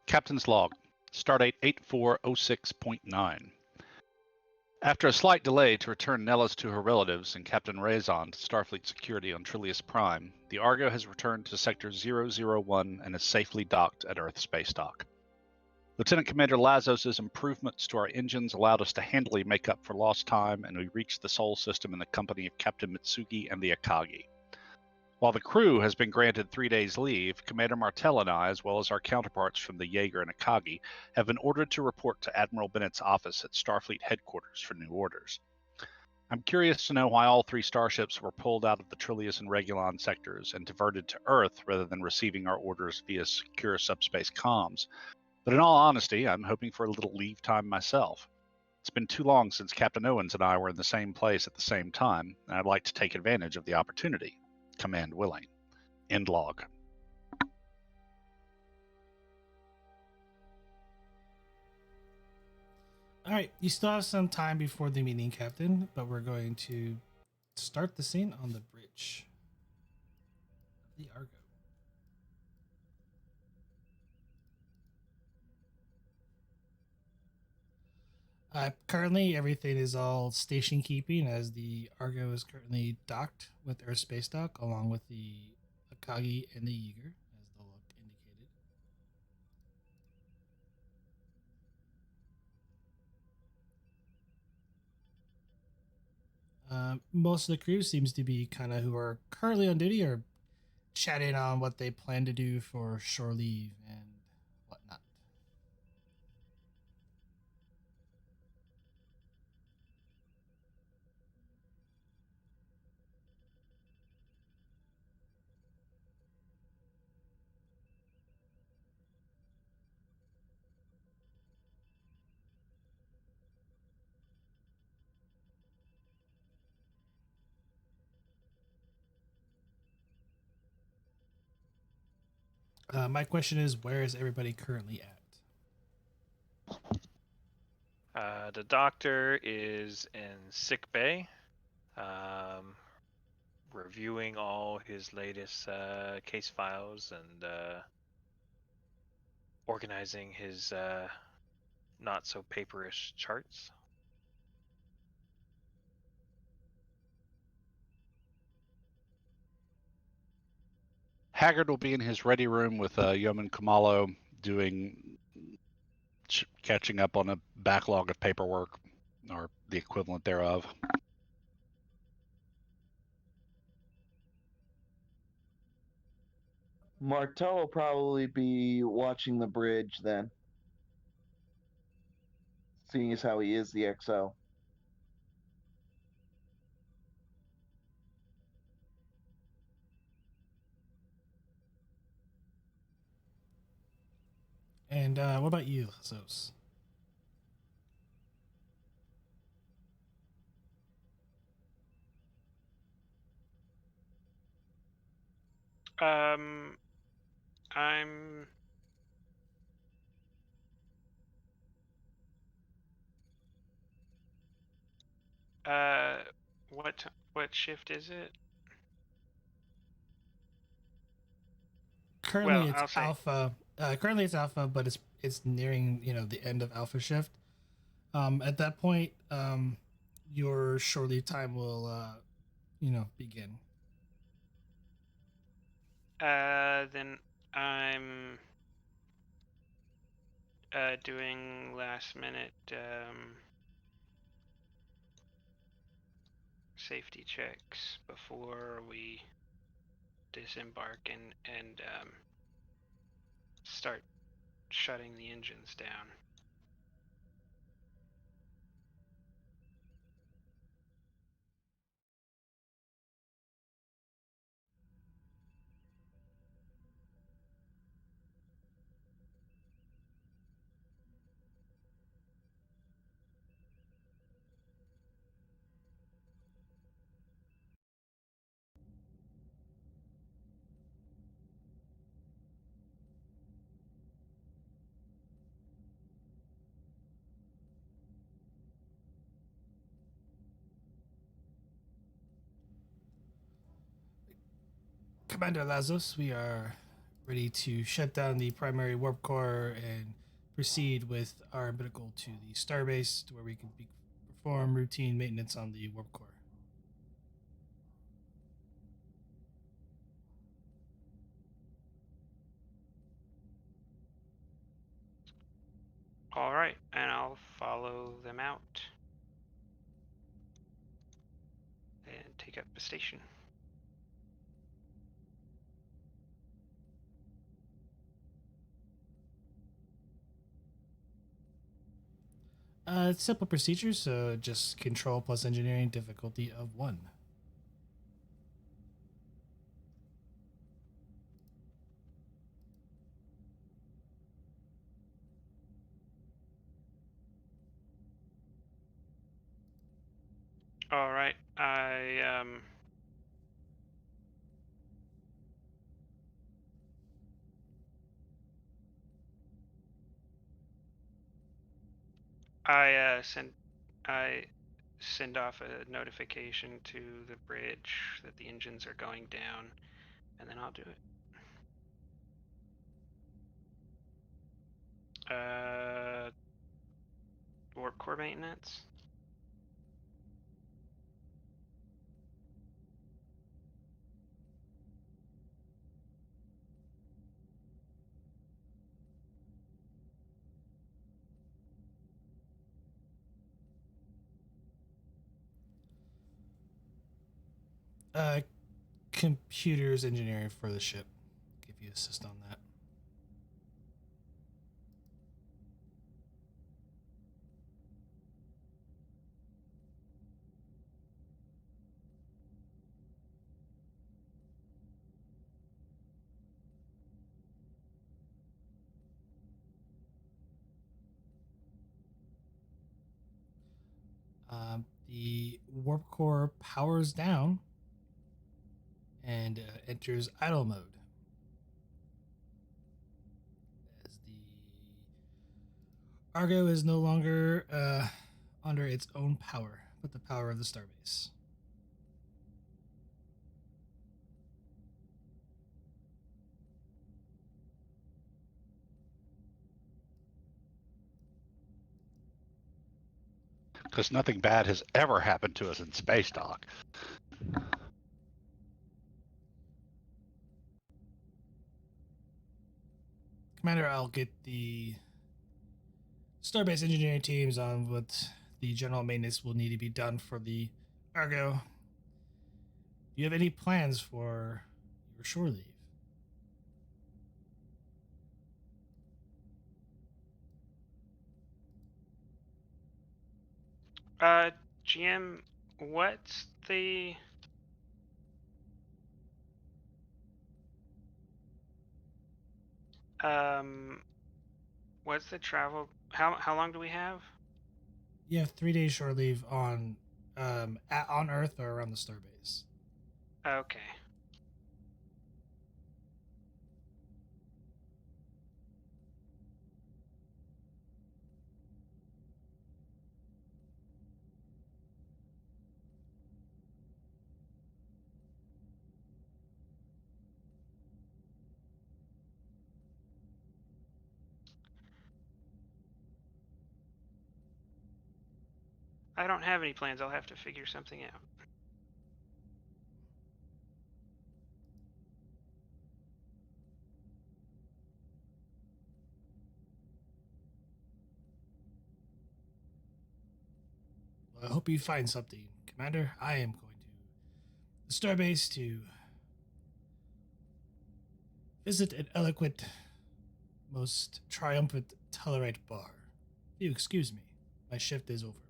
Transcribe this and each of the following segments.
Captain's Log, Stardate 8406.9. After a slight delay to return Nellis to her relatives and Captain Raison to Starfleet security on Trillius Prime, the Argo has returned to Sector 001 and is safely docked at Earth Space Dock. Lieutenant Commander Lazos' improvements to our engines allowed us to handily make up for lost time, and we reached the Sol system in the company of Captain Mitsugi and the Akagi. While the crew has been granted 3 days leave, Commander Martell and I, as well as our counterparts from the Jaeger and Akagi, have been ordered to report to Admiral Bennett's office at Starfleet headquarters for new orders. I'm curious to know why all 3 starships were pulled out of the Trillius and Regulon sectors and diverted to Earth rather than receiving our orders via secure subspace comms. But in all honesty, I'm hoping for a little leave time myself. It's been too long since Captain Owens and I were in the same place at the same time, and I'd like to take advantage of the opportunity. Command willing. End log. All right, you still have some time before the meeting, Captain, but we're going to start the scene on the bridge of the Argo. Currently, everything is all station keeping as the Argo is currently docked with Earth Space Dock, along with the Akagi and the Jaeger, as the look indicated. Most of the crew seems to be kind of who are currently on duty or chatting on what they plan to do for shore leave and whatnot. My question is, where is everybody currently at? The doctor is in sick bay, reviewing all his latest case files and organizing his not so paperish charts. Haggard will be in his ready room with Yeoman Kamalo catching up on a backlog of paperwork, or the equivalent thereof. Martel will probably be watching the bridge then, seeing as how he is the XO. And what about you, Lazos? I'm what shift is it? Currently, Well, it's I'll say alpha. Currently, it's alpha, but it's nearing the end of alpha shift. At that point, your shore leave time will begin. then I'm doing last minute safety checks before we disembark and start shutting the engines down. Commander Lazos, we are ready to shut down the primary warp core and proceed with our umbilical to the starbase, to where we can perform routine maintenance on the warp core. All right, and I'll follow them out and take up the station. It's simple procedure, so just control plus engineering difficulty of 1. All right, I send off a notification to the bridge that the engines are going down, and then I'll do it. Warp core maintenance. Computers engineering for the ship. Give you assist on that. The warp core powers down and enters idle mode as the Argo is no longer under its own power, but the power of the starbase. Because nothing bad has ever happened to us in space, Doc. Commander, I'll get the starbase engineering teams on what the general maintenance will need to be done for the Argo. Do you have any plans for your shore leave? GM, what's the what's the travel? How long do we have? You have 3 days shore leave on on Earth or around the starbase. Okay. I don't have any plans. I'll have to figure something out. Well, I hope you find something, Commander. I am going to the starbase to visit an eloquent, most triumphant Tellarite bar. If you excuse me, my shift is over with.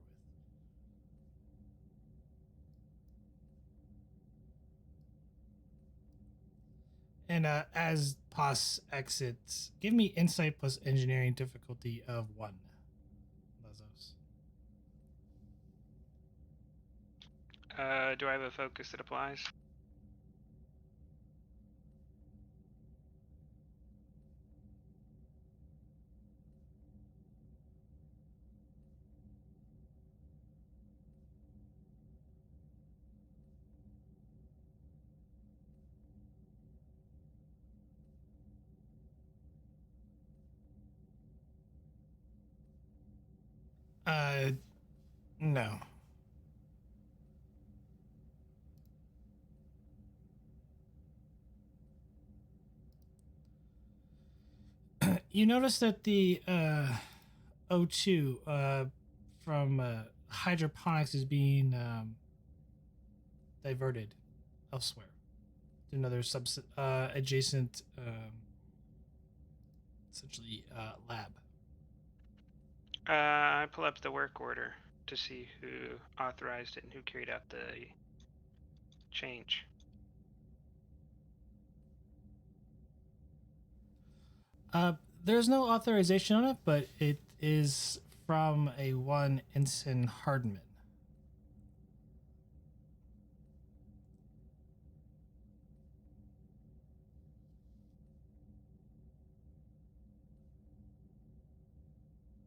And as Pos exits, give me insight plus engineering difficulty of 1. Lazos. Do I have a focus that applies? No. You notice that the O2 from hydroponics is being diverted elsewhere to another adjacent, essentially, lab. I pull up the work order to see who authorized it and who carried out the change. There's no authorization on it, but it is from a one Ensign Hardman.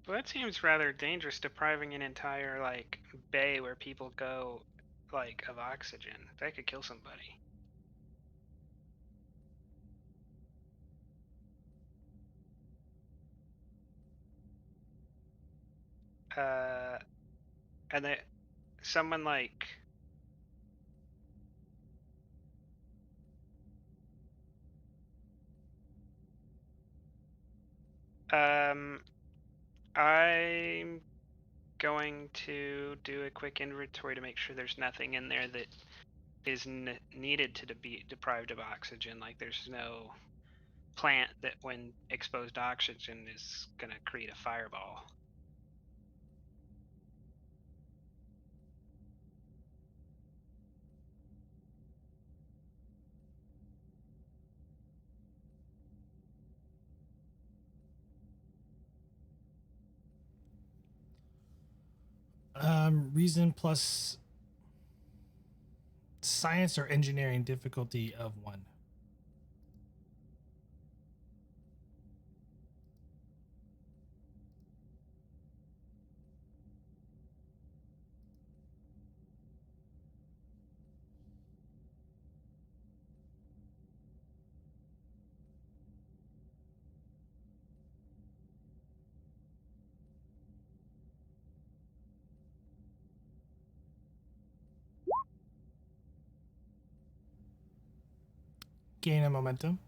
Well, that seems rather dangerous, depriving an entire like bay where people go, like, of oxygen. That could kill somebody. And that someone like I'm going to do a quick inventory to make sure there's nothing in there that is needed to be deprived of oxygen. Like there's no plant that, when exposed to oxygen, is going to create a fireball. Reason plus science or engineering difficulty of 1. Gain a momentum.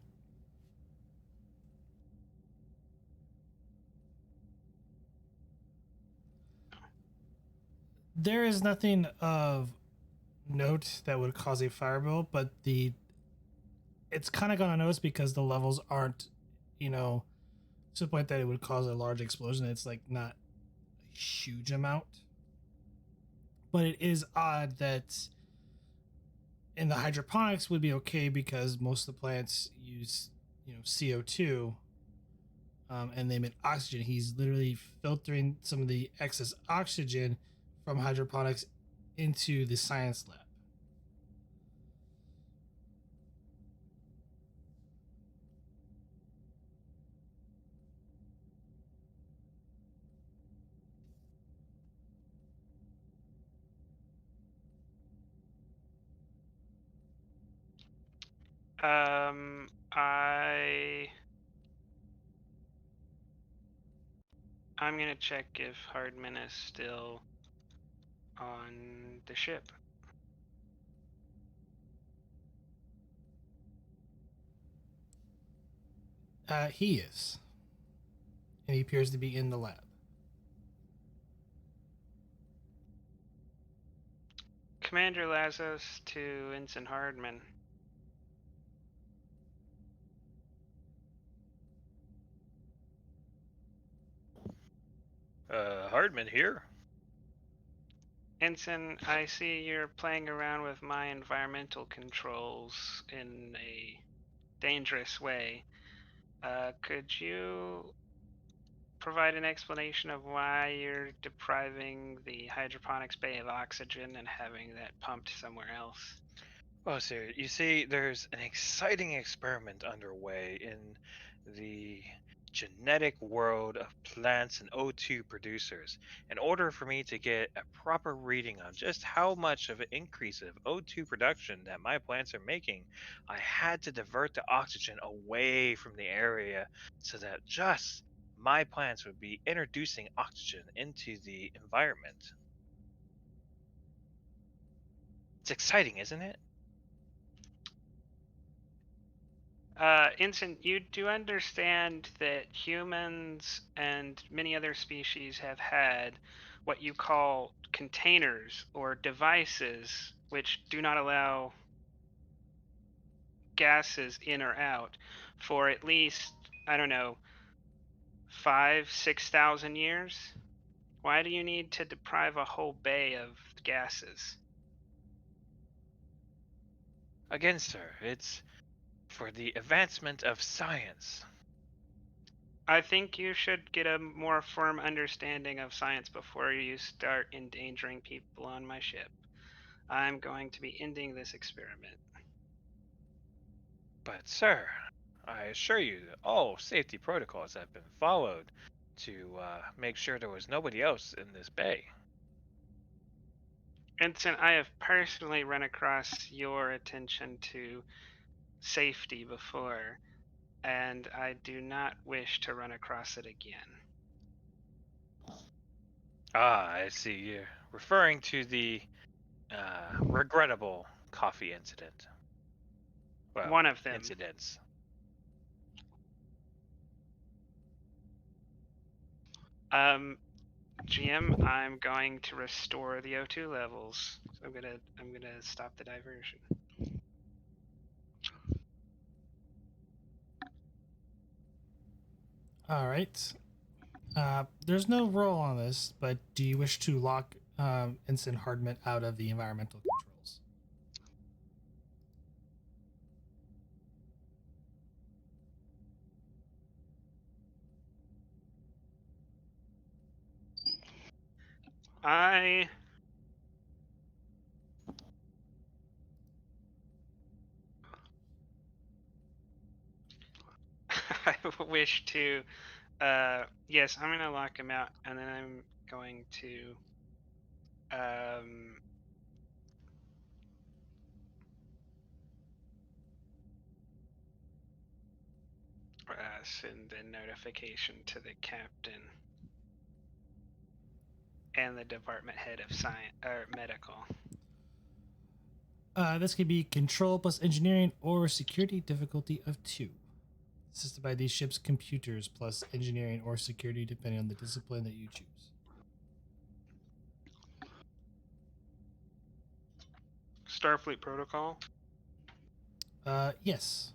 There is nothing of note that would cause a fireball, but it's kind of gone unnoticed because the levels aren't, to the point that it would cause a large explosion. It's like not a huge amount, but it is odd that in the hydroponics would be okay because most of the plants use CO2, and they emit oxygen. He's literally filtering some of the excess oxygen from hydroponics into the science lab. I'm gonna check if Hardman is still on the ship. He is, and he appears to be in the lab. Commander Lazos to Ensign Hardman. Hardman here. Ensign, I see you're playing around with my environmental controls in a dangerous way. Could you provide an explanation of why you're depriving the hydroponics bay of oxygen and having that pumped somewhere else? Oh, sir, you see, there's an exciting experiment underway in the genetic world of plants and O2 producers. In order for me to get a proper reading on just how much of an increase of O2 production that my plants are making, I had to divert the oxygen away from the area so that just my plants would be introducing oxygen into the environment. It's exciting, isn't it? Ensign, you do understand that humans and many other species have had what you call containers or devices which do not allow gases in or out for at least, I don't know, 5,000-6,000 years? Why do you need to deprive a whole bay of gases? Again, sir, it's for the advancement of science. I think you should get a more firm understanding of science before you start endangering people on my ship. I'm going to be ending this experiment. But, sir, I assure you that all safety protocols have been followed to make sure there was nobody else in this bay. Ensign, I have personally run across your attention to safety before, and I do not wish to run across it again. Ah, I see. You're referring to the regrettable coffee incident. Well, One of them. incidents. GM, I'm going to restore the O2 levels. So I'm gonna stop the diversion. All right. There's no roll on this, but do you wish to lock Ensign Hardman out of the environmental controls? I wish to. Yes, I'm gonna lock him out, and then I'm going to. Send a notification to the captain and the department head of science or medical. This could be control plus engineering or security difficulty of 2. Assisted by these ship's computers plus engineering or security depending on the discipline that you choose. Starfleet protocol. Yes.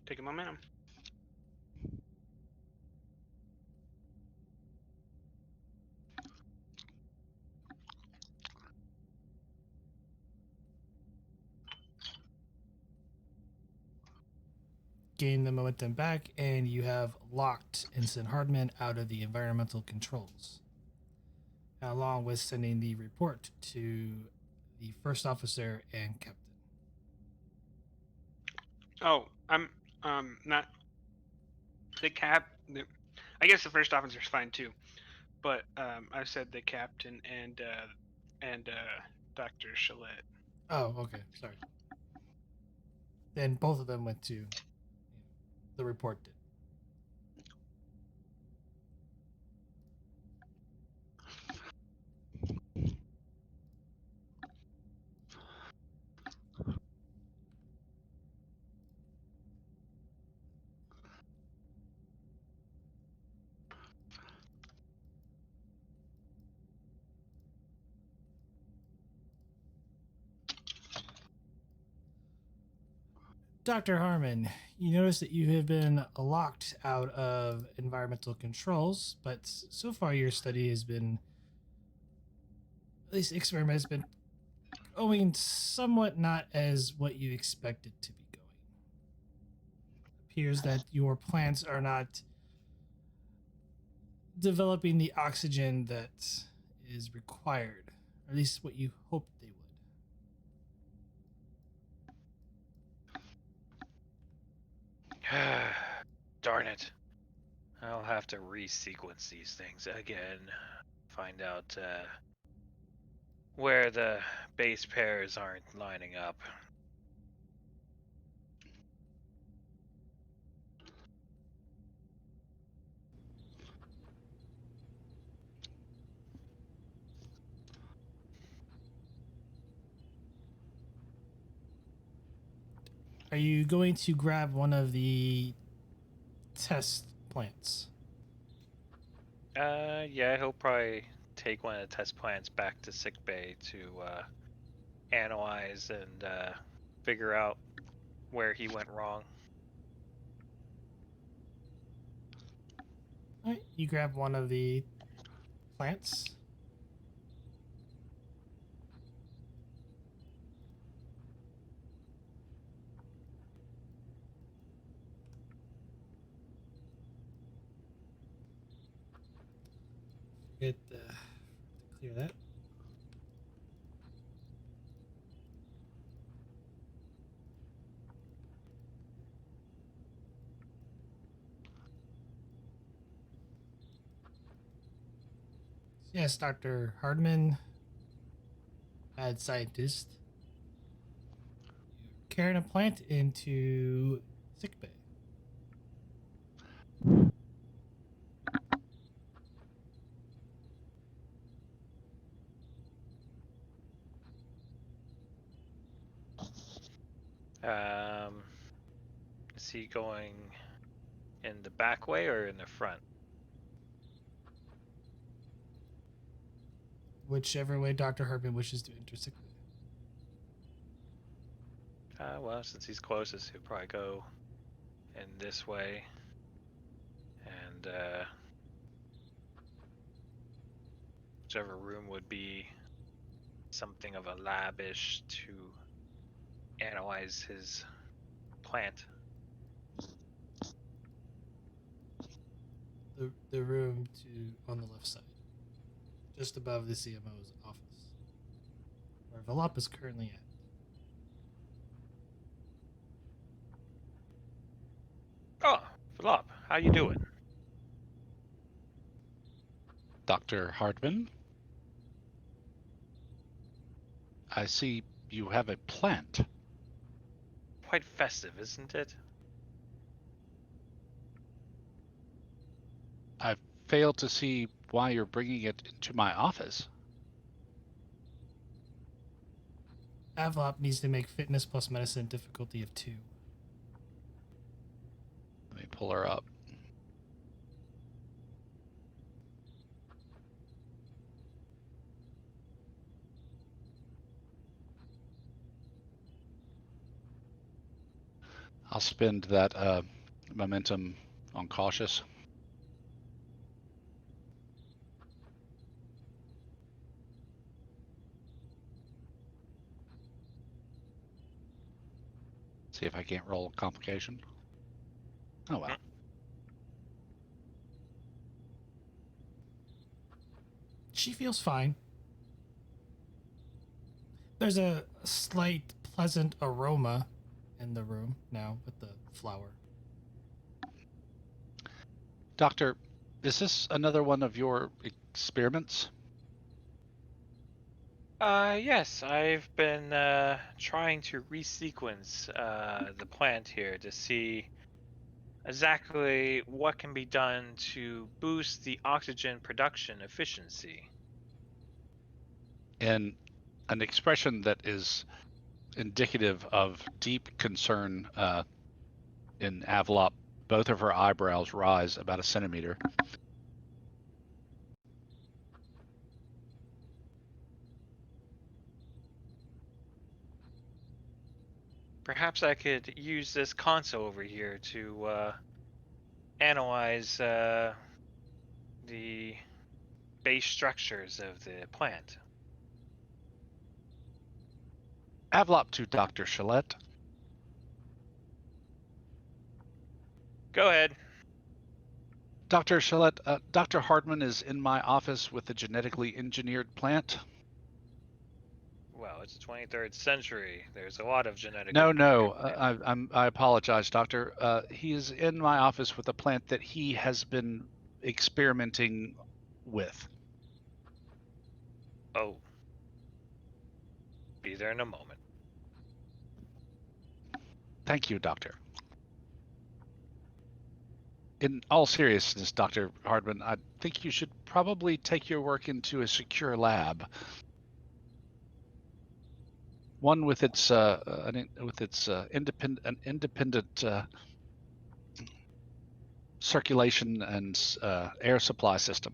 Take a momentum. Gain the momentum back, and you have locked Ensign Hardman out of the environmental controls, along with sending the report to the first officer and captain. Oh, I'm not the cap. I guess the first officer's fine too, but I said the captain and Dr. Chalet. Oh, okay. Sorry. Then both of them went to the report did. Dr. Harmon, you notice that you have been locked out of environmental controls, but so far your study has been, at least the experiment has been going somewhat not as what you expected to be going. It appears that your plants are not developing the oxygen that is required, or at least what you hoped they would. Darn it. I'll have to resequence these things again. Find out where the base pairs aren't lining up. Are you going to grab one of the test plants? Yeah, he'll probably take one of the test plants back to sickbay to analyze and figure out where he went wrong. All right, you grab one of the plants. Forget to clear that. Yes, Dr. Hardman, mad scientist. You're carrying a plant into sickbay. Is he going in the back way or in the front? Whichever way Dr. Hardman wishes to enter sickbay. Well, since he's closest, he'll probably go in this way. And whichever room would be something of a labish to analyze his plant. The room to on the left side, just above the CMO's office, where Velop is currently at. Oh, Philip, how you doing? Dr. Hardman, I see you have a plant. Quite festive, isn't it? I fail to see why you're bringing it into my office. Avlop needs to make fitness plus medicine difficulty of 2. Let me pull her up. I'll spend that momentum on cautious. See if I can't roll a complication. Oh well. She feels fine. There's a slight pleasant aroma in the room now with the flower. Doctor, is this another one of your experiments? Yes, I've been trying to resequence the plant here to see exactly what can be done to boost the oxygen production efficiency. In an expression that is indicative of deep concern in Avalop, both of her eyebrows rise about a centimeter. Perhaps I could use this console over here to analyze the base structures of the plant. Avalop to Dr. Chalette. Go ahead. Dr. Chalette, Dr. Hardman is in my office with a genetically engineered plant. Well, it's the 23rd century. There's a lot of genetic. No. I apologize, Doctor. He is in my office with a plant that he has been experimenting with. Oh. Be there in a moment. Thank you, Doctor. In all seriousness, Dr. Hardman, I think you should probably take your work into a secure lab. one with its independent circulation and air supply system.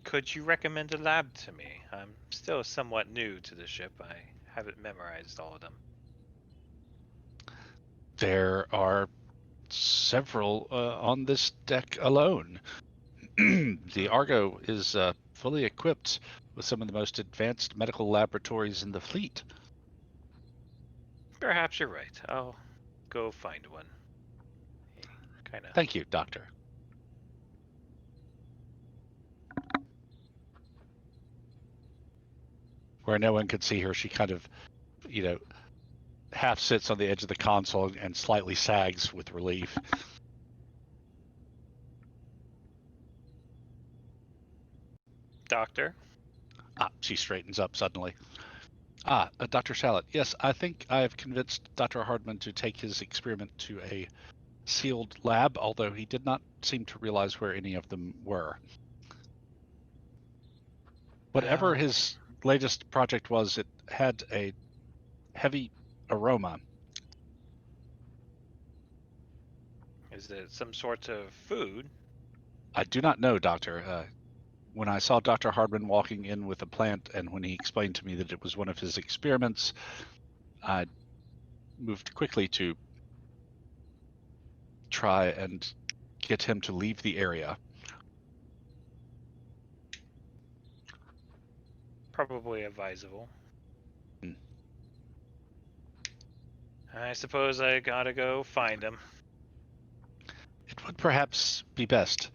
Could you recommend a lab to me? I'm still somewhat new to the ship. I haven't memorized all of them. There are several on this deck alone. The Argo is fully equipped with some of the most advanced medical laboratories in the fleet. Perhaps you're right. I'll go find one. Kind of. Thank you, Doctor. Where no one could see her, she kind of, half sits on the edge of the console and slightly sags with relief. Doctor? She straightens up suddenly. Dr. Shallot, yes, I think I have convinced Dr. Hardman to take his experiment to a sealed lab, although he did not seem to realize where any of them were. Whatever Well, his latest project was, it had a heavy aroma. is it some sort of food? I do not know, Doctor. When I saw Dr. Hardman walking in with a plant, and when he explained to me that it was one of his experiments, I moved quickly to try and get him to leave the area. Probably advisable. Hmm. I suppose I gotta go find him. It would perhaps be best.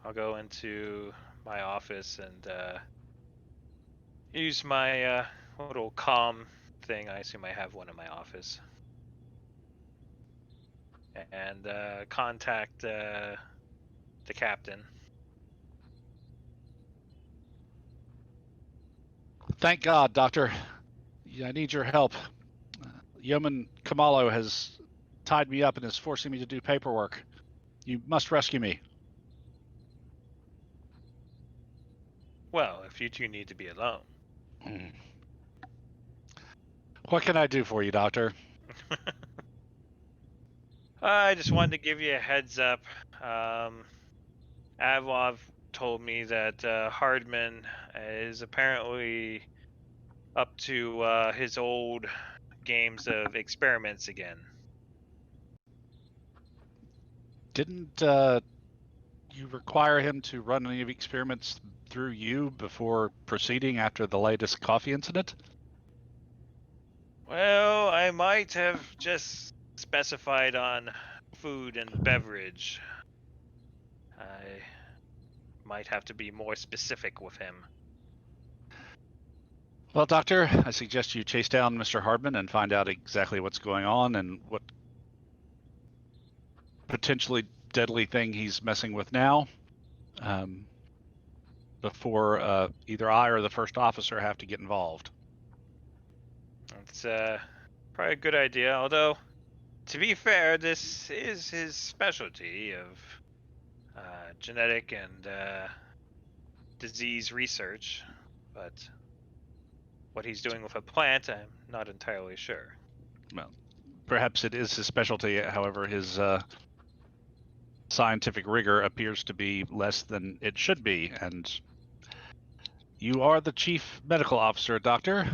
I'll go into my office and use my little comm thing. I assume I have one in my office. And contact the captain. Thank God, Doctor. I need your help. Yeoman Kamalo has tied me up and is forcing me to do paperwork. You must rescue me. Well, if you two need to be alone. What can I do for you, Doctor? I just wanted to give you a heads up. Avlov told me that Hardman is apparently up to his old games of experiments again. Didn't you require him to run any of the experiments through you before proceeding after the latest coffee incident? Well, I might have just specified on food and beverage. I might have to be more specific with him. Well, Doctor, I suggest you chase down Mr. Hardman and find out exactly what's going on and what potentially deadly thing he's messing with now, before either I or the first officer have to get involved. It's probably a good idea, although, to be fair, this is his specialty of genetic and disease research, but what he's doing with a plant, I'm not entirely sure. Well, perhaps it is his specialty, however, his scientific rigor appears to be less than it should be, and you are the chief medical officer, Doctor.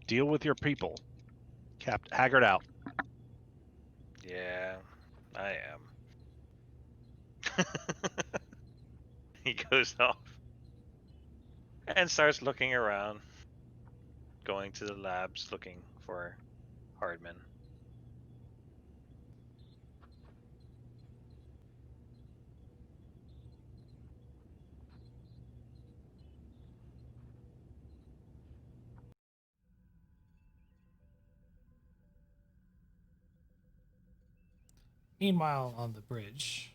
Deal with your people. Capt Haggard out. Yeah, I am. He goes off and starts looking around, going to the labs looking for Hardman. Meanwhile, on the bridge,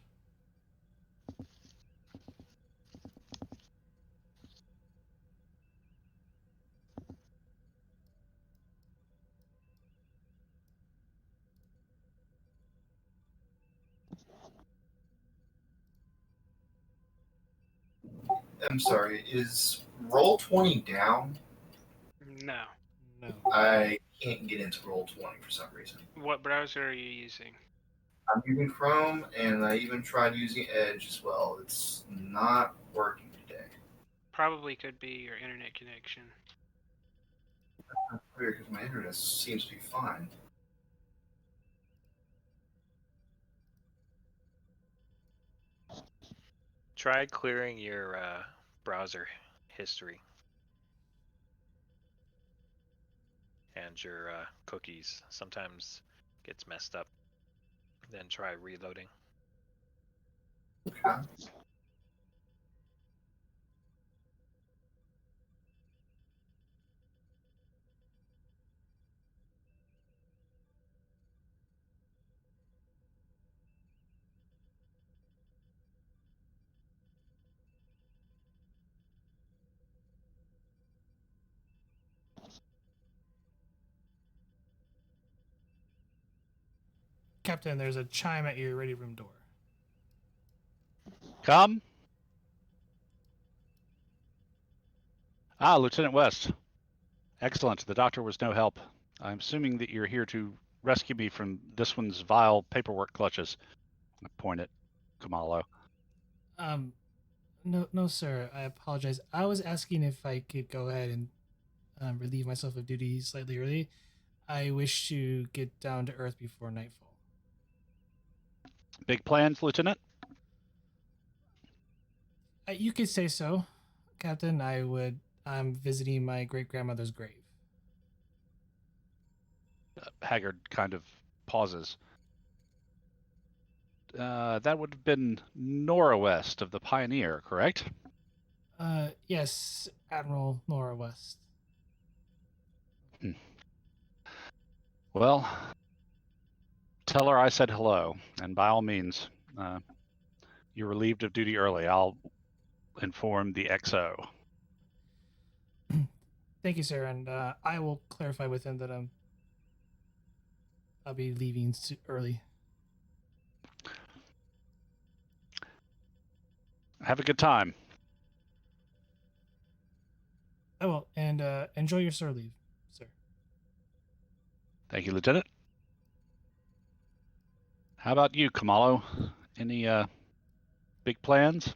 I'm sorry. Is Roll20 down? No. No. I can't get into Roll20 for some reason. What browser are you using? I'm using Chrome, and I even tried using Edge as well. It's not working today. Probably could be your internet connection. That's weird because my internet seems to be fine. Try clearing your browser history and your cookies. Sometimes gets messed up. Then try reloading. Okay. Captain, there's a chime at your ready room door. Come. Ah, Lieutenant West. Excellent. The doctor was no help. I'm assuming that you're here to rescue me from this one's vile paperwork clutches. I point at Kamalo. No, sir. I apologize. I was asking if I could go ahead and relieve myself of duty slightly early. I wish to get down to Earth before nightfall. Big plans, Lieutenant? You could say so, Captain. I'm visiting my great grandmother's grave. Haggard kind of pauses. That would have been norwest of the Pioneer, correct? Yes, Admiral Nora West. Well, tell her I said hello, and by all means, you're relieved of duty early. I'll inform the XO. Thank you, sir, and I will clarify with him that I'll be leaving early. Have a good time. I will, and enjoy your sir leave, sir. Thank you, Lieutenant. How about you, Kamalo? Any big plans?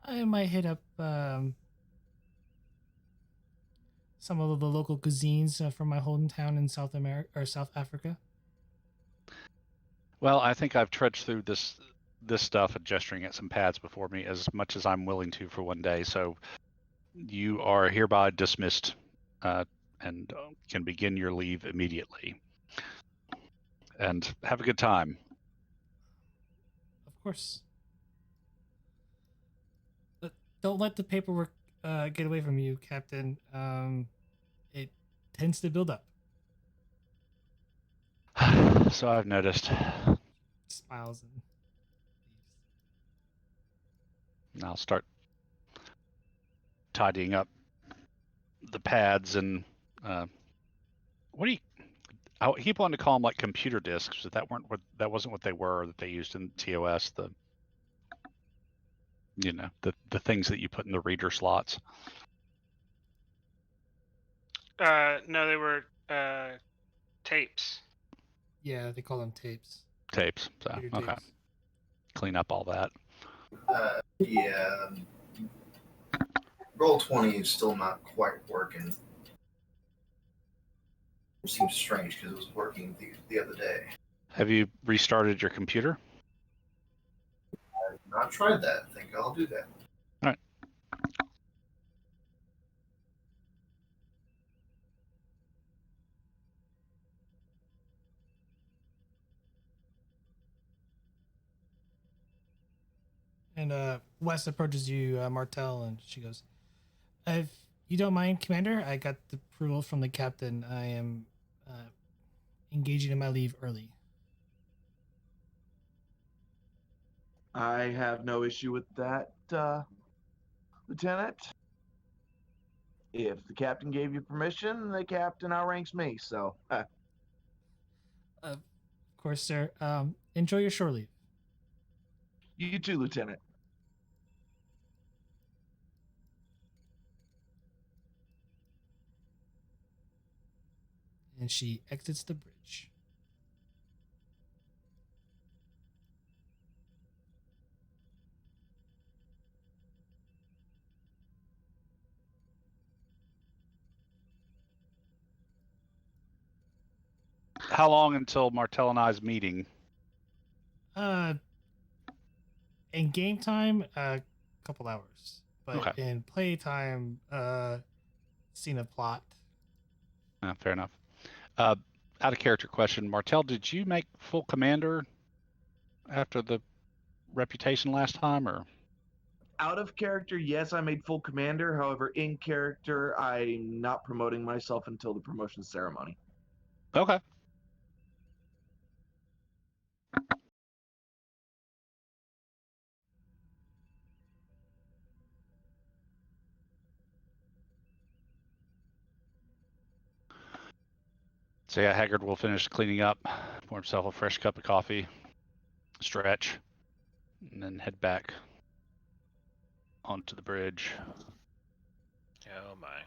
I might hit up some of the local cuisines from my hometown in South America or South Africa. Well, I think I've trudged through this stuff and gesturing at some pads before me as much as I'm willing to for one day. So you are hereby dismissed and can begin your leave immediately. And have a good time. Of course. But don't let the paperwork get away from you, Captain. It tends to build up. So I've noticed. Smiles and leaves. And I'll start tidying up the pads and what do you? I keep wanting to call them like computer disks, but that wasn't what they were that they used in TOS. The things that you put in the reader slots. No, they were tapes. Yeah, they call them tapes. Tapes. So Computer okay, tapes. clean up all that. Yeah. Roll20 is still not quite working. It seems strange because it was working the other day. Have you restarted your computer? I've not tried that. I think I'll do that. All right. And Wes approaches you, Martel, and she goes, "If you don't mind, Commander, I got the approval from the captain. I am engaging in my leave early." I have no issue with that, Lieutenant. If the captain gave you permission, the captain outranks me, so Of course, sir. Enjoy your shore leave. You too, Lieutenant. And she exits the bridge. How long until Martell and I's meeting? In game time, a couple hours. But Okay. in play time, scene of plot. Fair enough. Out of character question, Martell, did you make full commander after the reputation last time, or? Out of character, yes, I made full commander. However, in character, I'm not promoting myself until the promotion ceremony. Okay. So yeah, Haggard will finish cleaning up, pour himself a fresh cup of coffee, stretch, and then head back onto the bridge. Oh my.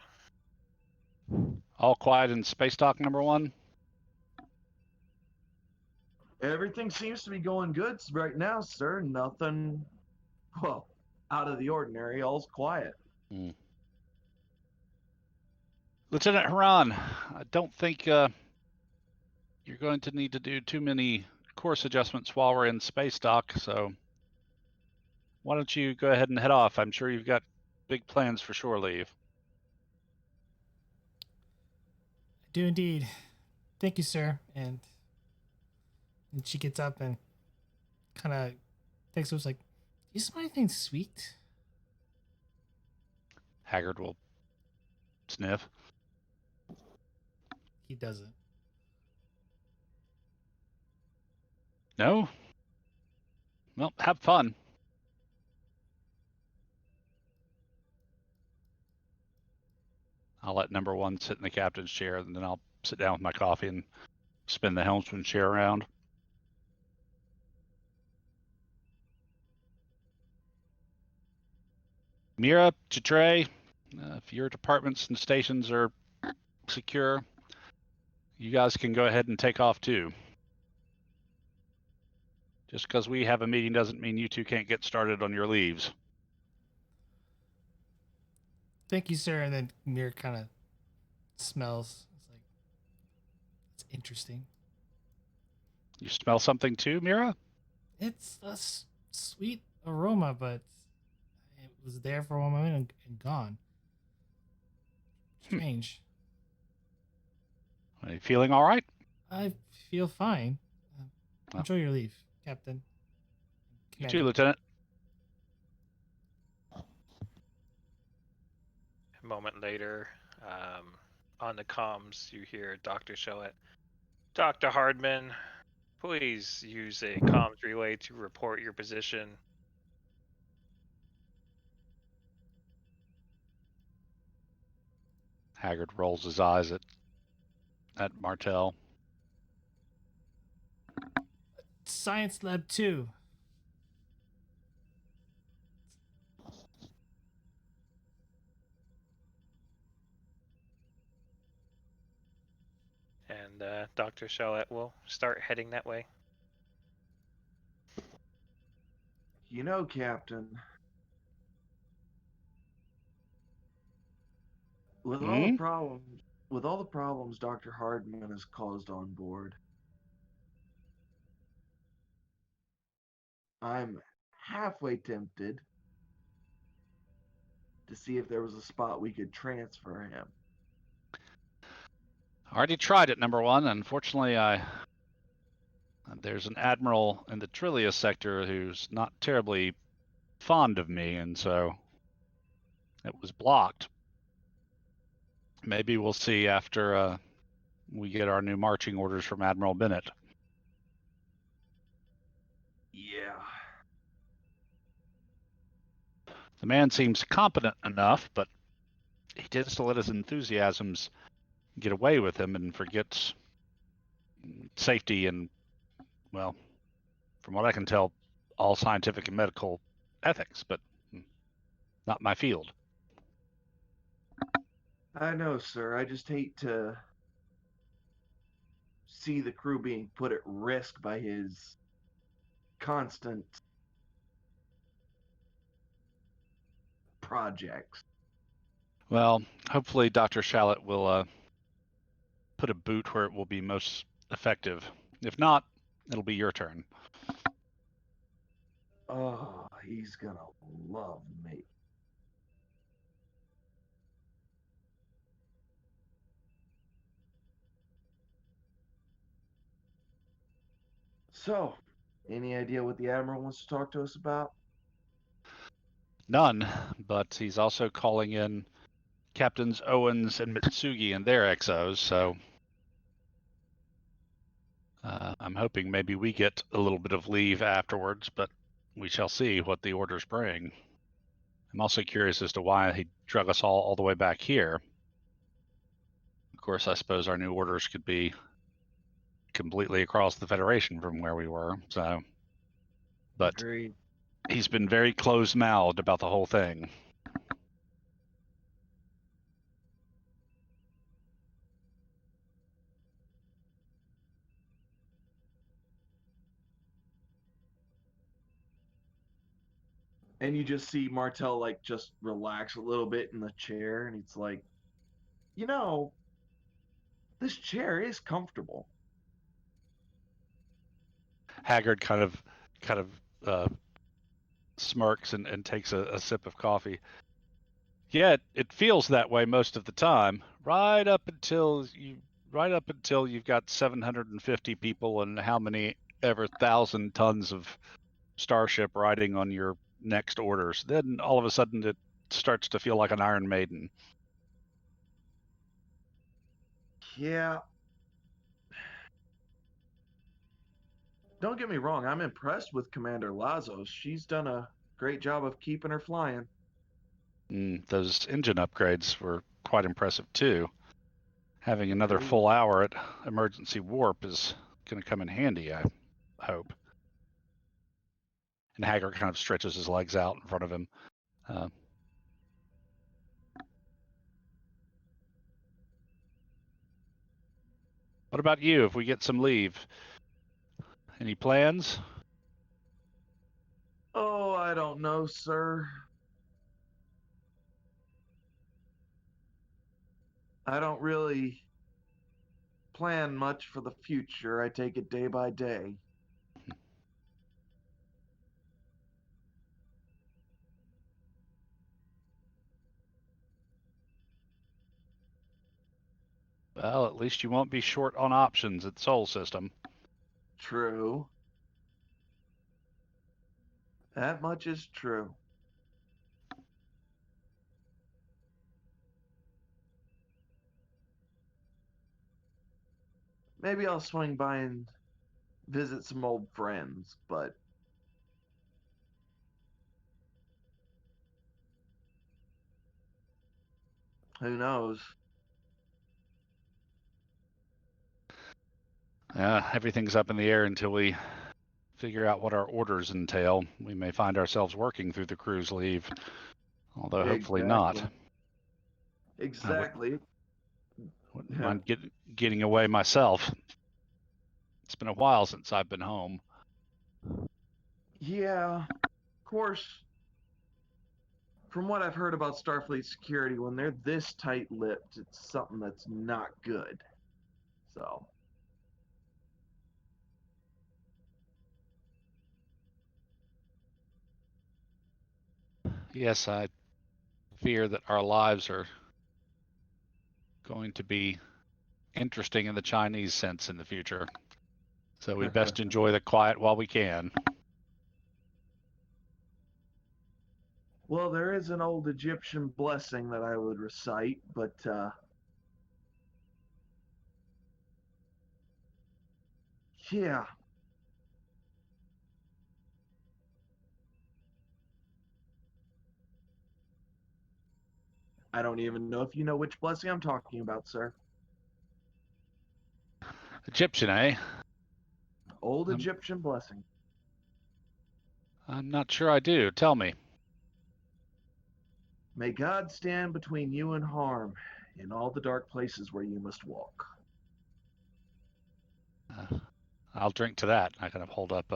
All quiet in space dock number 1? Everything seems to be going good right now, sir. Nothing, well, out of the ordinary. All's quiet. Lieutenant Haran, I don't think you're going to need to do too many course adjustments while we're in space dock, so why don't you go ahead and head off? I'm sure you've got big plans for shore leave. I do indeed. Thank you, sir. And she gets up and kind of thinks it was like, do you smell anything sweet? Haggard will sniff. He doesn't. No? Well, have fun. I'll let number 1 sit in the captain's chair, and then I'll sit down with my coffee and spin the helmsman's chair around. Mira, Chatre, if your departments and stations are secure, you guys can go ahead and take off too. Just because we have a meeting doesn't mean you two can't get started on your leaves. Thank you, sir. And then Mir kind of smells. It's like, it's interesting. You smell something too, Mira? It's a sweet aroma, but it was there for one moment and gone. Strange. Are you feeling all right? I feel fine. Enjoy your leave, Captain. You too, Lieutenant. A moment later, on the comms, you hear Dr. Shellett. Dr. Hardman, please use a comms relay to report your position. Haggard rolls his eyes at Martell. Science Lab 2. And Dr. Shellett will start heading that way. You know, Captain, with all the problems Dr. Hardman has caused on board, I'm halfway tempted to see if there was a spot we could transfer him. I already tried it, number 1. Unfortunately, there's an admiral in the Trillia sector who's not terribly fond of me, and so it was blocked. Maybe we'll see after we get our new marching orders from Admiral Bennett. Yeah. The man seems competent enough, but he tends to let his enthusiasms get away with him and forgets safety and, well, from what I can tell, all scientific and medical ethics, but not my field. I know, sir. I just hate to see the crew being put at risk by his constant projects. Well, hopefully Dr. Shallot will put a boot where it will be most effective. If not, it'll be your turn. Oh, he's gonna love me. So, any idea what the Admiral wants to talk to us about? None, but he's also calling in Captains Owens and Mitsugi and their XOs, so I'm hoping maybe we get a little bit of leave afterwards, but we shall see what the orders bring. I'm also curious as to why he drug us all the way back here. Of course, I suppose our new orders could be completely across the Federation from where we were, so. But Agreed. he's been very closed-mouthed about the whole thing. And you just see Martel like just relax a little bit in the chair, and it's like, you know, this chair is comfortable. Haggard kind of smirks and takes a sip of coffee. Yeah, it feels that way most of the time, right up until you've got 750 people and how many ever 1,000 tons of starship riding on your next orders. Then all of a sudden it starts to feel like an Iron Maiden. Yeah. Don't get me wrong, I'm impressed with Commander Lazos. She's done a great job of keeping her flying. Those engine upgrades were quite impressive too. Having another Agreed. full hour at emergency warp is going to come in handy, I hope. And Haggard kind of stretches his legs out in front of him. What about you if we get some leave? Any plans? Oh, I don't know, sir. I don't really plan much for the future. I take it day by day. Well, at least you won't be short on options at Sol System. True. That much is true. Maybe I'll swing by and visit some old friends, but who knows? Everything's up in the air until we figure out what our orders entail. We may find ourselves working through the cruise leave, although hopefully not. Exactly. Wouldn't mind getting away myself. It's been a while since I've been home. Yeah, of course. From what I've heard about Starfleet security, when they're this tight-lipped, it's something that's not good. So, Yes, I fear that our lives are going to be interesting in the Chinese sense in the future. So we best enjoy the quiet while we can. well, there is an old Egyptian blessing that I would recite, but yeah. I don't even know if you know which blessing I'm talking about, sir. Egyptian, eh? Old Egyptian blessing. I'm not sure I do. Tell me. May God stand between you and harm in all the dark places where you must walk. I'll drink to that. I kind of hold up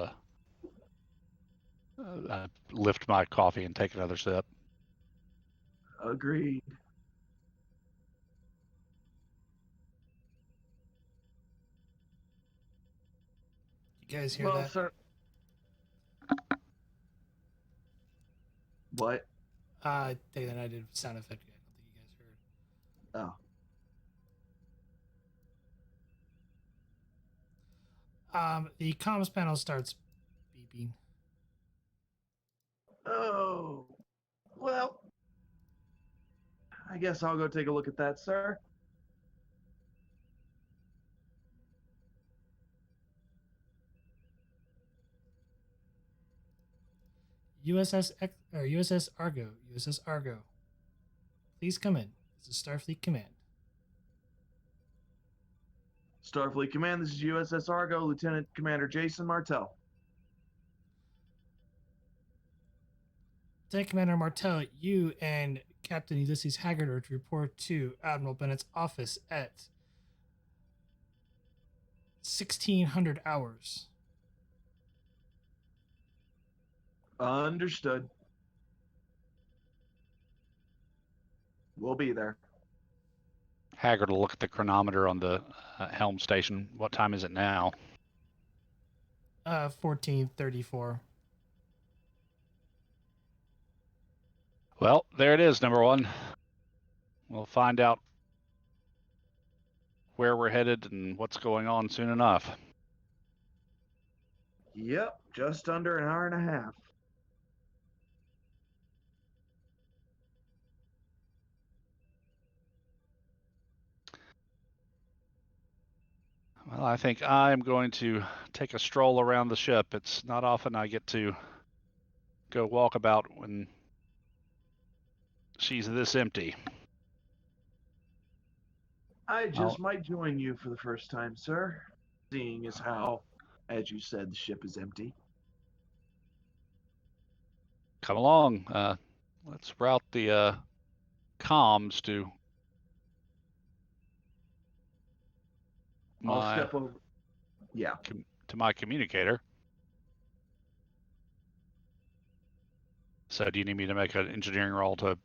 lift my coffee and take another sip. Agreed. You guys hear Well, that? sir. What? I think that I did sound effect. I don't think you guys heard. Oh. The comms panel starts beeping. Oh. Well, I guess I'll go take a look at that, sir. USS Argo. USS Argo. Please come in. This is Starfleet Command. Starfleet Command, this is USS Argo, Lieutenant Commander Jason Martell. Lieutenant Commander Martell, you and Captain Ulysses Haggard are to report to Admiral Bennett's office at 1600 hours. Understood. We'll be there. Haggard will look at the chronometer on the helm station. What time is it now? 1434. Well, there it is, number one. We'll find out where we're headed and what's going on soon enough. Yep, just under an hour and a half. Well, I think I'm going to take a stroll around the ship. It's not often I get to go walk about when she's this empty. I just might join you for the first time, sir. Seeing as how, as you said, the ship is empty. Come along. Let's route the comms to I'll step over. Yeah. to my communicator. So do you need me to make an engineering roll to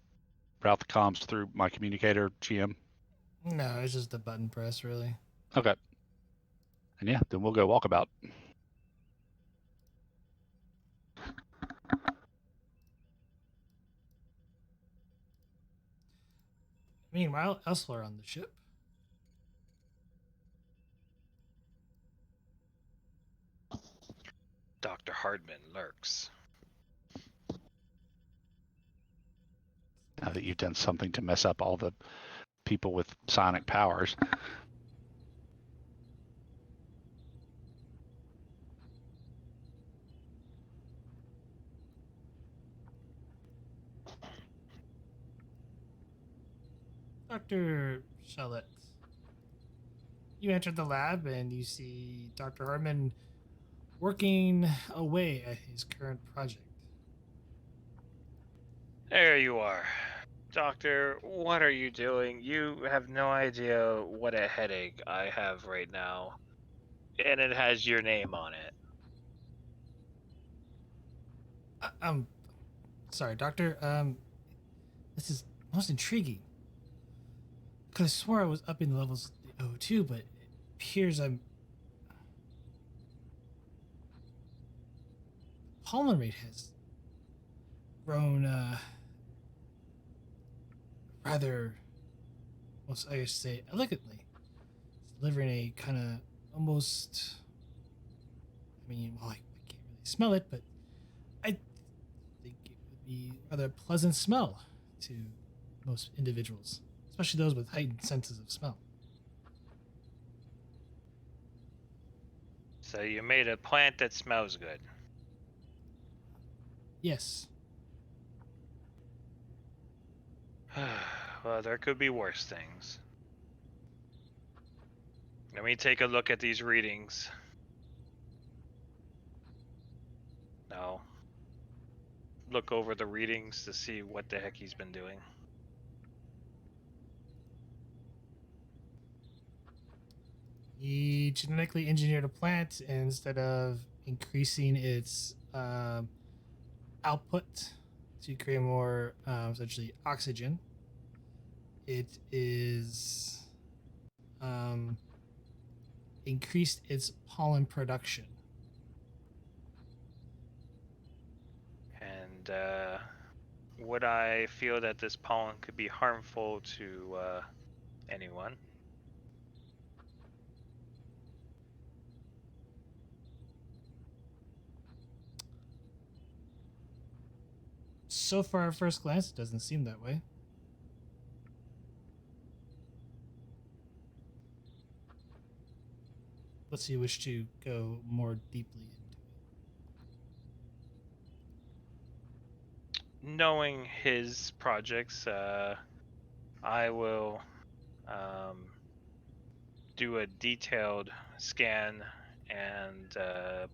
route the comms through my communicator, GM? No, it's just a button press, really. Okay. And yeah, then we'll go walkabout. Meanwhile, elsewhere on the ship, Dr. Hardman lurks. Now that you've done something to mess up all the people with psionic powers. Dr. Shellett, you entered the lab and you see Dr. Hardman working away at his current project. There you are. Doctor, what are you doing? You have no idea what a headache I have right now. And it has your name on it. I'm sorry, Doctor. This is most intriguing. Could have swore I was upping the levels of the O2, but it appears I'm. Pollen rate has grown, rather, well, I guess say elegantly. It's delivering a kind of almost. I mean, well, I can't really smell it, but I think it would be a rather pleasant smell to most individuals, especially those with heightened senses of smell. So you made a plant that smells good. Yes. Well, there could be worse things. Let me take a look at these readings. No. Look over the readings to see what the heck he's been doing. He genetically engineered a plant, and instead of increasing its output to create more essentially oxygen, it is increased its pollen production. And would I feel that this pollen could be harmful to anyone? So far at first glance, it doesn't seem that way. Let's see, wish to go more deeply into it. Knowing his projects, I will do a detailed scan and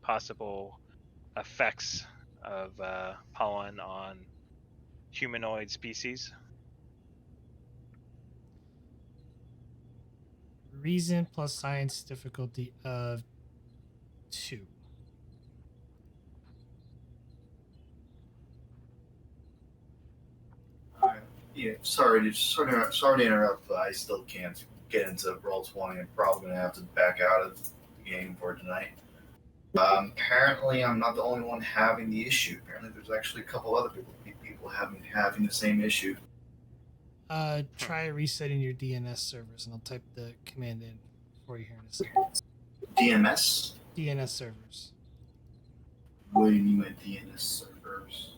possible effects of pollen on humanoid species. Reason plus science difficulty of 2. Yeah, sorry to interrupt, but I still can't get into roll 20. I'm probably gonna have to back out of the game for tonight. Apparently, I'm not the only one having the issue. Apparently, there's actually a couple other people having the same issue. Try resetting your DNS servers, and I'll type the command in for you here in a second. DMS? DNS servers. What do you mean by DNS servers?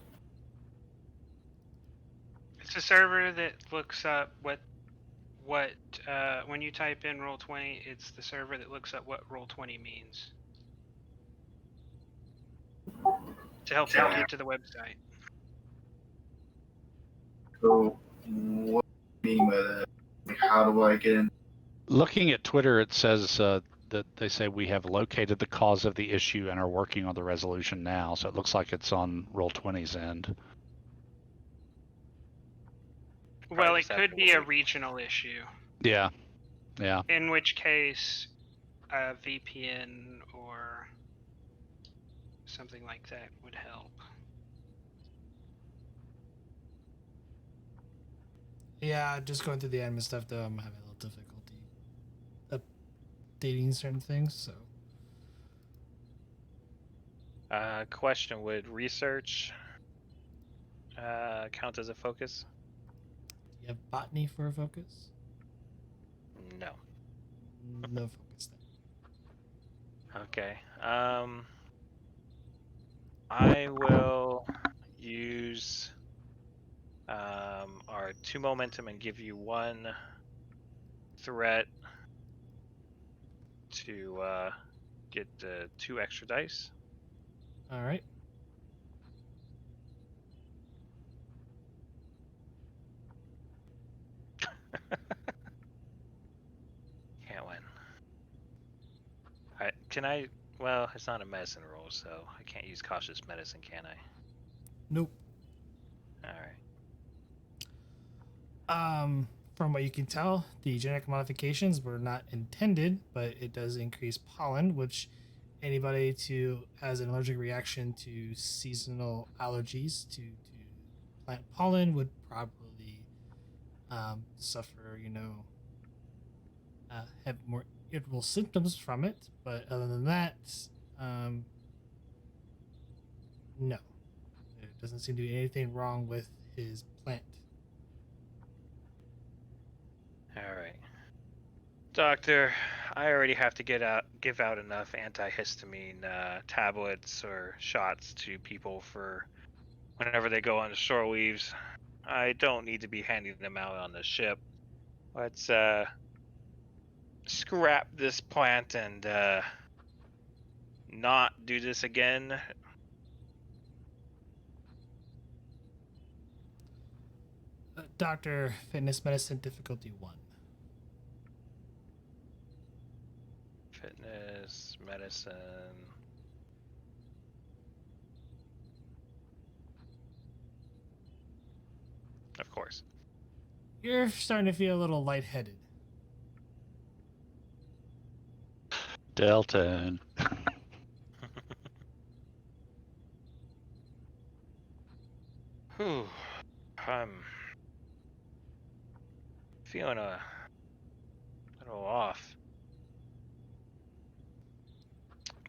It's a server that looks up what when you type in Roll20, it's the server that looks up what Roll20 means to help you get to the website. So, what do you mean by that? Like, how do I get in? Looking at Twitter, it says that they say we have located the cause of the issue and are working on the resolution now. So it looks like it's on Roll20's end. Well, Probably it just have could to be a wait. regional issue, Yeah, yeah. in which case a VPN or something like that would help. Yeah, just going through the admin stuff though, I'm having a little difficulty updating certain things. So Question: would research count as a focus? do you have botany for a focus? No. No focus then. Okay. I will use our 2 momentum and give you 1 threat to get 2 extra dice. All right. Can't win. Alright, can I? Well, it's not a medicine roll, so I can't use cautious medicine, can I? Nope. Alright. From what you can tell, the genetic modifications were not intended, but it does increase pollen, which anybody who has an allergic reaction to seasonal allergies to plant pollen would probably suffer, have more irritable symptoms from it. But other than that, no. There doesn't seem to be anything wrong with his plant. Alright. Doctor, I already have to give out enough antihistamine tablets or shots to people for whenever they go on the shore leaves. I don't need to be handing them out on the ship. Let's scrap this plant and not do this again. Doctor, fitness medicine difficulty 1. Fitness, medicine. Of course. You're starting to feel a little lightheaded. Delton. Whew. I'm feeling a little off.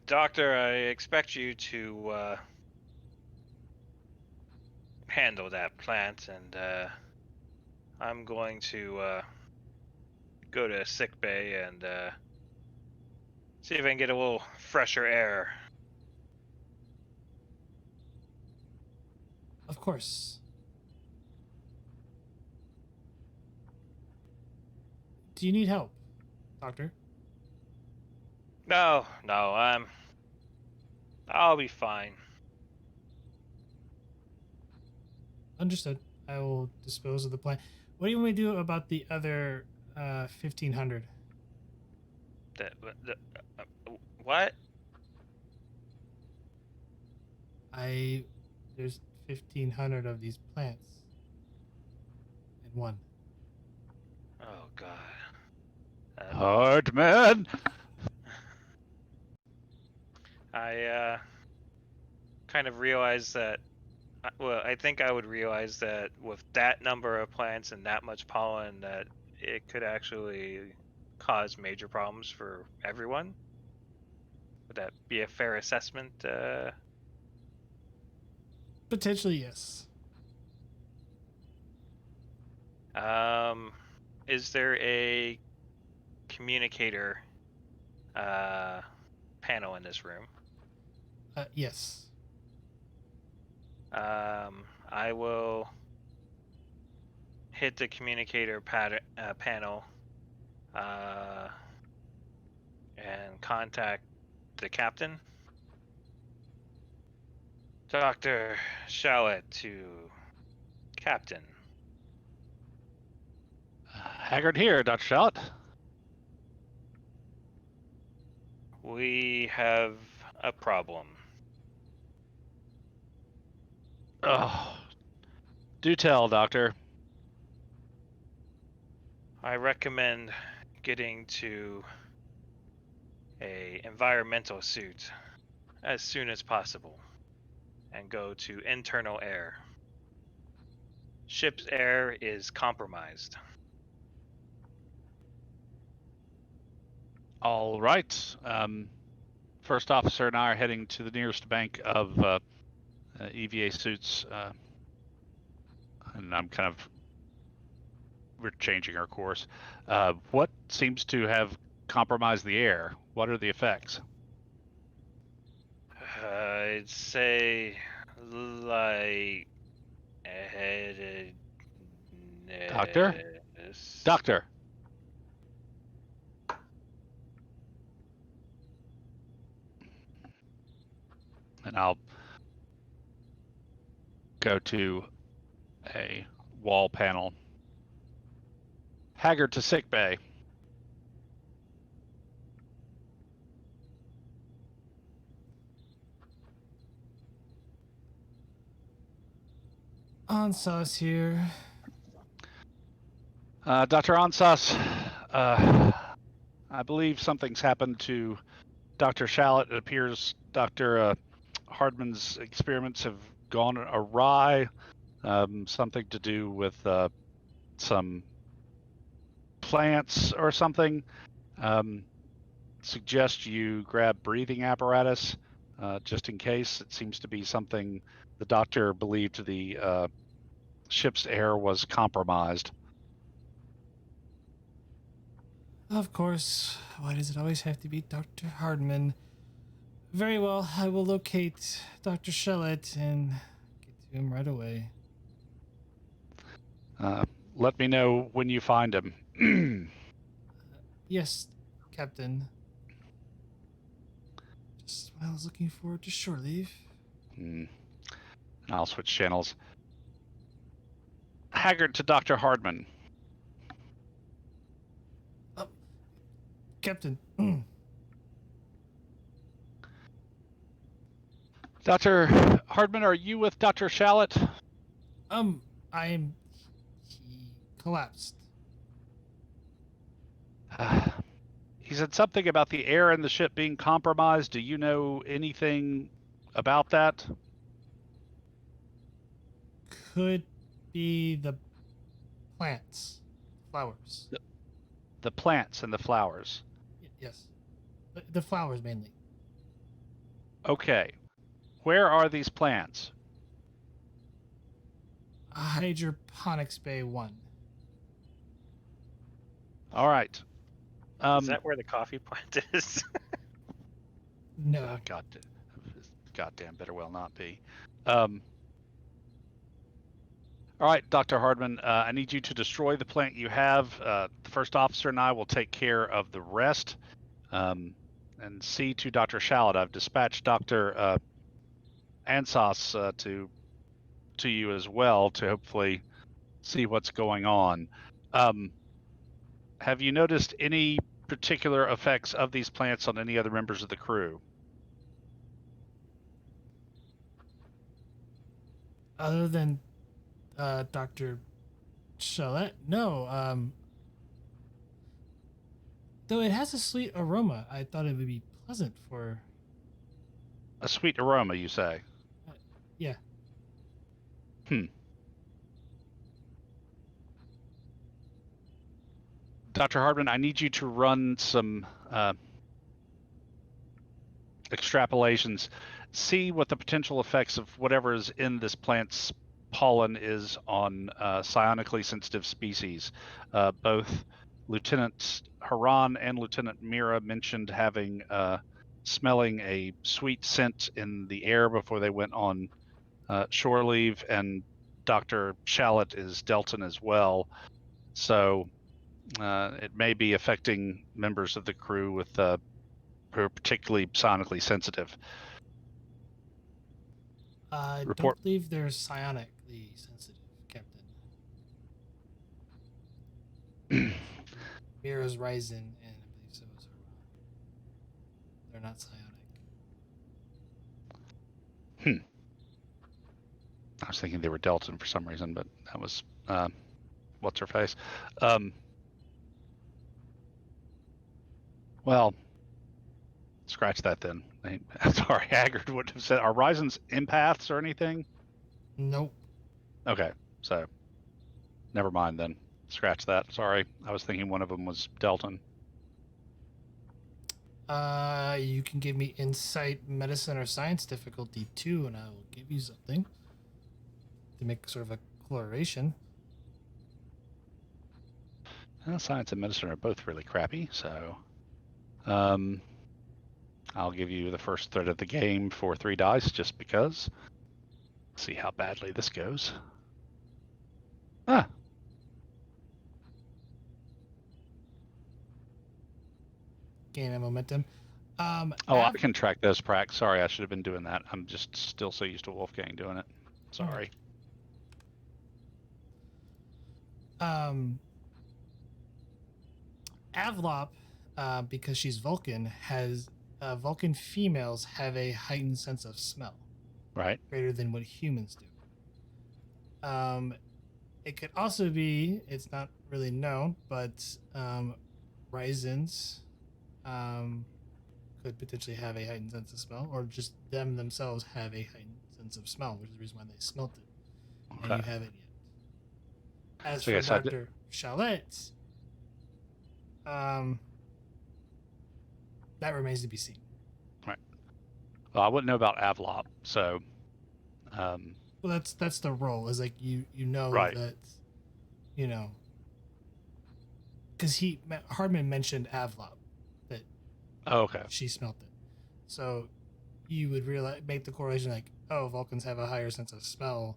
Doctor, I expect you to handle that plant, and I'm going to go to sick bay and see if I can get a little fresher air. Of course. Do you need help, Doctor? No, I'll be fine. Understood. I will dispose of the plant. What do you want me to do about the other 1,500? What? There's 1,500 of these plants in one. Oh God. Hardman. I kind of realized that. Well, I think I would realize that with that number of plants and that much pollen, that it could actually cause major problems for everyone. Would that be a fair assessment? Potentially, yes. Is there a communicator panel in this room? Yes. I will hit the communicator panel and contact the captain. Dr. Shallot to Captain. Haggard here, Dr. Shallot. We have a problem. Oh, do tell, Doctor. I recommend getting to a environmental suit as soon as possible and go to internal air. Ship's air is compromised. All right. First officer and I are heading to the nearest bank of EVA suits, and we're changing our course. What seems to have compromised the air? What are the effects? I'd say like headedness. Doctor. And I'll go to a wall panel. Haggard to sick bay. Ansas here. Dr. Ansas, I believe something's happened to Dr. Shallot. It appears Dr. Hardman's experiments have gone awry. Something to do with some plants or something. Suggest you grab breathing apparatus just in case. It seems to be something the doctor believed the ship's air was compromised. Of course. Why does it always have to be Dr. Hardman? Very well. I will locate Dr. Shallot and get to him right away. Let me know when you find him. Yes, Captain. Just what I was looking forward to shore leave. I'll switch channels. Haggard to Dr. Hardman. Captain, Dr. Hardman, are you with Dr. Shallot? He collapsed. He said something about the air in the ship being compromised. Do you know anything about that? Could be the plants, flowers. The plants and the flowers. Yes, the flowers mainly. Okay. Where are these plants? Hydroponics Bay 1. All right. Is that where the coffee plant is? No. Goddamn, better well not be. All right, Dr. Hardman, I need you to destroy the plant you have. The first officer and I will take care of the rest. And see to Dr. Shallot, I've dispatched Dr. Ansos to you as well to hopefully see what's going on. Have you noticed any particular effects of these plants on any other members of the crew? Other than Dr. Chalet? No. Though it has a sweet aroma, I thought it would be pleasant for. A sweet aroma, you say? Yeah. Dr. Hardman, I need you to run some extrapolations. See what the potential effects of whatever is in this plant's pollen is on psionically sensitive species. Both Lieutenant Haran and Lieutenant Mira mentioned having smelling a sweet scent in the air before they went on shore leave, and Dr. Shallot is Delton as well. So it may be affecting members of the crew with who are particularly psionically sensitive. I Report. don't believe they're psionically sensitive, Captain. Mira's Ryzen, and I believe so is Haran. They're not psionic. I was thinking they were Delton for some reason, but that was what's her face. Well, scratch that then. Sorry, Haggard would have said, are Ryzen's empaths or anything? Nope. Okay, so never mind then. Scratch that. Sorry, I was thinking one of them was Delton. You can give me insight, medicine, or science difficulty 2, and I will give you something to make sort of a correlation. Science and medicine are both really crappy, so I'll give you the first threat of the game for 3 dice just because. See how badly this goes. Gain a momentum. I can track those, Prac. Sorry, I should have been doing that. I'm just still so used to Wolfgang doing it. Sorry. Avlop, because she's Vulcan, has Vulcan females have a heightened sense of smell. Right. Greater than what humans do. It could also be, it's not really known, but Ryzens could potentially have a heightened sense of smell, or just them themselves have a heightened sense of smell, which is the reason why they smelt it. Okay. And you haven't yet. As So for yes, I Dr. Chalet, that remains to be seen. Right. Well, I wouldn't know about Avlop, so. Well, that's the role. Is like you know Right. that, you know, because Hardman mentioned Avlop, that Okay. she smelt it, so you would make the correlation like, oh, Vulcans have a higher sense of smell.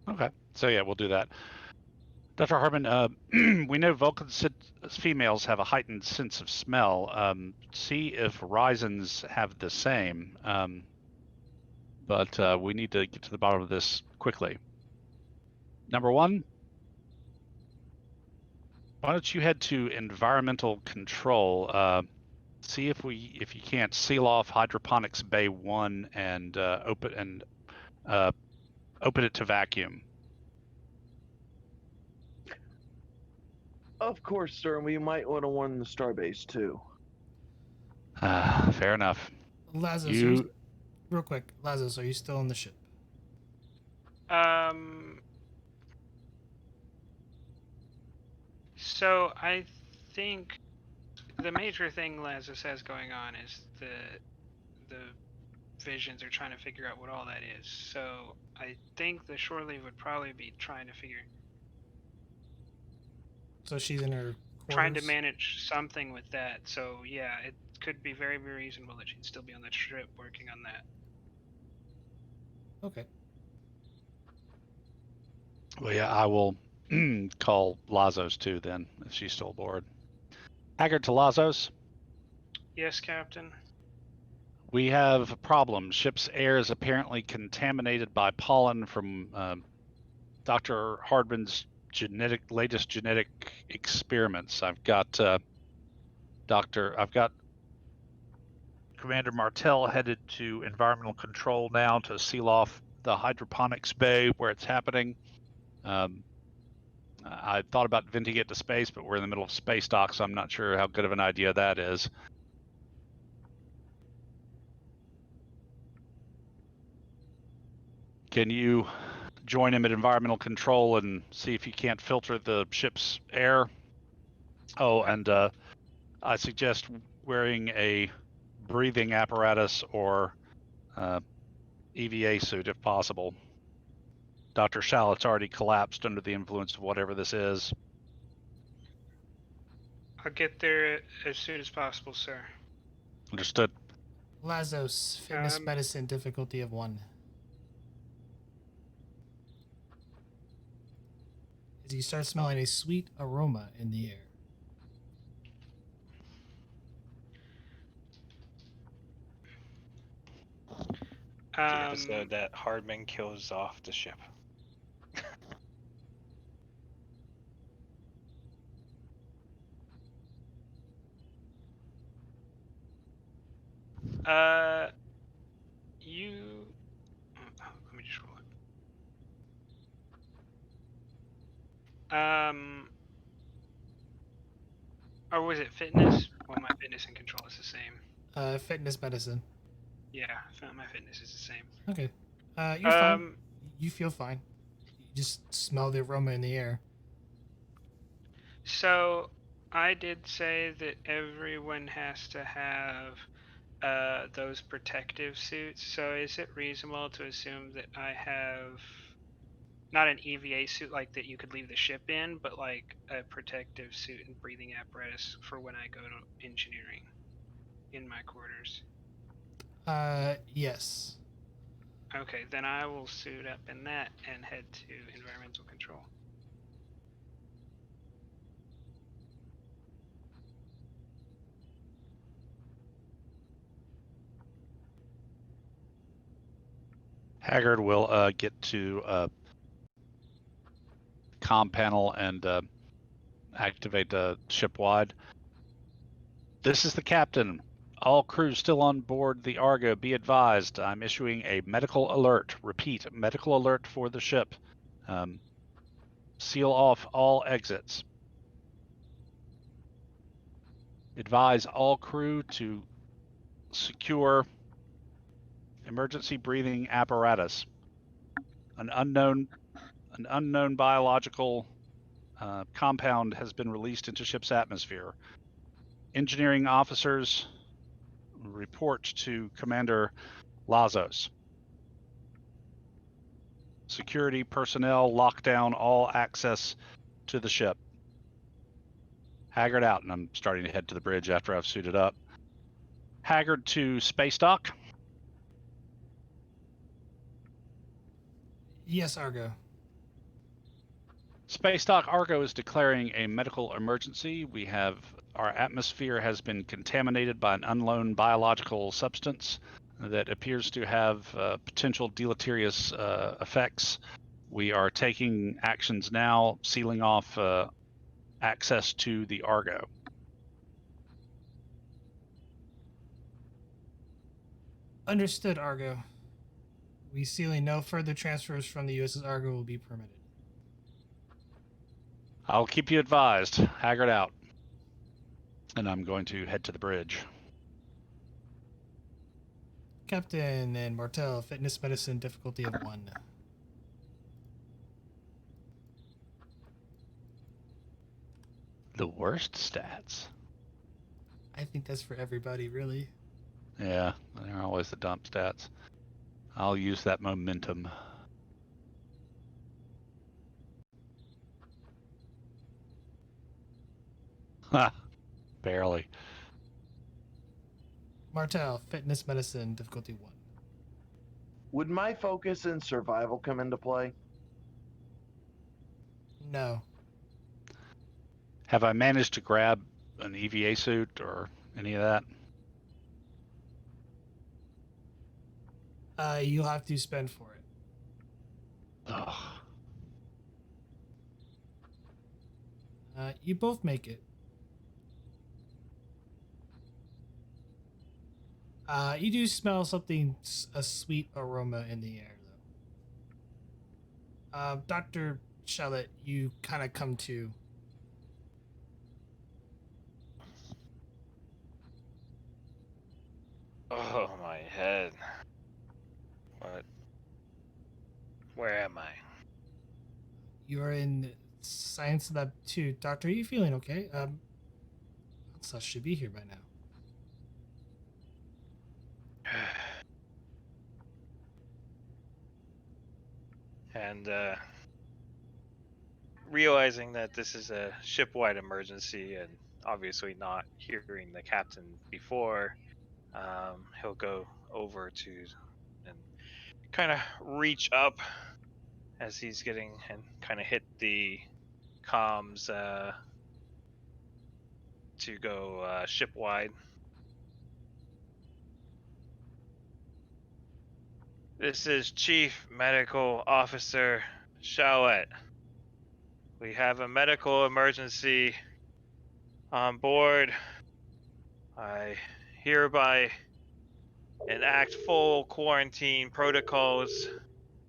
Okay. So yeah, we'll do that. Dr. Hardman, we know Vulcan females have a heightened sense of smell. See if Ryzens have the same. But we need to get to the bottom of this quickly. Number 1, why don't you head to environmental control? see if you can't seal off hydroponics bay 1 and open it to vacuum. Of course, sir. And we might want to warn the starbase too. Fair enough. Lazos, real quick, Lazos, are you still on the ship? So I think the major thing Lazarus has going on is the visions are trying to figure out what all that is. So I think the shore leave would probably be trying to figure, So she's in her trying to quarters? manage something with that. So yeah, it could be very, very reasonable that she'd still be on that ship working on that. Okay. Well, yeah, I will call Lazos too then, if she's still aboard. Haggard to Lazos. Yes, Captain. We have a problem. Ship's air is apparently contaminated by pollen from Dr. Hardman's latest genetic experiments. I've got Commander Martell headed to environmental control now to seal off the hydroponics bay where it's happening. I thought about venting it to space, but we're in the middle of space dock, so I'm not sure how good of an idea that is. Can you join him at environmental control and see if you can't filter the ship's air? Oh, and I suggest wearing a breathing apparatus or EVA suit if possible. Dr. Shallot's already collapsed under the influence of whatever this is. I'll get there as soon as possible, sir. Understood. Lazos, fitness medicine, difficulty of 1. As you start smelling a sweet aroma in the air. The episode that Hardman kills off the ship. Let me just roll it. Or was it fitness? Well, my fitness and control is the same. Fitness medicine. Yeah, my fitness is the same. Okay. You're fine. You feel fine. You just smell the aroma in the air. So, I did say that everyone has to have those protective suits. So, is it reasonable to assume that I have not an EVA suit like that you could leave the ship in, but like a protective suit and breathing apparatus for when I go to engineering in my quarters? Yes. Okay, then I will suit up in that and head to environmental control. Haggard will get to comm panel and activate the ship-wide. This is the captain. All crew still on board the Argo, be advised. I'm issuing a medical alert. Repeat, medical alert for the ship. Seal off all exits. Advise all crew to secure emergency breathing apparatus. An unknown biological compound has been released into ship's atmosphere. Engineering officers report to Commander Lazos. Security personnel lock down all access to the ship. Haggard out, and I'm starting to head to the bridge after I've suited up. Haggard to space dock. Yes, Argo. Space dock Argo is declaring a medical emergency. Our atmosphere has been contaminated by an unknown biological substance that appears to have potential deleterious effects. We are taking actions now, sealing off access to the Argo. Understood, Argo. We sealing no further transfers from the USS Argo will be permitted. I'll keep you advised. Haggard out. And I'm going to head to the bridge. Captain and Martel, fitness medicine difficulty of 1. The worst stats. I think that's for everybody, really. Yeah, they're always the dump stats. I'll use that momentum. Ha! Barely. Martel, fitness medicine difficulty 1. Would my focus and survival come into play? No. Have I managed to grab an EVA suit or any of that? You'll have to spend for it. Ugh. You both make it. You do smell something, a sweet aroma in the air, though. Dr. Shallot, you kind of come to. Oh, my head. What? Where am I? You're in Science Lab 2. Doctor, are you feeling okay? Sus should be here by now. And realizing that this is a ship-wide emergency and obviously not hearing the captain before, he'll go over to and kind of reach up as he's getting and kind of hit the comms to go ship-wide. This is Chief Medical Officer Shallot. We have a medical emergency on board. I hereby enact full quarantine protocols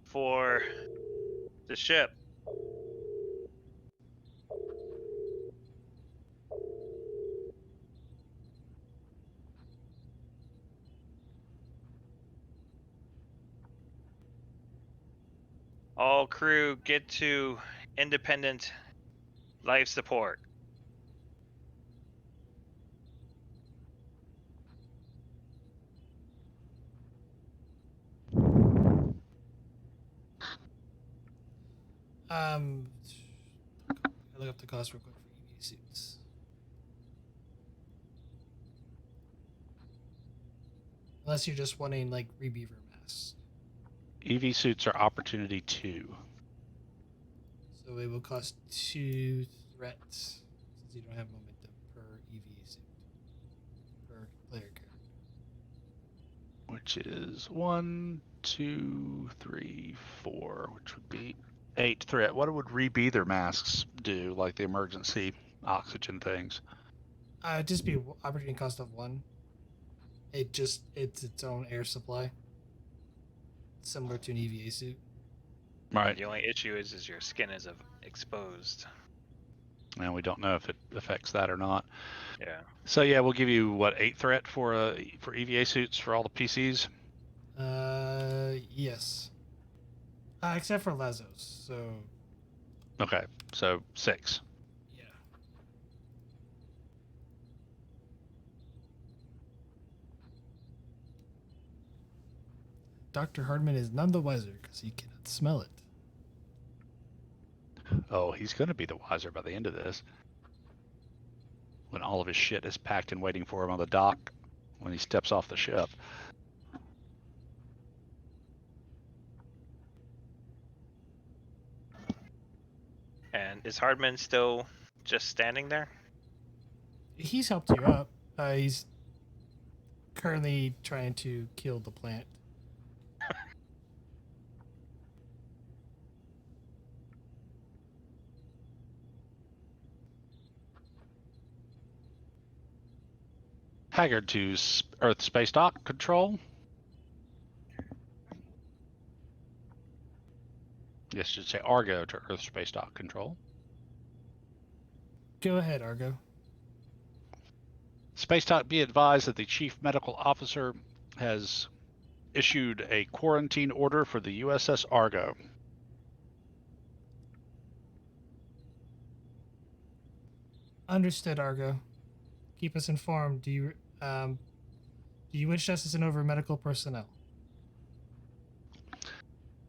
for the ship. All crew get to independent life support. I look up the cost real quick for EV suits. Unless you're just wanting like rebeaver masks. EV suits are opportunity 2. So it will cost 2 threats since you don't have momentum per EV suit. Per player character. Which is 1, 2, 3, 4, which would be 8 threat. What would rebreather masks do, like the emergency oxygen things? Just be opportunity cost of 1. It's its own air supply. Similar to an EVA suit. Right. The only issue is your skin is exposed. And we don't know if it affects that or not. Yeah. So yeah, we'll give you what, 8 threat for EVA suits for all the PCs. Yes. Except for Lazos. So. Okay, so 6. Yeah. Dr. Hardman is none the wiser because he cannot smell it. Oh, he's going to be the wiser by the end of this. When all of his shit is packed and waiting for him on the dock when he steps off the ship. And is Hardman still just standing there? He's helped you up. He's currently trying to kill the plant. Haggard to Earth Space Dock Control. Yes, I should say Argo to Earth Space Dock Control. Go ahead, Argo. Space Dock, be advised that the Chief Medical Officer has issued a quarantine order for the USS Argo. Understood, Argo. Keep us informed. Do you wish us to send over medical personnel?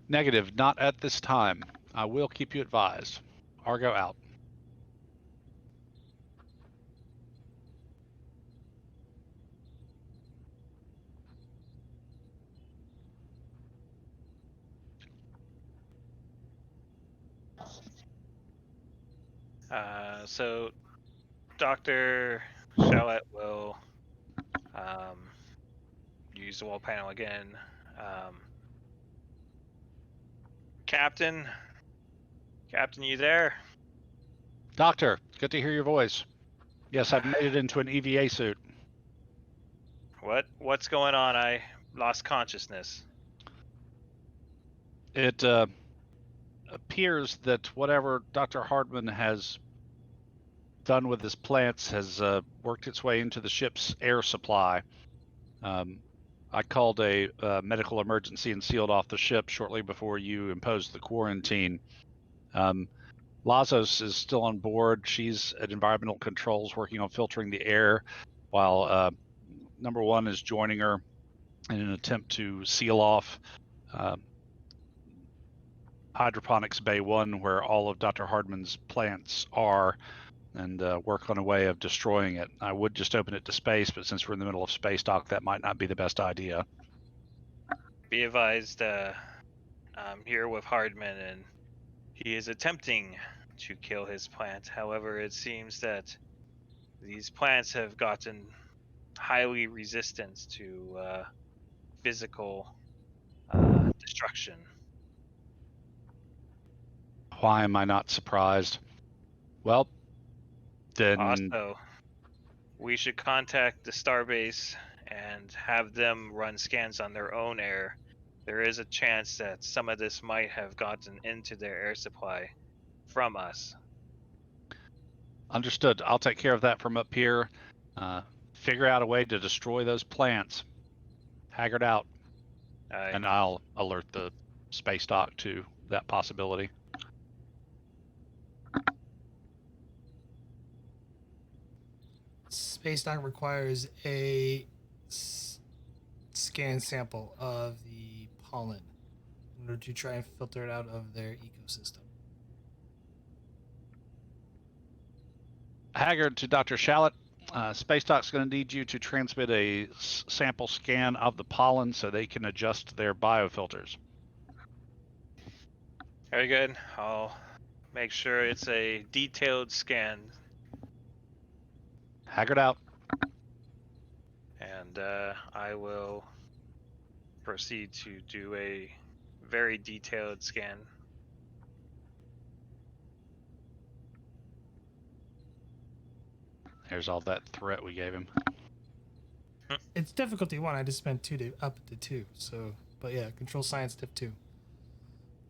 Negative, not at this time. I will keep you advised. Argo out. So Dr. Shallett will use the wall panel again. Captain, you there? Doctor, good to hear your voice. Yes, I've made it into an EVA suit. What's going on? I lost consciousness. It appears that whatever Dr. Hardman has done with his plants has worked its way into the ship's air supply. I called a medical emergency and sealed off the ship shortly before you imposed the quarantine. Lazos is still on board. She's at environmental controls working on filtering the air, while number one is joining her in an attempt to seal off hydroponics bay 1, where all of Dr. Hardman's plants are, and work on a way of destroying it. I would just open it to space, but since we're in the middle of space dock, that might not be the best idea. Be advised, I'm here with Hardman, and he is attempting to kill his plant. However, it seems that these plants have gotten highly resistant to physical destruction. Why am I not surprised? Well, then Also, we should contact the starbase and have them run scans on their own air. There is a chance that some of this might have gotten into their air supply from us. understood. I'll take care of that from up here. Figure out a way to destroy those plants. Haggard out. And I'll alert the space dock to that possibility. Space dock requires a scan sample of the pollen in order to try and filter it out of their ecosystem. Haggard to Dr. Shallett. Space Dock's going to need you to transmit a sample scan of the pollen so they can adjust their biofilters. Very good. I'll make sure it's a detailed scan. Haggard out. And I will proceed to do a very detailed scan. There's all that threat we gave him. It's difficulty 1. I just spent 2 to up to 2. So, but yeah, control science diff 2.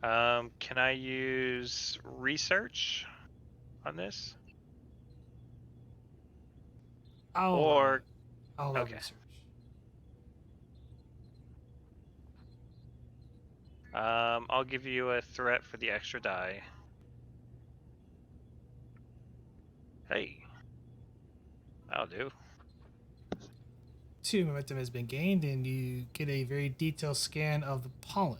Can I use research on this? I'll okay. research. I'll give you a threat for the extra die. Hey, that'll do. 2 momentum has been gained, and you get a very detailed scan of the pollen.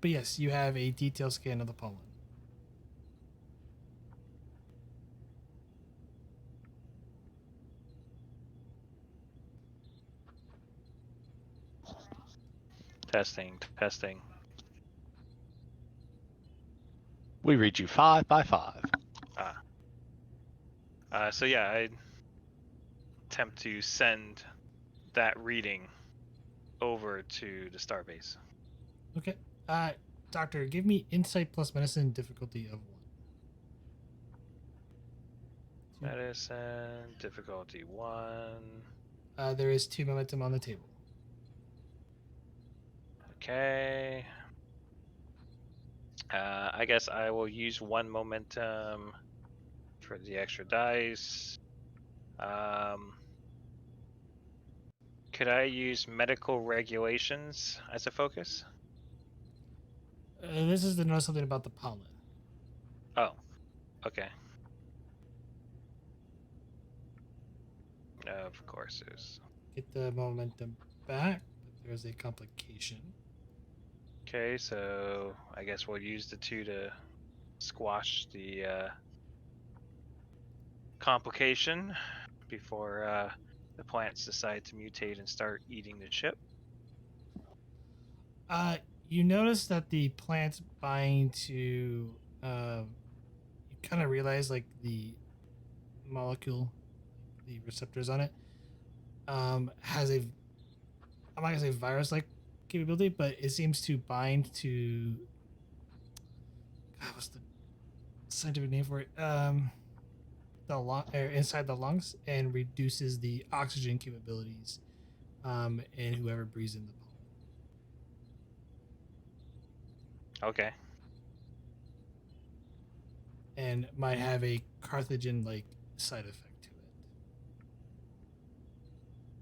But yes, you have a detailed scan of the pollen. Testing. We read you 5 by 5. So yeah, I attempt to send that reading over to the starbase. Okay. Doctor, give me insight plus medicine difficulty of 1. Medicine difficulty 1. There is 2 momentum on the table. Okay. I guess I will use 1 momentum for the extra dice. Could I use medical regulations as a focus? This is to know something about the pollen. Oh, okay. Of course, there's. Get the momentum back, but there's a complication. Okay, so I guess we'll use the 2 to squash the complication before the plants decide to mutate and start eating the chip. You notice that the plants bind to. You kind of realize like the molecule, the receptors on it, has a. I'm not gonna say virus-like capability, but it seems to bind to. God, what's the scientific name for it? The lung, inside the lungs, and reduces the oxygen capabilities, in whoever breathes in the pollen. Okay. And might have a Carthagin-like side effect to it.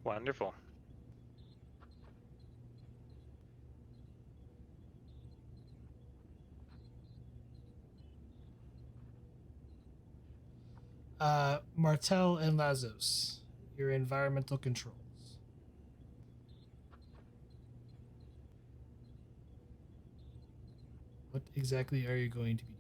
Wonderful. Martel and Lazos, your environmental controls. What exactly are you going to be doing?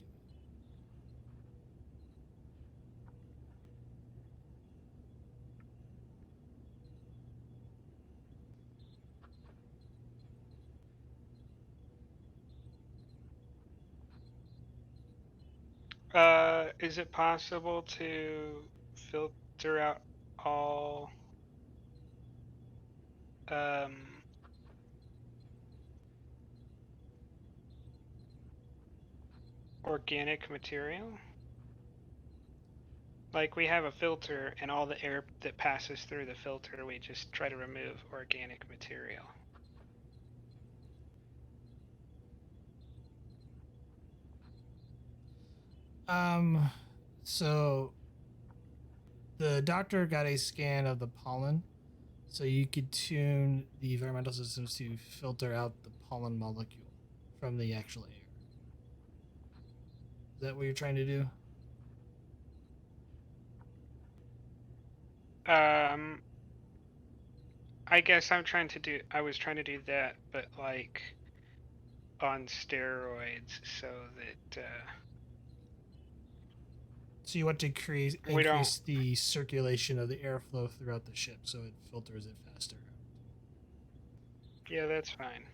Is it possible to filter out all organic material? Like we have a filter, and all the air that passes through the filter, we just try to remove organic material. So the doctor got a scan of the pollen, so you could tune the environmental systems to filter out the pollen molecule from the actual air. Is that what you're trying to do? I guess I was trying to do that, but like on steroids, so that So you want to We don't- increase the circulation of the airflow throughout the ship, so it filters it faster. yeah, that's fine.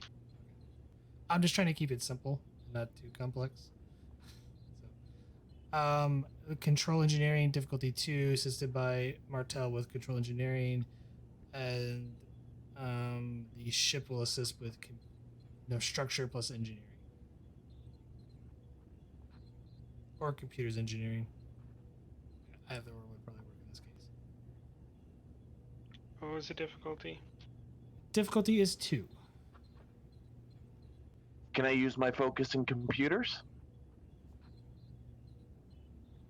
I'm just trying to keep it simple, not too complex. Control engineering difficulty 2, assisted by Martel with control engineering, and the ship will assist with structure plus engineering, or computers engineering. Either or would probably work in this case. What was the difficulty? Difficulty is 2. Can I use my focus in computers?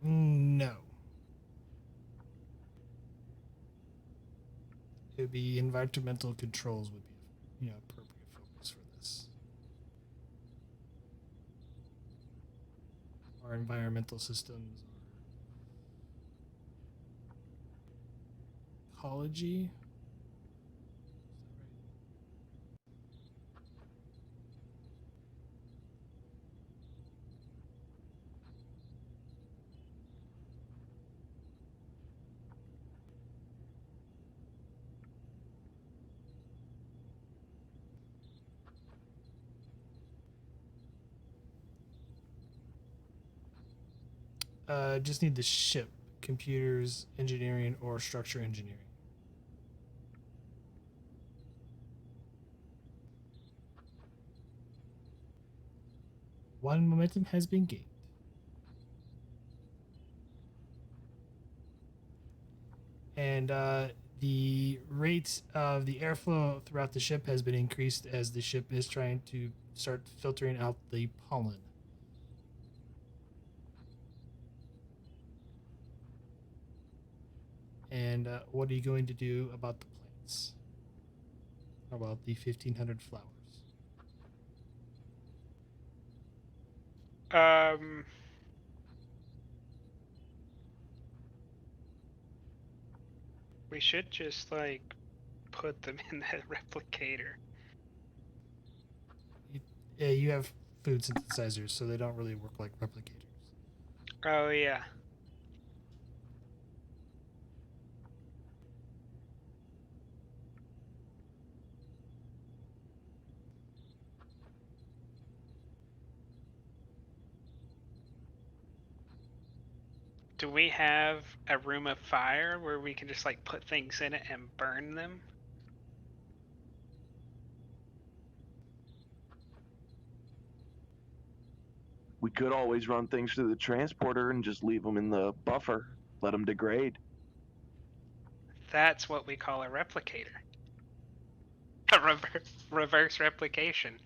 No. It would be environmental controls would be, appropriate focus for this. Or environmental systems, or ecology. Just need the ship, computers, engineering, or structure engineering. One momentum has been gained. And the rate of the airflow throughout the ship has been increased as the ship is trying to start filtering out the pollen. And what are you going to do about the plants? About the 1,500 flowers? We should just like put them in that replicator. You have food synthesizers, so they don't really work like replicators. Oh yeah. Do we have a room of fire where we can just like put things in it and burn them? We could always run things through the transporter and just leave them in the buffer, let them degrade. That's what we call a replicator. A reverse replication.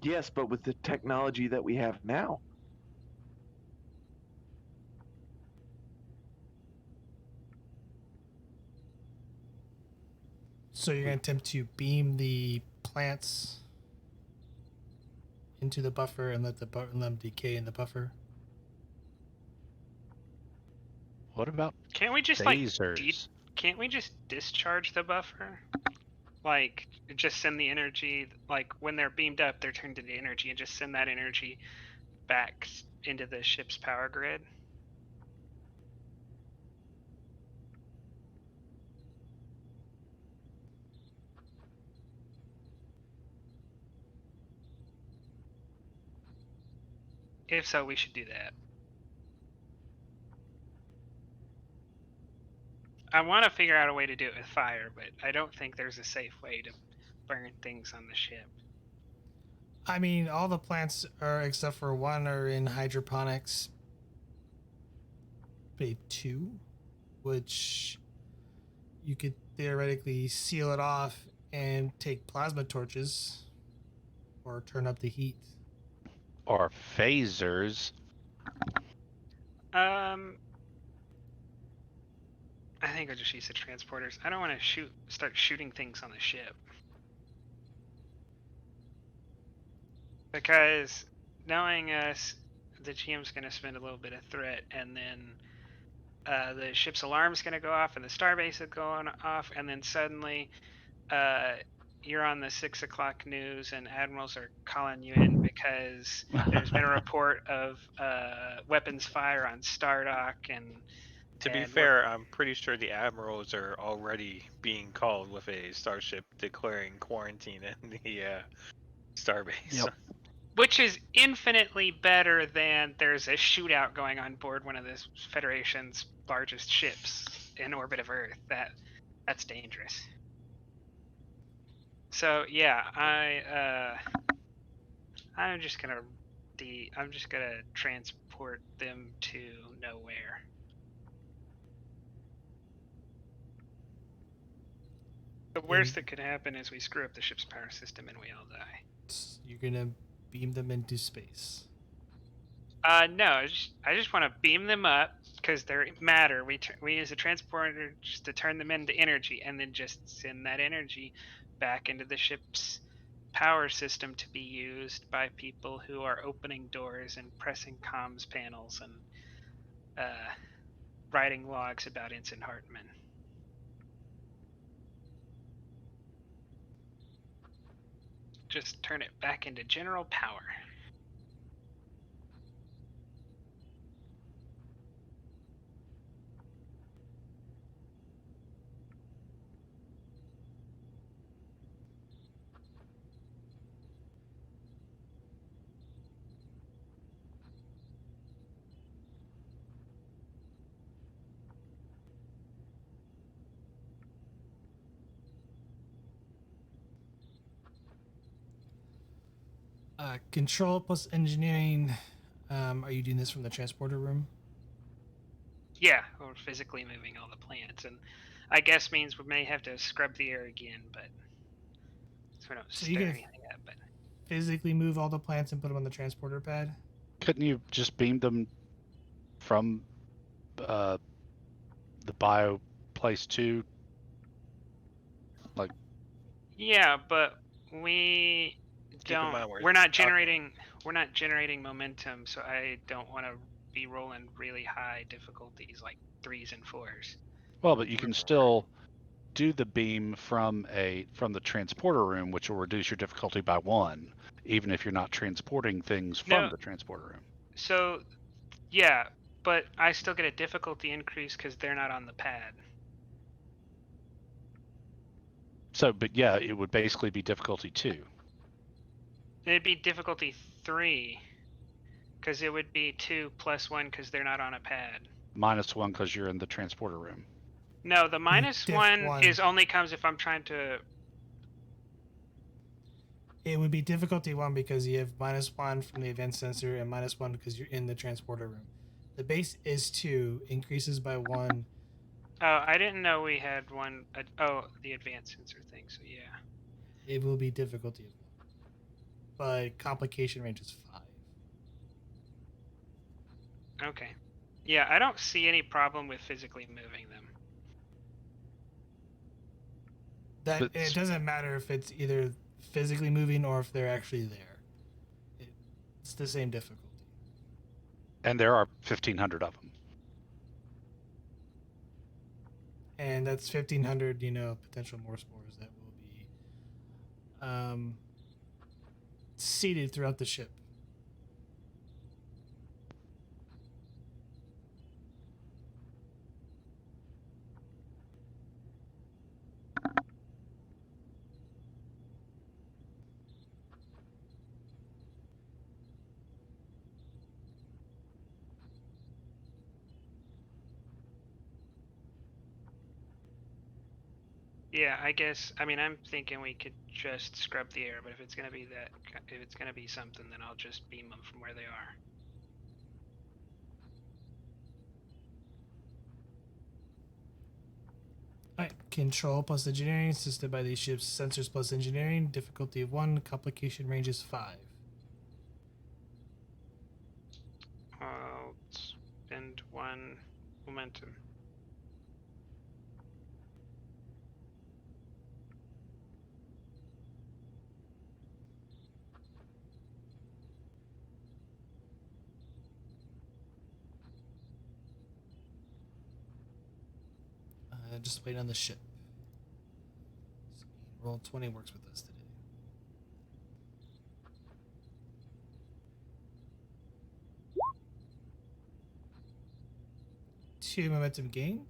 Yes, but with the technology that we have now. So you're going to attempt to beam the plants into the buffer and let them decay in the buffer? What about Can't we just phasers? can't we just discharge the buffer? Like just send the energy, like when they're beamed up, they're turned into energy, and just send that energy back into the ship's power grid. If so, we should do that. I want to figure out a way to do it with fire, but I don't think there's a safe way to burn things on the ship. I mean, all the plants are, except for one, are in hydroponics Bay 2, which you could theoretically seal it off and take plasma torches or turn up the heat. Or phasers? I think I'll just use the transporters. I don't want to start shooting things on the ship. Because knowing us, the GM's going to spend a little bit of threat, and then the ship's alarm's going to go off, and the starbase is going off, and then suddenly you're on the 6 o'clock news, and admirals are calling you in because there's been a report of weapons fire on Stardock, and To be fair, I'm pretty sure the admirals are already being called with a starship declaring quarantine in the starbase. Yep. which is infinitely better than there's a shootout going on board one of the Federation's largest ships in orbit of Earth. That's dangerous. So yeah, I'm just gonna transport them to nowhere. The worst that could happen is we screw up the ship's power system and we all die. You're going to beam them into space. No, I just want to beam them up because they're matter. We use a transporter just to turn them into energy, and then just send that energy back into the ship's power system to be used by people who are opening doors and pressing comms panels and writing logs about Ensign Hartman. Just turn it back into general power. Control plus engineering. Are you doing this from the transporter room? Yeah, or physically moving all the plants, and I guess means we may have to scrub the air again, but so we don't So you stir can anything up. But physically move all the plants and put them on the transporter pad? Couldn't you just beam them from the bio place to? yeah, but we Keep in don't. mind We're not talking- generating. We're not generating momentum, so I don't want to be rolling really high difficulties like 3s and 4s. Well, but you can still do the beam from the transporter room, which will reduce your difficulty by 1, even if you're not transporting things from No. the transporter room. So, yeah, but I still get a difficulty increase because they're not on the pad. So, but yeah, it would basically be difficulty 2. It'd be difficulty 3 because it would be 2 plus 1 because they're not on a pad. -1 because you're in the transporter room. No, the minus diff 1 1. is only comes if I'm trying to. It would be difficulty 1 because you have -1 from the event sensor and -1 because you're in the transporter room. The base is 2, increases by 1. Oh, I didn't know we had one. Oh, the advanced sensor thing. So yeah. It will be difficulty of 1. But complication range is 5. Okay. Yeah, I don't see any problem with physically moving them. That it doesn't matter if it's either physically moving or if they're actually there. It's the same difficulty. And there are 1,500 of them. And that's 1,500, potential more spores that will be seeded throughout the ship. Yeah, I guess. I mean, I'm thinking we could just scrub the air, but if it's gonna be something, then I'll just beam them from where they are. Alright, control plus engineering, assisted by these ships, sensors plus engineering, difficulty of 1, complication range is 5. I'll spend 1 momentum. Just wait on the ship. Roll 20 works with us today. Two momentum gained.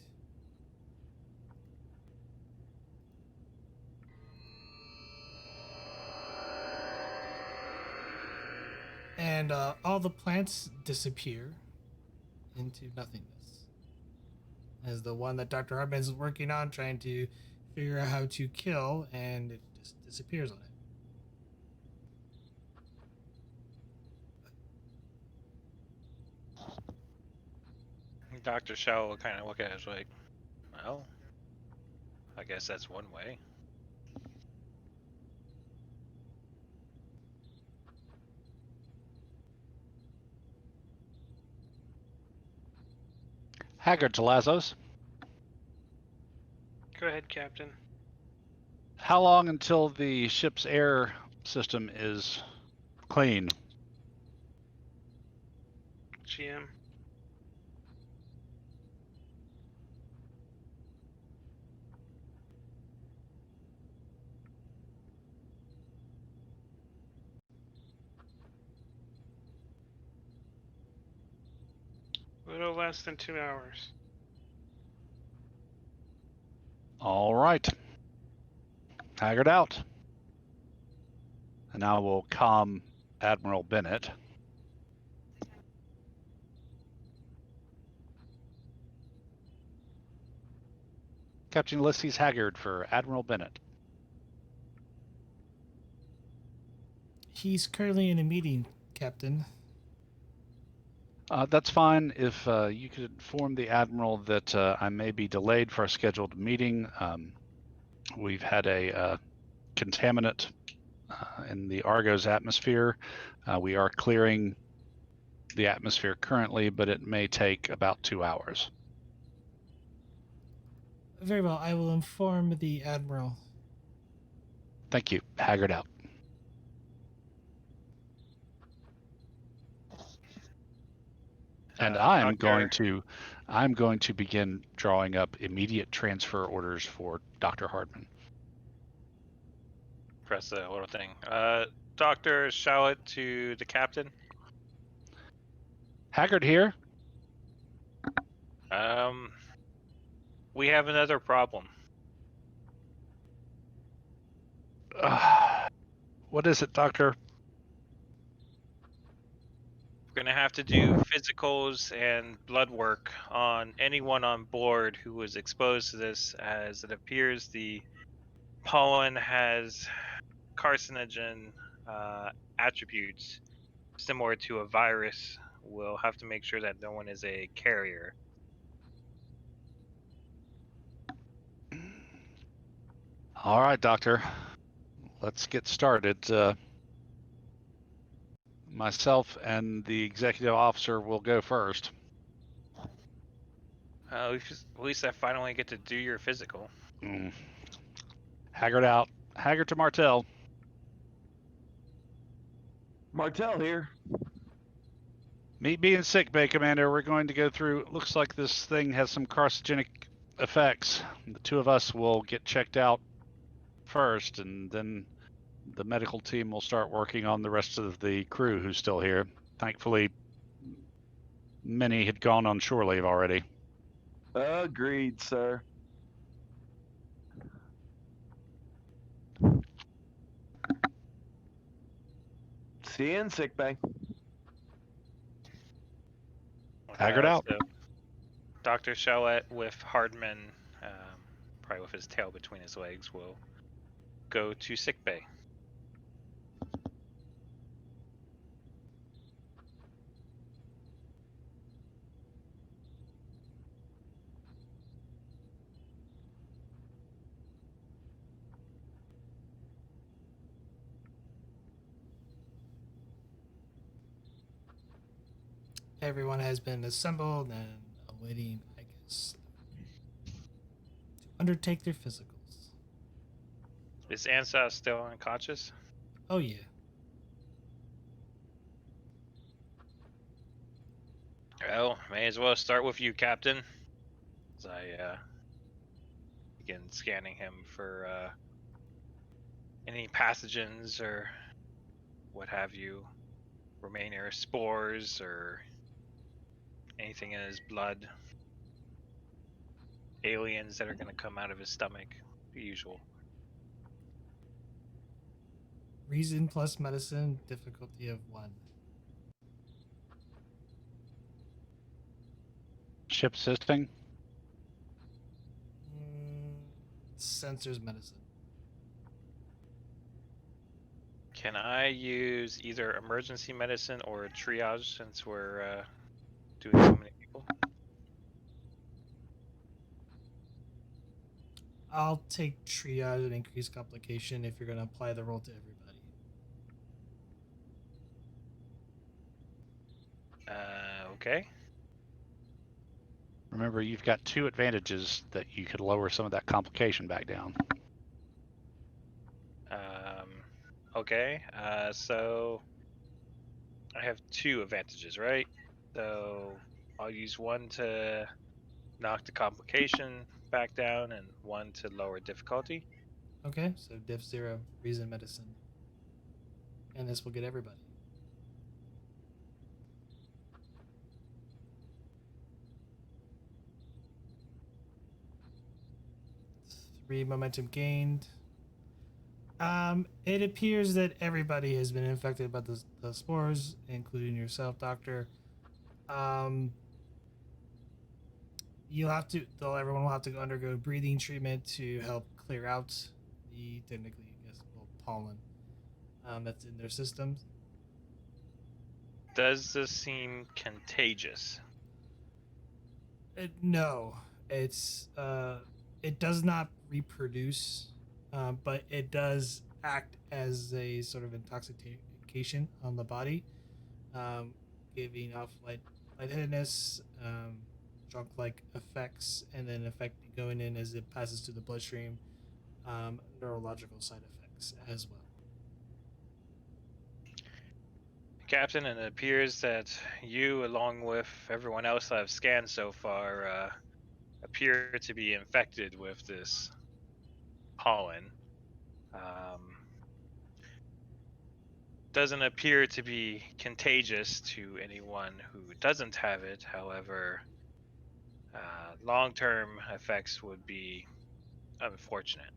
And all the plants disappear into nothingness. As the one that Dr. Hartman is working on, trying to figure out how to kill, and it just disappears on it. Dr. Shaw will kind of look at it as like, well, I guess that's one way. Haggard to Lazos. Go ahead, Captain. How long until the ship's air system is clean? GM. A little less than 2 hours. All right. Haggard out. And now we'll calm Admiral Bennett. Captain Ulysses Haggard for Admiral Bennett. He's currently in a meeting, Captain. That's fine. If you could inform the Admiral that I may be delayed for a scheduled meeting. We've had a contaminant in the Argo's atmosphere. We are clearing the atmosphere currently, but it may take about 2 hours. Very well. I will inform the Admiral. Thank you. Haggard out. And I'm going to begin drawing up immediate transfer orders for Dr. Hardman. Press the little thing. Doctor, show it to the captain. Haggard here. We have another problem. What is it, Doctor? We're gonna have to do physicals and blood work on anyone on board who was exposed to this, as it appears the pollen has carcinogen attributes similar to a virus. We'll have to make sure that no one is a carrier. All right, Doctor. Let's get started. Myself and the executive officer will go first. At least I finally get to do your physical. Haggard out. Haggard to Martell. Martell here. Meet me in sickbay, Commander. We're going to go through. Looks like this thing has some carcinogenic effects. The two of us will get checked out first, and then the medical team will start working on the rest of the crew who's still here. Thankfully, many had gone on shore leave already. Agreed, sir. See you in sickbay. Haggard out. So Dr. Shallett with Hardman, probably with his tail between his legs, will go to sickbay. Everyone has been assembled and awaiting, I guess, to undertake their physicals. Is Ansa still unconscious? Oh, yeah. Well, may as well start with you, Captain. As I begin scanning him for any pathogens or what have you, remaining spores or anything in his blood, aliens that are going to come out of his stomach, the usual. Reason plus medicine, difficulty of 1. Ship assisting. Sensors medicine. Can I use either emergency medicine or triage since we're doing so many people? I'll take triage and increase complication if you're going to apply the role to everybody. Okay. Remember, you've got 2 advantages that you could lower some of that complication back down. Okay. So I have 2 advantages, right? So I'll use 1 to knock the complication back down and 1 to lower difficulty. Okay, so diff 0, reason medicine. And this will get everybody. Three momentum gained. It appears that everybody has been infected by the spores, including yourself, Doctor. Everyone will have to undergo breathing treatment to help clear out the technically, I guess, pollen. that's in their systems. Does this seem contagious? No, it's it does not reproduce, but it does act as a sort of intoxication on the body, um, giving off lightheadedness, drunk-like effects, and then going in as it passes through the bloodstream, neurological side effects as well. Captain, and it appears that you, along with everyone else I've scanned so far, appear to be infected with this pollen. Doesn't appear to be contagious to anyone who doesn't have it. However, long-term effects would be unfortunate.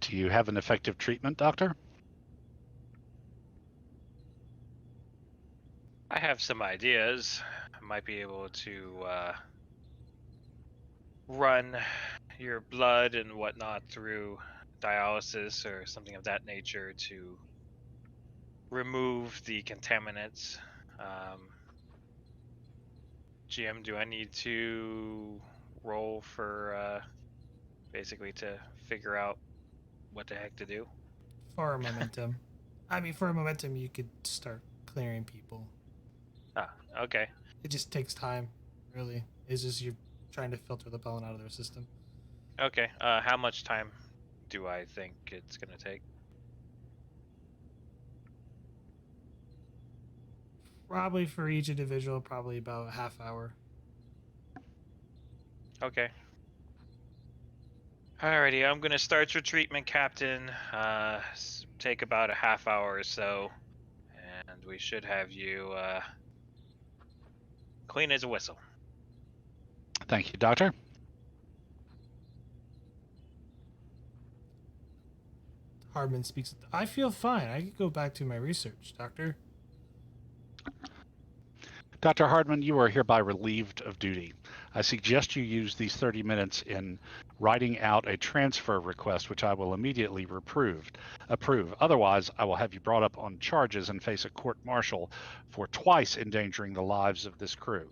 Do you have an effective treatment, Doctor? I have some ideas. I might be able to run your blood and whatnot through dialysis or something of that nature to remove the contaminants. GM, do I need to roll for basically to figure out what the heck to do? For momentum, you could start clearing people. Ah, okay. It just takes time, really. It's just you're trying to filter the pollen out of their system. Okay. How much time do I think it's gonna take? Probably for each individual, probably about a half hour. Okay. Alrighty, I'm gonna start your treatment, Captain. Take about a half hour or so, and we should have you clean as a whistle. Thank you, Doctor. Hardman speaks. I feel fine. I could go back to my research, Doctor. Dr. Hardman, you are hereby relieved of duty. I suggest you use these 30 minutes in writing out a transfer request, which I will immediately approve. Otherwise, I will have you brought up on charges and face a court-martial for twice endangering the lives of this crew.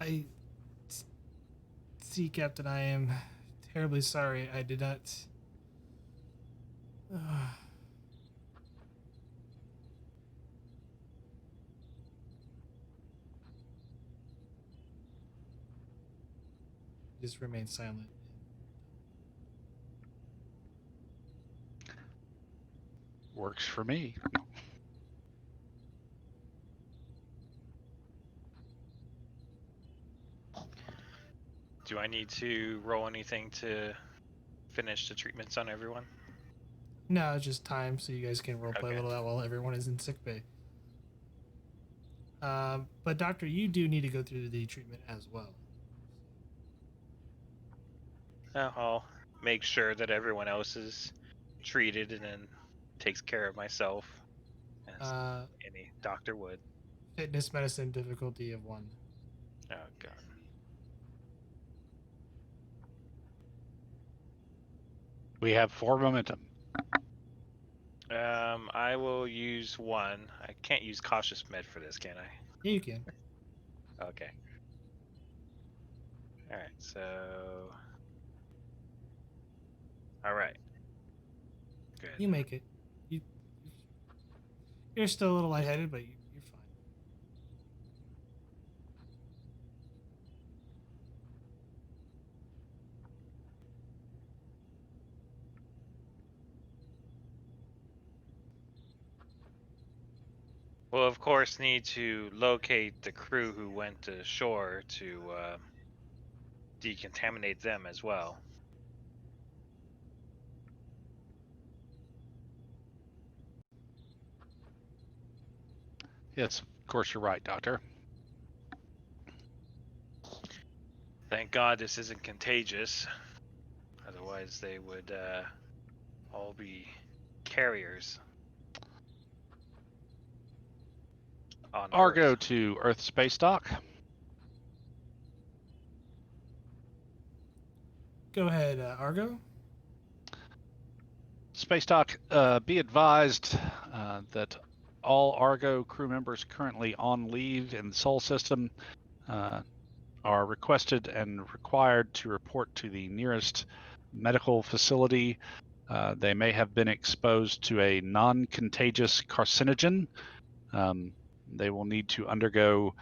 I see, Captain. I am terribly sorry. I did not. Just remain silent. Works for me. Do I need to roll anything to finish the treatments on everyone? No, it's just time so you guys can roleplay Okay. a little that while everyone is in sick bay. But Doctor, you do need to go through the treatment as well. I'll make sure that everyone else is treated and then takes care of myself, as any doctor would. Fitness medicine difficulty of 1. Oh god. We have 4 momentum. I will use 1. I can't use cautious med for this, can I? Yeah, you can. Okay. Alright, so... Alright. Good. You make it. You're still a little lightheaded, but you're fine. We'll of course need to locate the crew who went ashore to decontaminate them as well. Yes, of course you're right, Doctor. Thank God this isn't contagious. Otherwise they would all be carriers. On Argo Earth. to Earth space dock. Go ahead, Argo. Space Dock, be advised that all Argo crew members currently on leave in the Sol system are requested and required to report to the nearest medical facility. They may have been exposed to a non-contagious carcinogen. They will need to undergo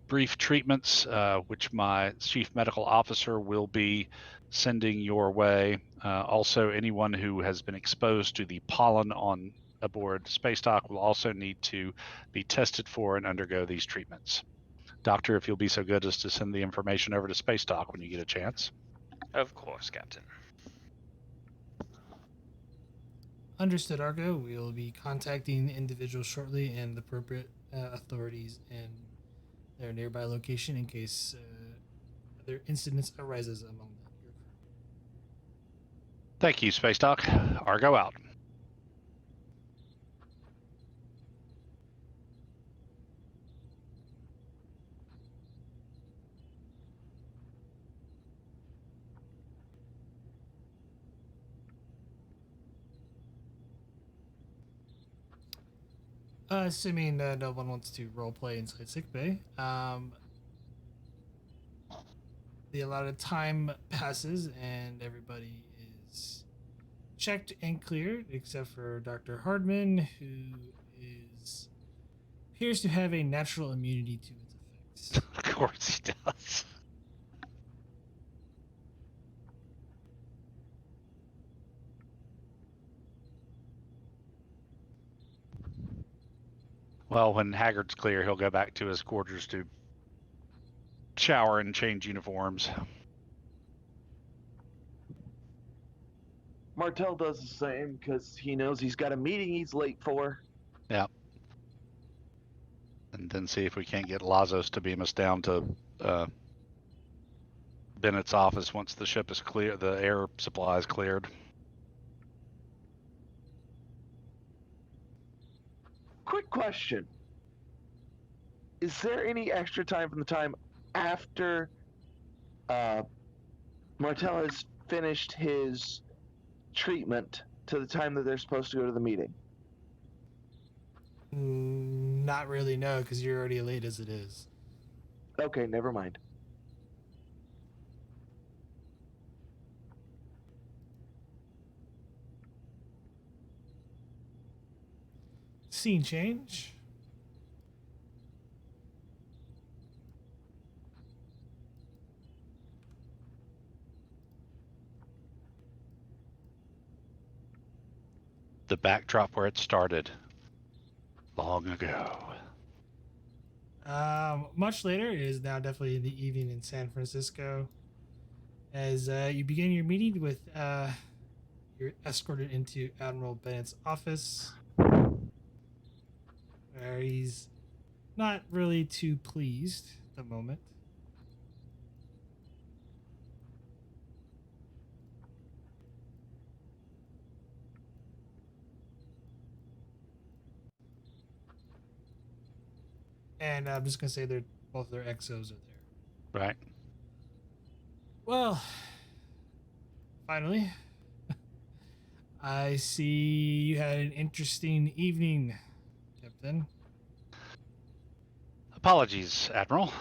brief treatments, which my chief medical officer will be sending your way. Also, anyone who has been exposed to the pollen on aboard Space Dock will also need to be tested for and undergo these treatments. Doctor, if you'll be so good as to send the information over to Space Dock when you get a chance. Of course, Captain. Understood, Argo. We will be contacting the individual shortly and the appropriate authorities in their nearby location in case other incidents arises among your crew. Thank you, Space Dock. Argo out. Assuming no one wants to roleplay inside sickbay, the allotted time passes and everybody is checked and cleared except for Dr. Hardman, who appears to have a natural immunity to its effects. Of course he does. Well, when Haggard's clear, he'll go back to his quarters to shower and change uniforms. Martel does the same because he knows he's got a meeting he's late for. Yeah. And then see if we can't get Lazos to beam us down to Bennett's office once the ship is clear, the air supply is cleared. Quick question. Is there any extra time from the time after Martel has finished his treatment to the time that they're supposed to go to the meeting? Not really, no, because you're already late as it is. Okay, never mind. Scene change. The backdrop where it started long ago. Much later, it is now definitely the evening in San Francisco. As you begin your meeting with, you're escorted into Admiral Bennett's office, where he's not really too pleased at the moment. And I'm just gonna say both their exos are there. Right. Well, finally, I see you had an interesting evening, Captain. Apologies, Admiral.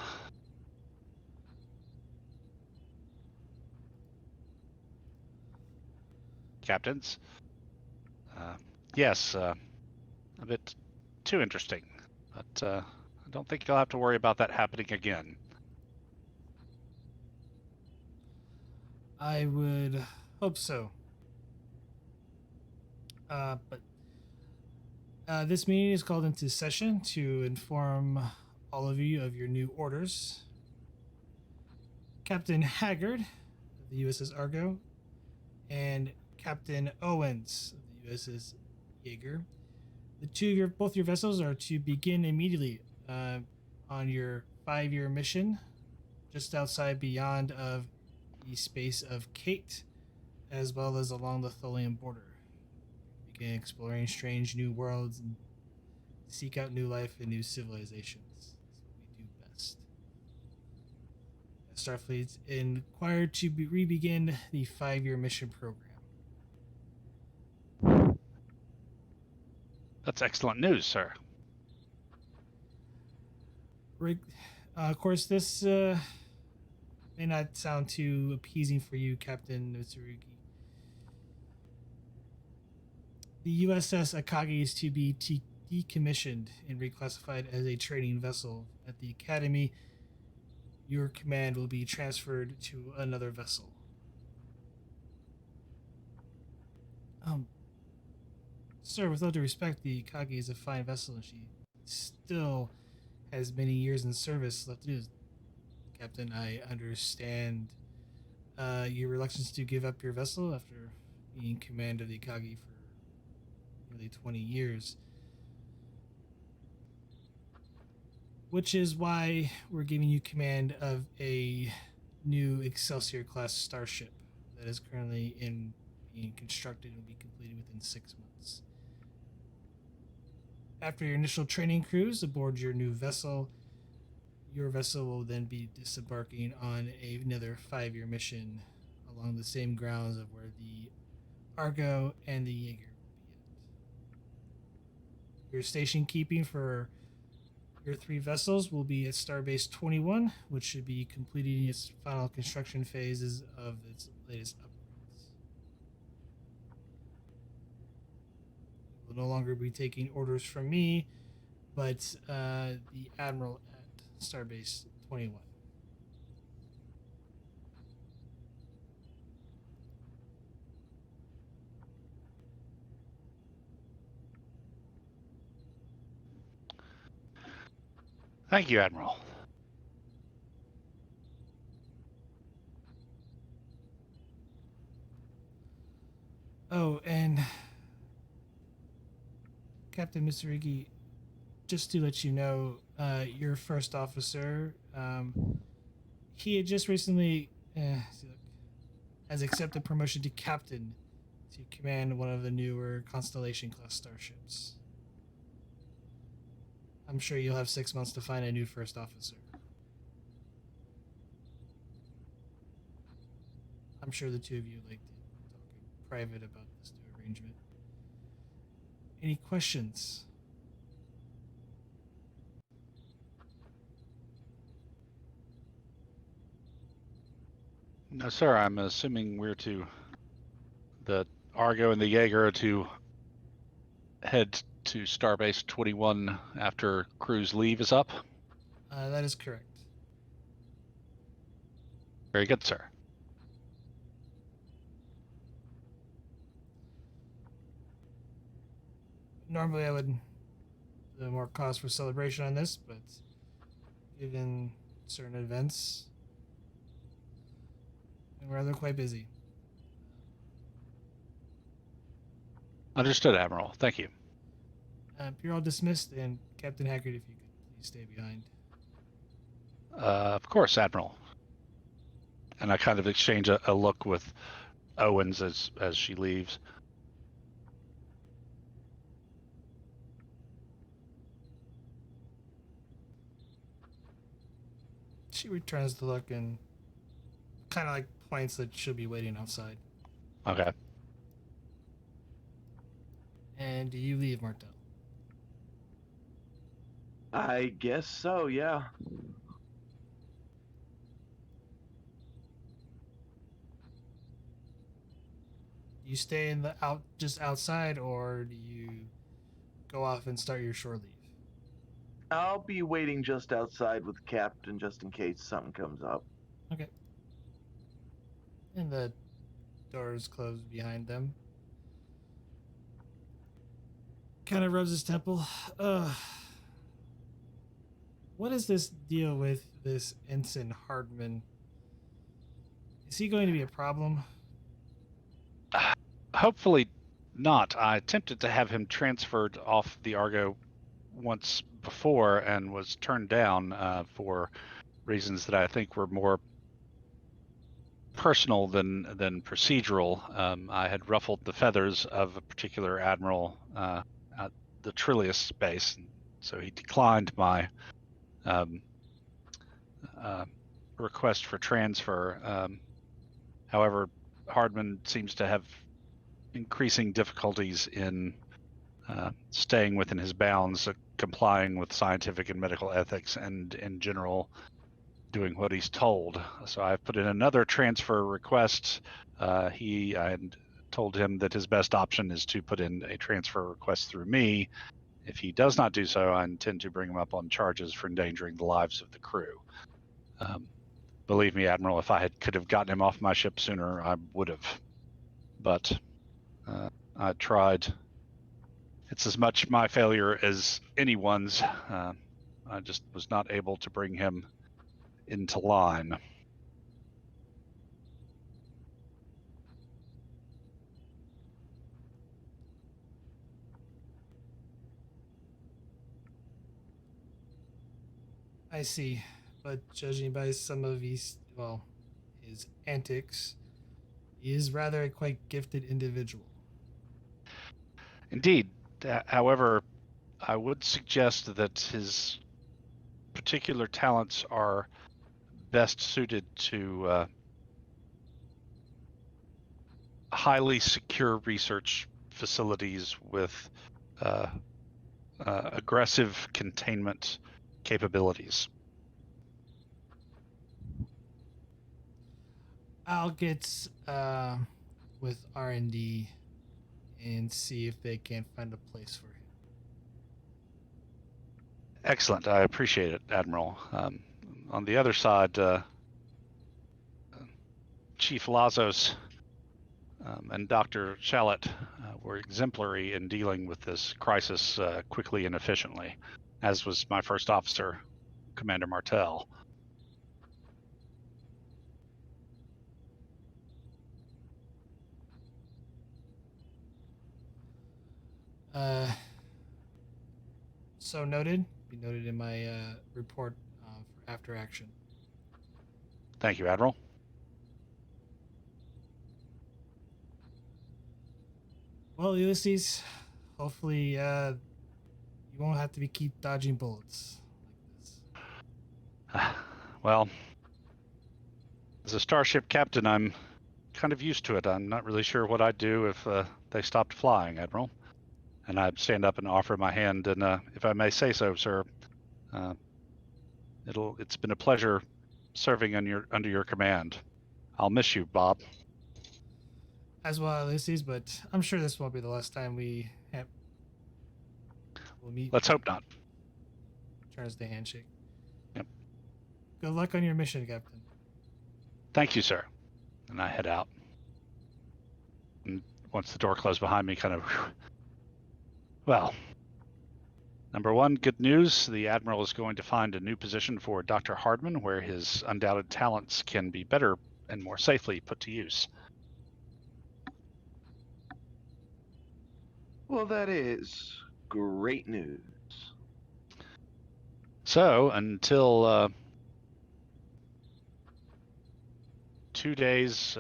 Captains. Yes, a bit too interesting, but I don't think you'll have to worry about that happening again. I would hope so. But this meeting is called into session to inform all of you of your new orders. Captain Haggard of the USS Argo and Captain Owens of the USS Jaeger. Both your vessels are to begin immediately on your 5-year mission just outside beyond of the space of Kate, as well as along the Tholian border. Begin exploring strange new worlds and seek out new life and new civilizations. That's what we do best. Starfleet inquired to re-begin the 5-year mission program. That's excellent news, sir. Of course, this may not sound too appeasing for you, Captain Mitsurugi. The USS Akagi is to be decommissioned and reclassified as a training vessel at the Academy. Your command will be transferred to another vessel. Sir, with all due respect, the Akagi is a fine vessel and she still has many years in service left to do. Captain, I understand your reluctance to give up your vessel after being in command of the Akagi for nearly 20 years. Which is why we're giving you command of a new Excelsior class starship that is currently being constructed and will be completed within 6 months. After your initial training cruise aboard your new vessel, your vessel will then be disembarking on another 5-year mission along the same grounds of where the Argo and the Jaeger will be at. Your station keeping for your 3 vessels will be at Starbase 21, which should be completing its final construction phases of its latest upgrades. You will no longer be taking orders from me, but the Admiral at Starbase 21. Thank you, Admiral. Oh, and Captain Mitsurugi, just to let you know, your first officer, he had just recently has accepted promotion to captain to command one of the newer Constellation class starships. I'm sure you'll have 6 months to find a new first officer. I'm sure the two of you would like to talk in private about this new arrangement. Any questions? No, sir. I'm assuming the Argo and the Jaeger are to head to Starbase 21 after cruise leave is up. That is correct. Very good, sir. Normally I would do more cause for celebration on this, but given certain events, I'm rather quite busy. Understood, Admiral. Thank you. You're all dismissed, and Captain Haggard, if you could please stay behind. Of course, Admiral. And I kind of exchange a look with Owens as she leaves. She returns the look and kind of like points that she'll be waiting outside. Okay. And do you leave, Martel? I guess so, yeah. Do you stay in the just outside, or do you go off and start your shore leave? I'll be waiting just outside with the captain just in case something comes up. Okay. And the doors close behind them. Kind of rubs his temple. What is this deal with this Ensign Hardman? Is he going to be a problem? Hopefully not. I attempted to have him transferred off the Argo once before and was turned down for reasons that I think were more personal than procedural. I had ruffled the feathers of a particular admiral at the Trillius base, so he declined my request for transfer. However, Hardman seems to have increasing difficulties in staying within his bounds, complying with scientific and medical ethics, and in general doing what he's told. So I've put in another transfer request. I told him that his best option is to put in a transfer request through me. If he does not do so, I intend to bring him up on charges for endangering the lives of the crew. Believe me, Admiral, if I could have gotten him off my ship sooner, I would have. But I tried. It's as much my failure as anyone's. I just was not able to bring him into line. I see, but judging by some of his antics, he is rather a quite gifted individual. Indeed. However, I would suggest that his particular talents are best suited to highly secure research facilities with aggressive containment capabilities. I'll get with R&D and see if they can find a place for him. Excellent. I appreciate it, Admiral. On the other side, Chief Lazos and Dr. Shallett were exemplary in dealing with this crisis quickly and efficiently, as was my first officer, Commander Martel. So noted. Be noted in my report for after action. Thank you, Admiral. Well, Ulysses, hopefully you won't have to keep dodging bullets like this. Well, as a starship captain, I'm kind of used to it. I'm not really sure what I'd do if they stopped flying, Admiral. And I'd stand up and offer my hand. And if I may say so, sir, it's been a pleasure serving under your command. I'll miss you, Bob. As well, Ulysses, but I'm sure this won't be the last time we'll meet. Let's hope not. Turns the handshake. Yep. Good luck on your mission, Captain. Thank you, sir. And I head out. And once the door closed behind me, well, number one, good news. The Admiral is going to find a new position for Dr. Hardman where his undoubted talents can be better and more safely put to use. Well, that is great news. So, until 2 days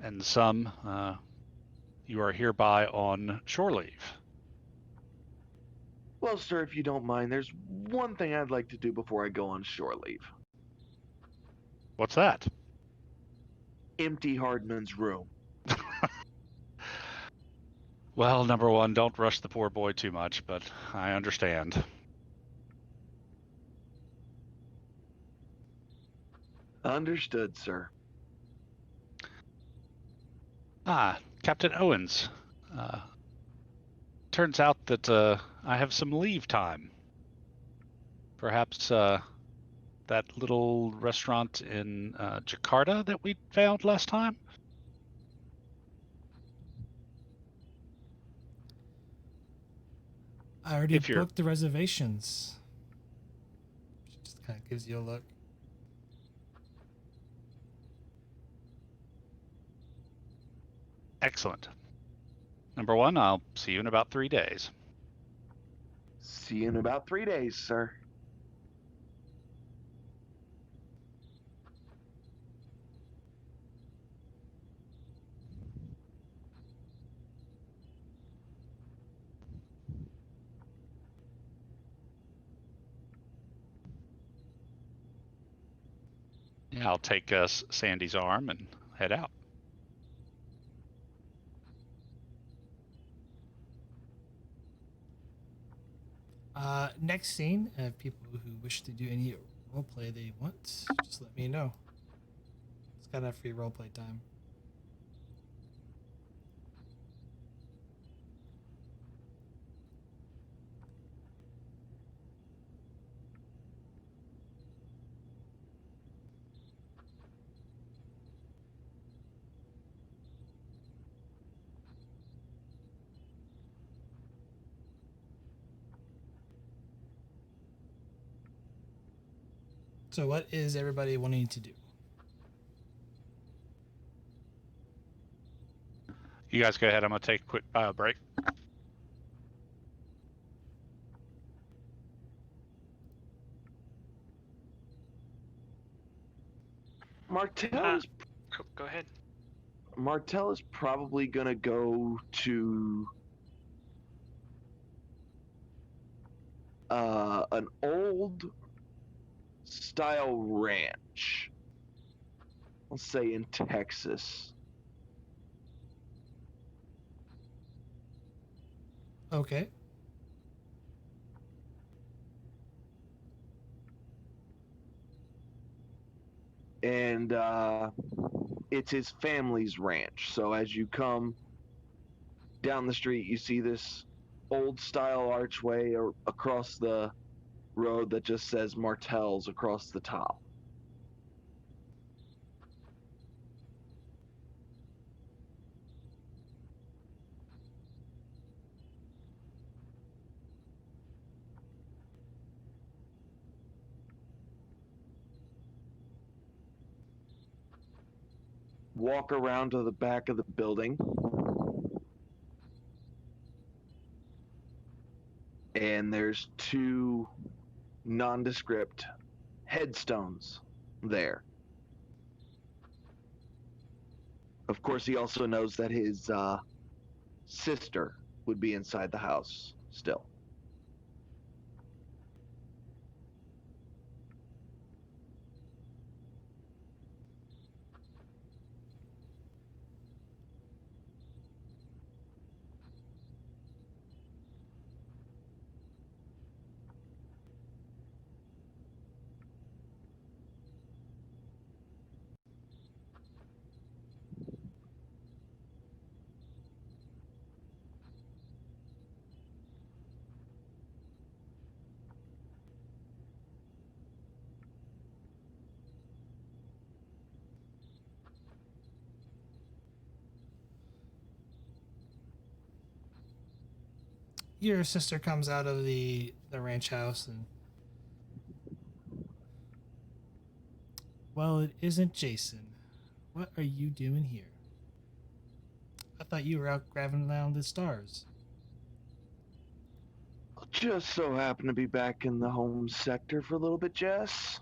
and some, you are hereby on shore leave. Well, sir, if you don't mind, there's one thing I'd like to do before I go on shore leave. What's that? Empty Hardman's room. Well, number one, don't rush the poor boy too much, but I understand. Understood, sir. Captain Owens. Turns out that I have some leave time. Perhaps that little restaurant in Jakarta that we found last time? I already booked the reservations. She just kind of gives you a look. Excellent. Number one, I'll see you in about 3 days. See you in about 3 days, sir. Yeah, I'll take Sandy's arm and head out. Next scene, people who wish to do any roleplay they want, just let me know. It's got a free roleplay time. So what is everybody wanting to do? You guys go ahead. I'm going to take a quick break. Martell is Go ahead. Martell is probably gonna go to an old style ranch. Let's say in Texas. Okay. And it's his family's ranch. So as you come down the street, you see this old style archway across the road that just says Martell's across the top. Walk around to the back of the building. And there's two nondescript headstones there. Of course, he also knows that his sister would be inside the house still. Your sister comes out of the ranch house and, well, it isn't Jason. What are you doing here? I thought you were out grabbing around the stars. Just so happen to be back in the home sector for a little bit, Jess.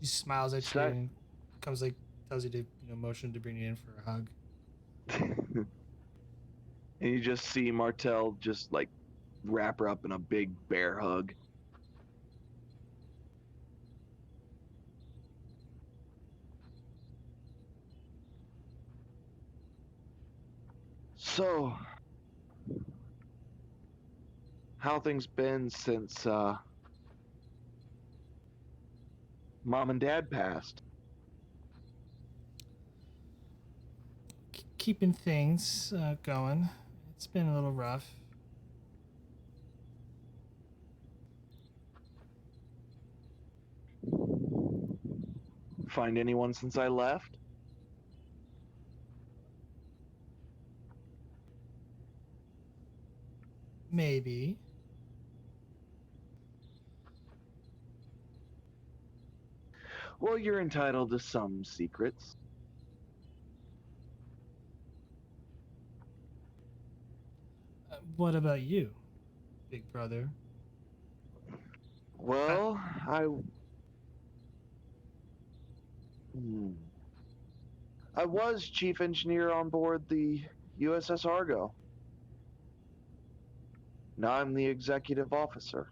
She smiles at you Sec- and comes like tells you to motion to bring you in for a hug. And you just see Martell just like wrap her up in a big bear hug. So, how things been since Mom and Dad passed? Keeping things going. It's been a little rough. Find anyone since I left? Maybe. Well, you're entitled to some secrets. What about you, big brother? Well, I was chief engineer on board the USS Argo. Now I'm the executive officer.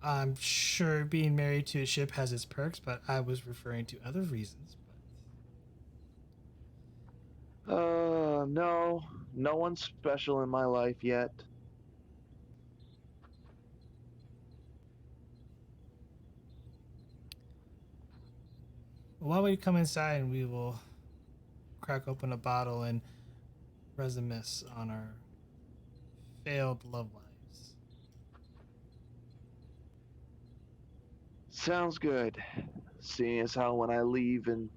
I'm sure being married to a ship has its perks, but I was referring to other reasons. No. No one special in my life yet. Why don't we come inside and we will crack open a bottle and reminisce on our failed love lives. Sounds good. Seeing as how when I leave in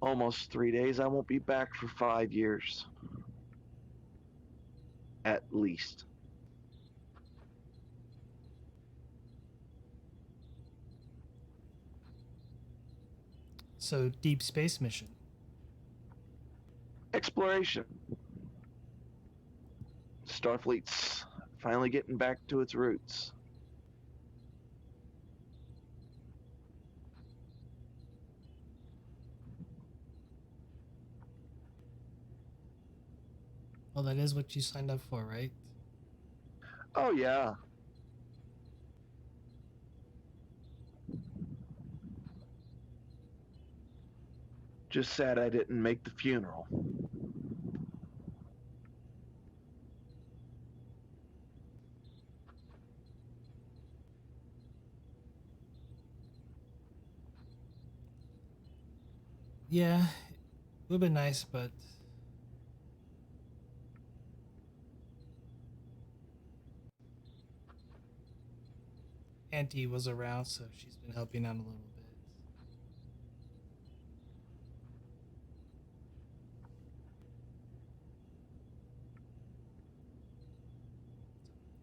almost 3 days, I won't be back for 5 years. At least. So, deep space mission. Exploration. Starfleet's finally getting back to its roots. Well, that is what you signed up for, right? Oh, yeah. Just sad I didn't make the funeral. Yeah, it would have been nice, but Auntie was around, so she's been helping out a little bit.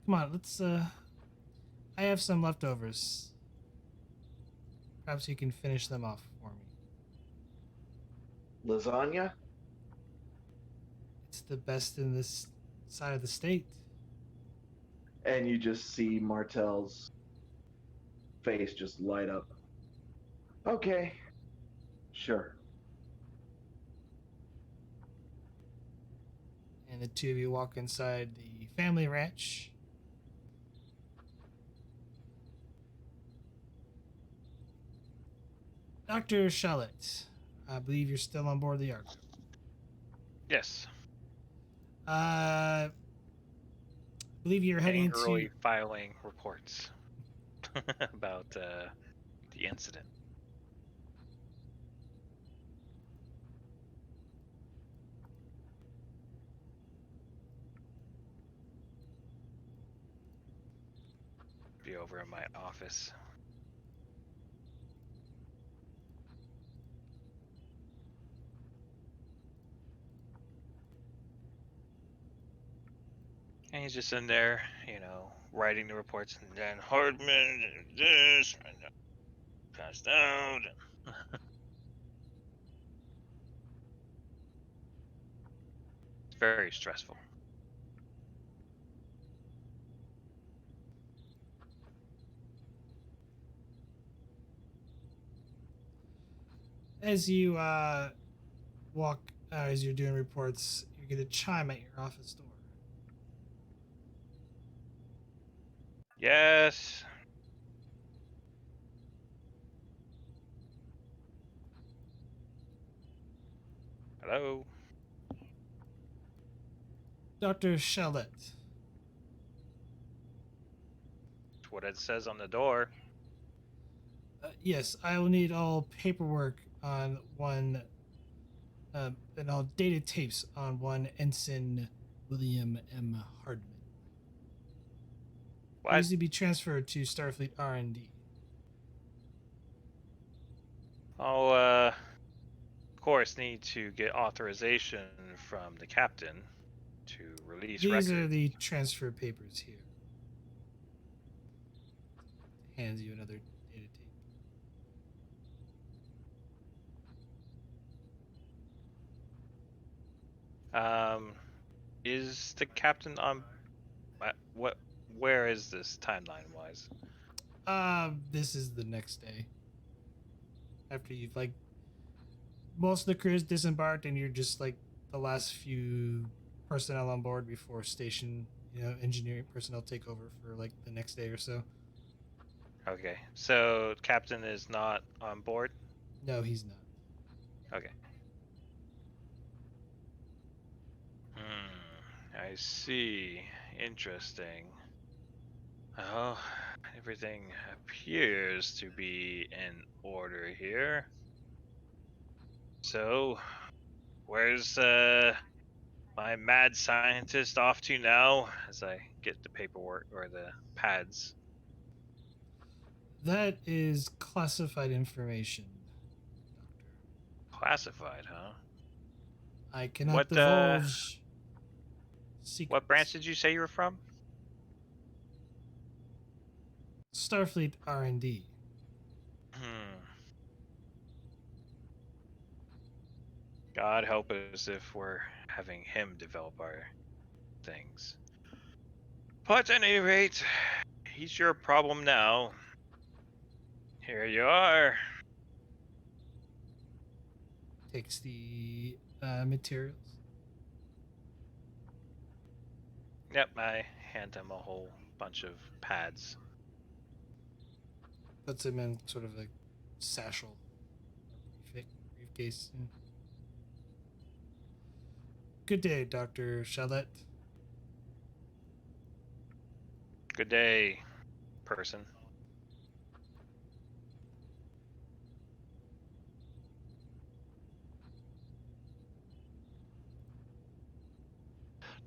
Come on, let's I have some leftovers. Perhaps you can finish them off for me. Lasagna? It's the best in this side of the state. And you just see Martel's face just light up. Okay. Sure. And the two of you walk inside the family ranch. Dr. Charlotte, I believe you're still on board the Argo. Yes. I believe you're heading Angrily to... filing reports about the incident. Be over in my office. And he's just in there, writing the reports, and then Hardman did this, and passed out. It's very stressful. As you walk, as you're doing reports, you get a chime at your office door. Yes. Hello. Dr. Charlotte. That's what it says on the door. Yes, I will need all paperwork on one, and all data tapes on one Ensign William M. Hardman. What? Needs to be transferred to Starfleet R&D. I'll, of course, need to get authorization from the captain to release These records. are the transfer papers here. Hands you another data tape. Is the captain on? What? Where is this timeline wise? This is the next day. After you've most of the crew is disembarked and you're just the last few personnel on board before station, engineering personnel take over for like the next day or so. Okay, so captain is not on board. No, he's not. Okay. I see. Interesting. Oh, everything appears to be in order here. So, where's my mad scientist off to now? As I get the paperwork or the pads. That is classified information, Doctor. Classified, huh? I cannot What divulge secrets. what branch did you say you were from? Starfleet R&D. God help us if we're having him develop our things. But at any rate, he's your problem now. Here you are. Takes the materials. Yep, I hand him a whole bunch of pads. Puts him in sort of a satchel, briefcase. Good day, Dr. Chalette. Good day, person.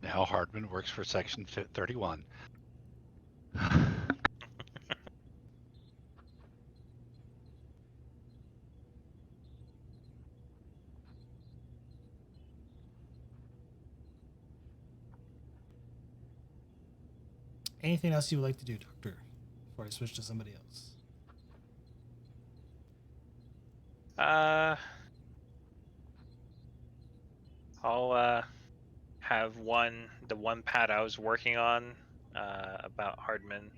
Now Hardman works for Section 31. Anything else you would like to do, Doctor, before I switch to somebody else? I'll have the one pad I was working on about Hardman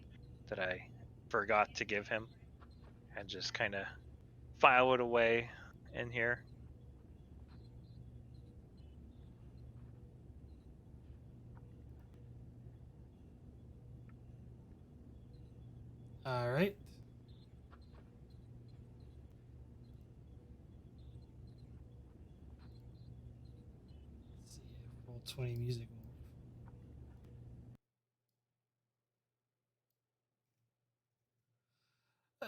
that I forgot to give him, and just kind of file it away in here. All right. Let's see if roll 20 music will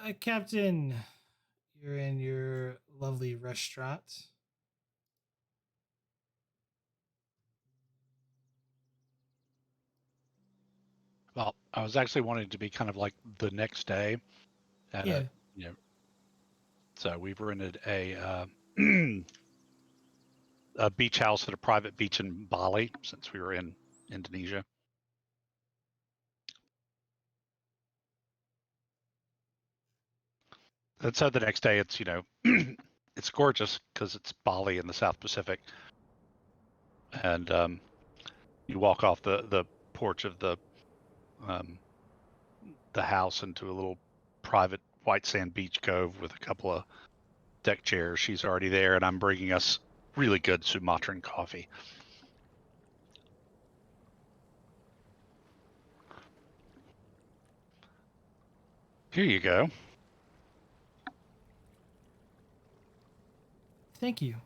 work. Captain, you're in your lovely restaurant. Well, I was actually wanting to be kind of like the next day at Yeah. so we've rented a a beach house at a private beach in Bali since we were in Indonesia. And so the next day it's, it's gorgeous because it's Bali in the South Pacific. And you walk off the porch of the house into a little private white sand beach cove with a couple of deck chairs. She's already there, and I'm bringing us really good Sumatran coffee. Here you go. Thank you.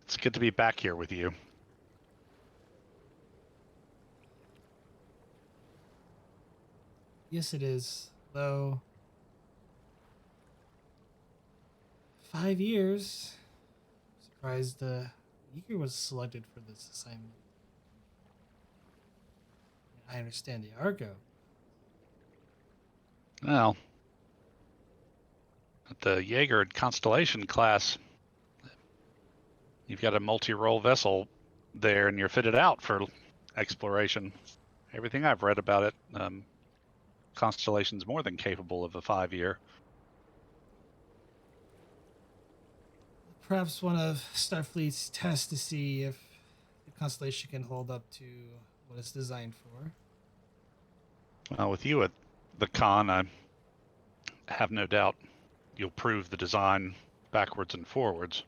It's good to be back here with you. Yes, it is. Though 5 years. Surprised Yeager was selected for this assignment. I understand the Argo. Well, at the Jaeger Constellation class, you've got a multi-role vessel there, and you're fitted out for exploration. Everything I've read about it, Constellation's more than capable of a 5-year. Perhaps one of Starfleet's tests to see if the Constellation can hold up to what it's designed for. Well, with you at the con, have no doubt you'll prove the design backwards and forwards.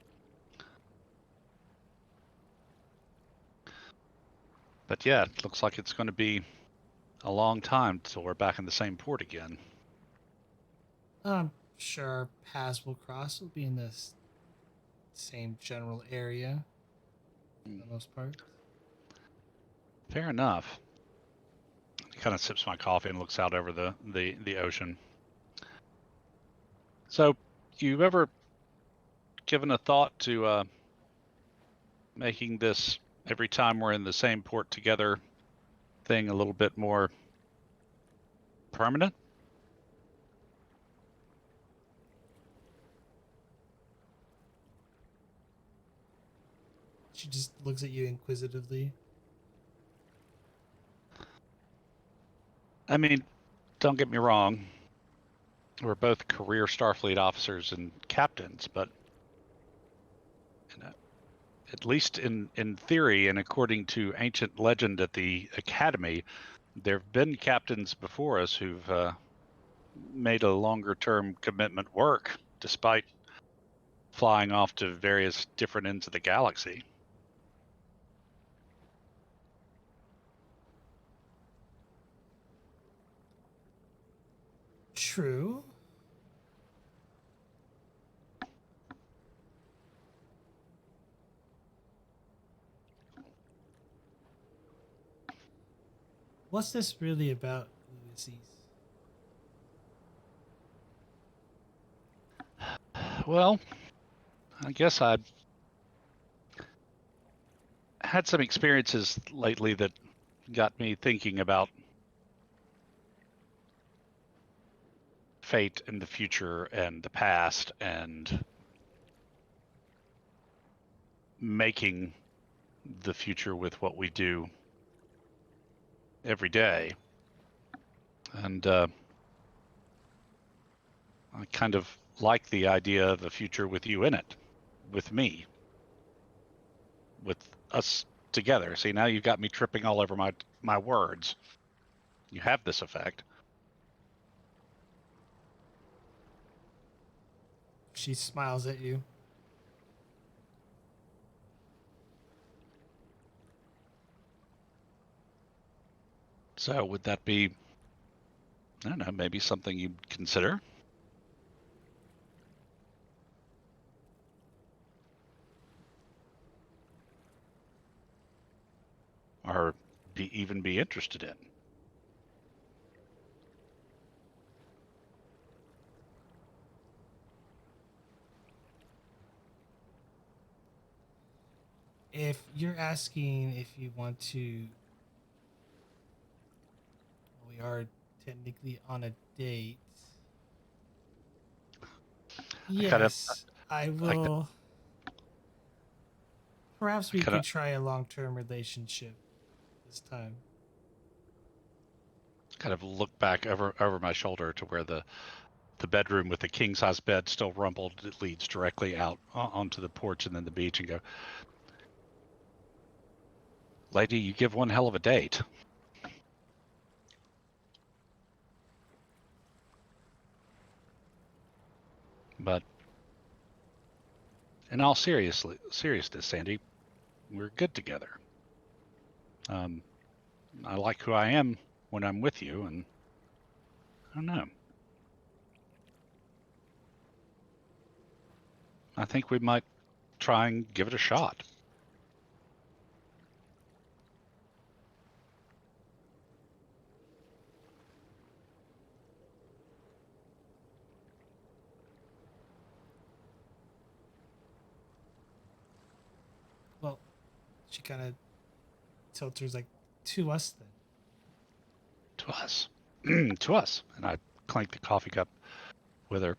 But yeah, it looks like it's going to be a long time till we're back in the same port again. I'm sure our paths will cross. We'll be in the same general area for the most part. Fair enough. He kind of sips my coffee and looks out over the ocean. So, you ever given a thought to making this every time we're in the same port together thing a little bit more permanent? She just looks at you inquisitively. I mean, don't get me wrong. We're both career Starfleet officers and captains, but at least in theory and according to ancient legend at the Academy, there have been captains before us who've made a longer-term commitment work, despite flying off to various different ends of the galaxy. True. What's this really about, Ulysses? Well, I guess I had some experiences lately that got me thinking about fate and the future and the past and making the future with what we do every day. And I kind of like the idea of a future with you in it, with me, with us together. See, now you've got me tripping all over my words. You have this effect. She smiles at you. So would that be, I don't know, maybe something you'd consider? Or even be interested in? If you're asking if you want to, we are technically on a date. Yes, I will. Perhaps we could try a long-term relationship this time. Kind of look back over my shoulder to where the bedroom with the king-size bed still rumpled. It leads directly out onto the porch and then the beach, and go, lady, you give one hell of a date. But in all seriousness, Sandy, we're good together. I like who I am when I'm with you, and I don't know. I think we might try and give it a shot. Well, she kind of tilts her like, to us then. To us. To us. And I clank the coffee cup with her.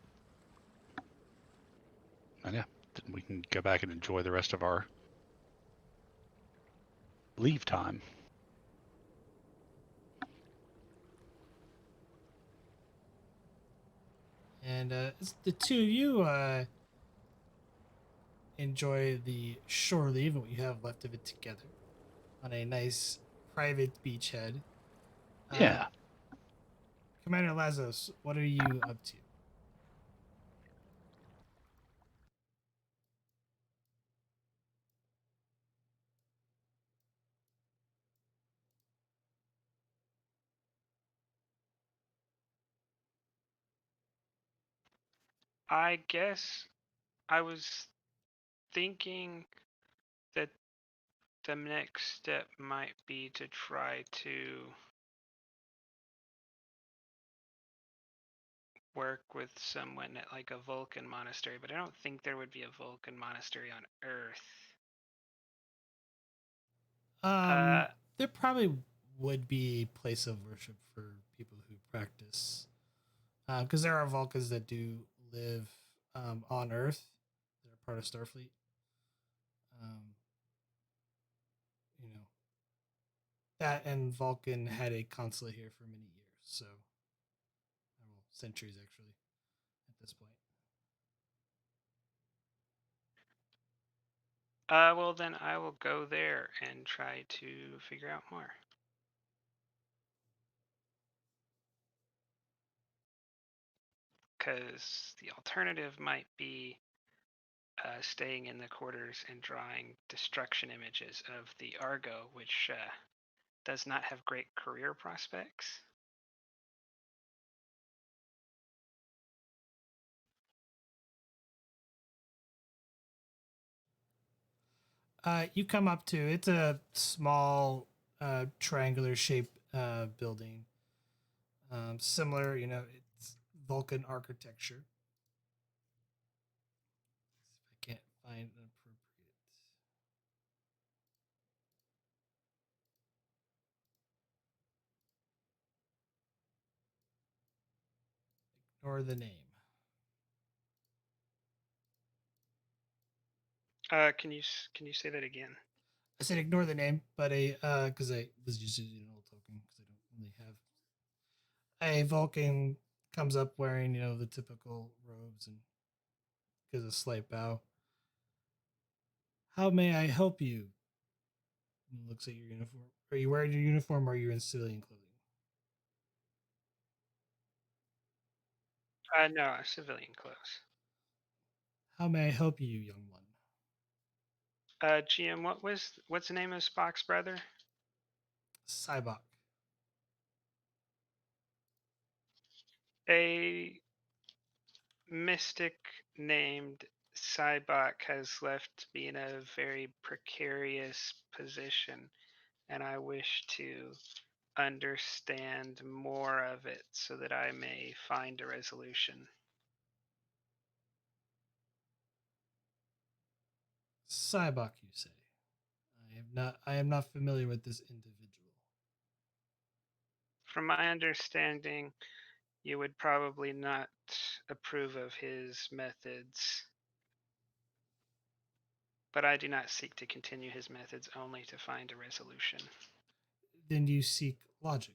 And yeah, then we can go back and enjoy the rest of our leave time. And the two of you enjoy the shore leave and what you have left of it together on a nice private beachhead. Yeah. Commander Lazos, what are you up to? I guess I was thinking that the next step might be to try to work with someone at like a Vulcan monastery, but I don't think there would be a Vulcan monastery on Earth. Uh, There probably would be a place of worship for people who practice, because there are Vulcans that do live on Earth. They're part of Starfleet. Um, you know that, and Vulcan had a consulate here for many years, so well, centuries actually at this point. well then I will go there and try to figure out more. Because the alternative might be staying in the quarters and drawing destruction images of the Argo, which does not have great career prospects. You come up to it's a small triangular shaped building, similar. It's Vulcan architecture. If I can't find an appropriate. Ignore the name. Can you say that again? I said ignore the name, but because I was just using an old token because I don't really have. A Vulcan comes up wearing the typical robes and gives a slight bow. How may I help you? And looks at your uniform. Are you wearing your uniform or are you in civilian clothing? No, civilian clothes. How may I help you, young one? GM, what's the name of Spock's brother? Cybok. A mystic named Cybok has left me in a very precarious position, and I wish to understand more of it so that I may find a resolution. Cybok, you say? I am not familiar with this individual. From my understanding, you would probably not approve of his methods, but I do not seek to continue his methods, only to find a resolution. Then you seek logic.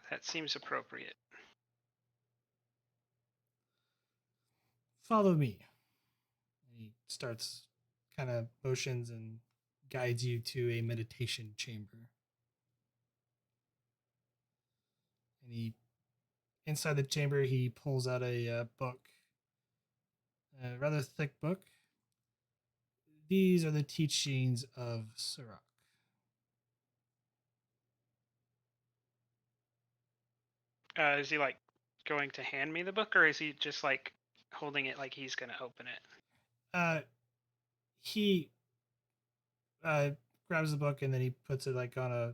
That seems appropriate. Follow me. And he starts kind of motions and guides you to a meditation chamber. And inside the chamber, he pulls out a book, a rather thick book. These are the teachings of Sirach. Is he like going to hand me the book, or is he just like holding it like he's going to open it? He grabs the book and then he puts it like on a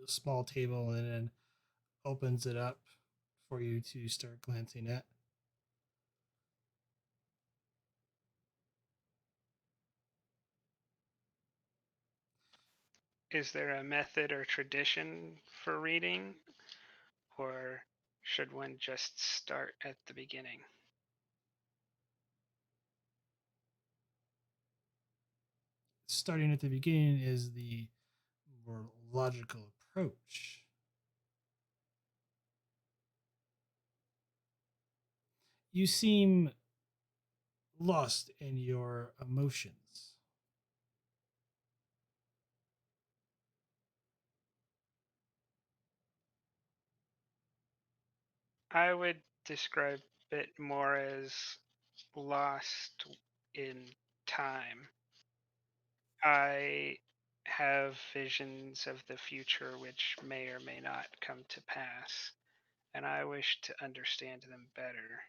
small table and then opens it up for you to start glancing at. Is there a method or tradition for reading, or should one just start at the beginning? Starting at the beginning is the more logical approach. You seem lost in your emotions. I would describe it more as lost in time. I have visions of the future which may or may not come to pass, and I wish to understand them better.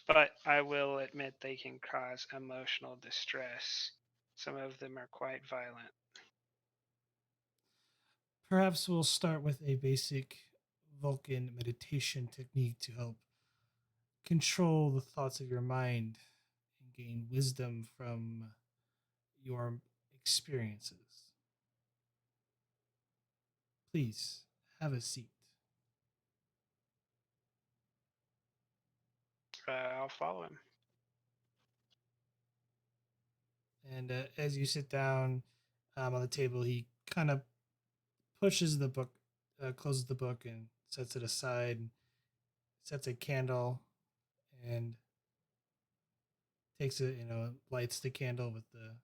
But I will admit they can cause emotional distress. Some of them are quite violent. Perhaps we'll start with a basic Vulcan meditation technique to help control the thoughts of your mind and gain wisdom from your experiences. Please have a seat. I'll follow him. And as you sit down on the table, he kind of pushes the book, closes the book, and sets it aside, sets a candle, and takes it, lights the candle with the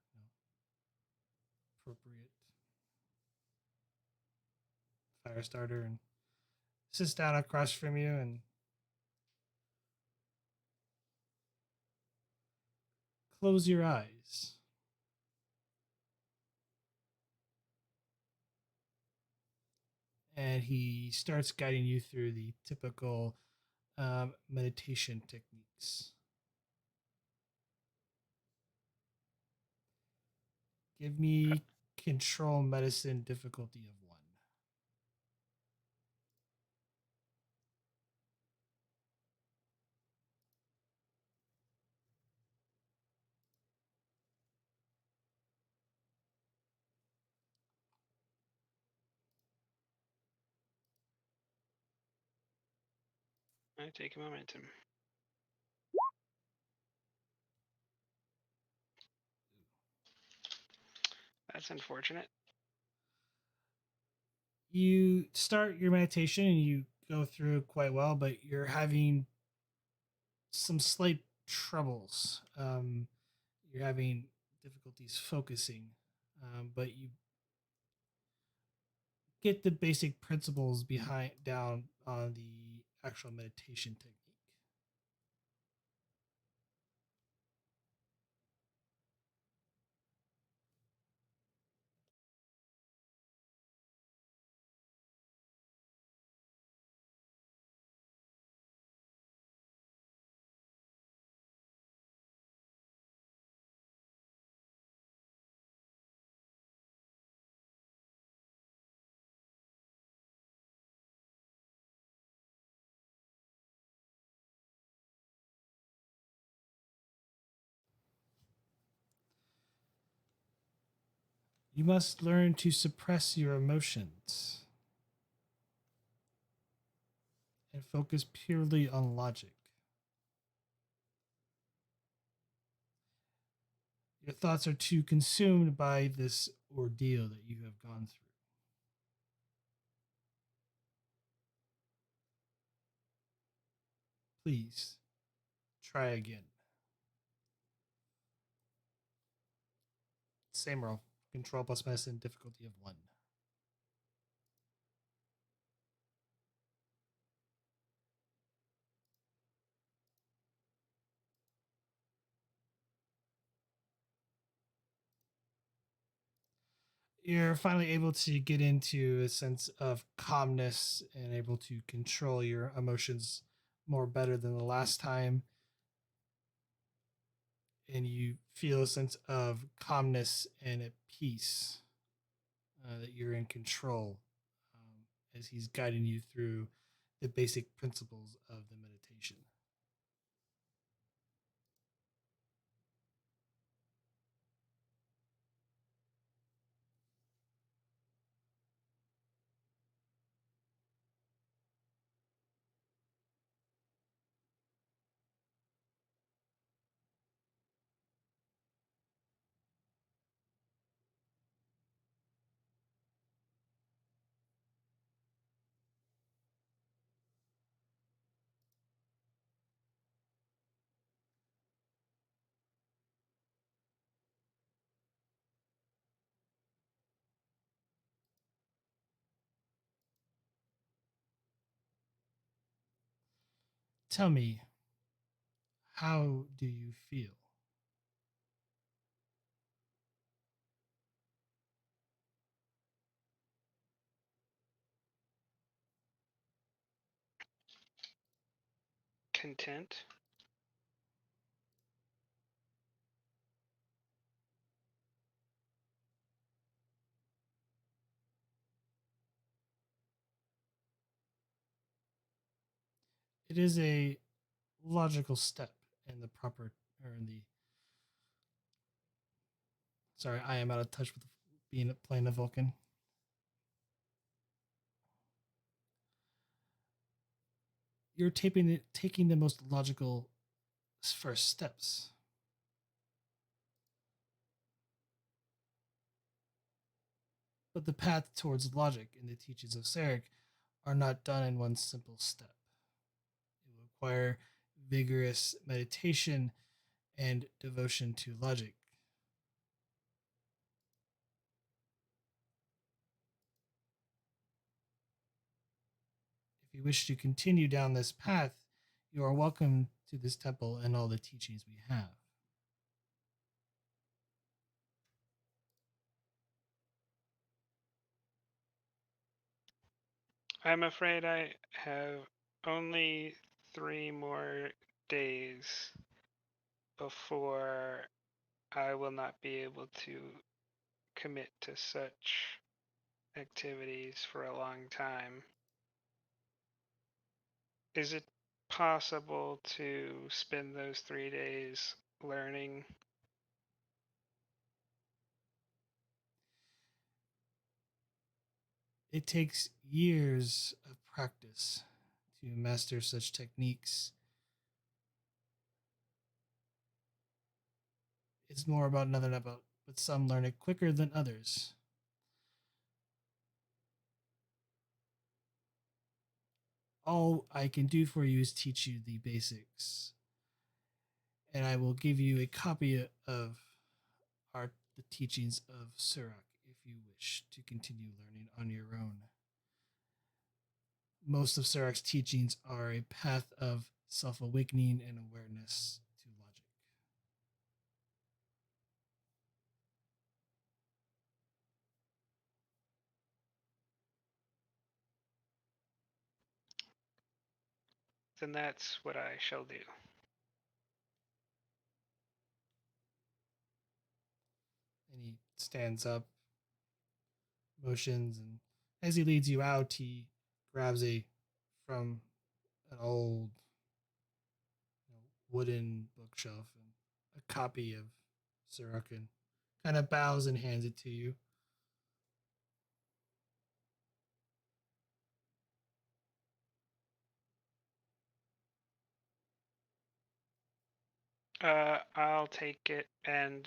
appropriate fire starter, and sits down across from you and close your eyes. And he starts guiding you through the typical meditation techniques. Give me control medicine difficulty of 1. I take a momentum. That's unfortunate. You start your meditation and you go through it quite well, but you're having some slight troubles. You're having difficulties focusing, but you get the basic principles behind down on the actual meditation technique. You must learn to suppress your emotions and focus purely on logic. Your thoughts are too consumed by this ordeal that you have gone through. Please try again. Same roll. Control plus medicine, difficulty of 1. You're finally able to get into a sense of calmness and able to control your emotions more better than the last time. And you feel a sense of calmness and at peace, that you're in control, as he's guiding you through the basic principles of the meditation. Tell me, how do you feel? content. It is a logical step in the proper or in the. Sorry, I am out of touch with being playing a Vulcan. You're taking the most logical first steps. But the path towards logic in the teachings of Sarek are not done in one simple step. It will require vigorous meditation and devotion to logic. If you wish to continue down this path, you are welcome to this temple and all the teachings we have. I'm afraid I have only 3 more days before I will not be able to commit to such activities for a long time. Is it possible to spend those 3 days learning? It takes years of practice to master such techniques. It's more about nothing about, but some learn it quicker than others. All I can do for you is teach you the basics. And I will give you a copy of the teachings of Surak if you wish to continue learning on your own. Most of Surak's teachings are a path of self-awakening and awareness to logic. Then that's what I shall do. And he stands up, motions, and as he leads you out, he grabs from an old wooden bookshelf and a copy of Surak and kind of bows and hands it to you. I'll take it and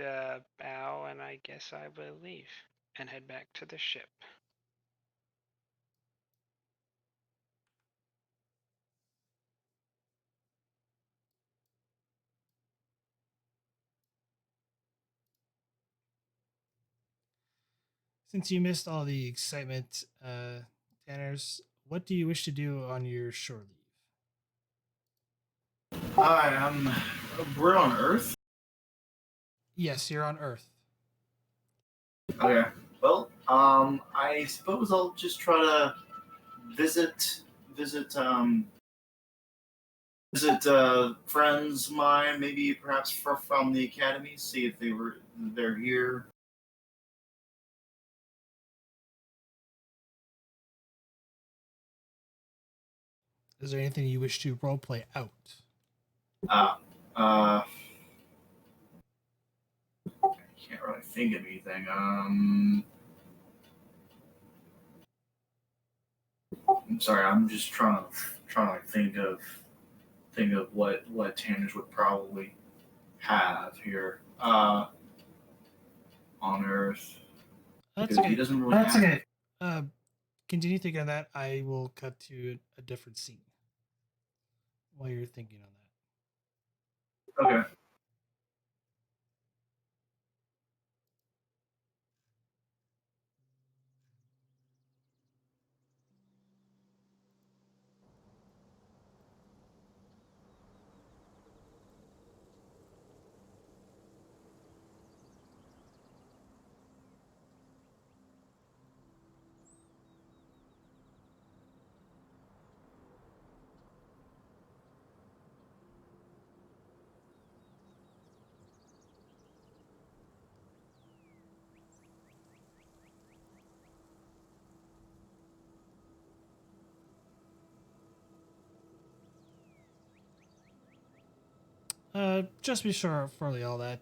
bow, and I guess I will leave and head back to the ship. Since you missed all the excitement, Tanners, what do you wish to do on your shore leave? Hi, we're on Earth. Yes, you're on Earth. Okay. Well, I suppose I'll just try to visit, visit, friends of mine, maybe perhaps from the academy, see if they're here. Is there anything you wish to roleplay out? Uh, I can't really think of anything. I'm sorry. I'm just trying to think of what Tanners would probably have here. On Earth. That's Because okay. he doesn't really have okay. Continue thinking on that. I will cut to a different scene while you're thinking on that. Okay. Just before all that,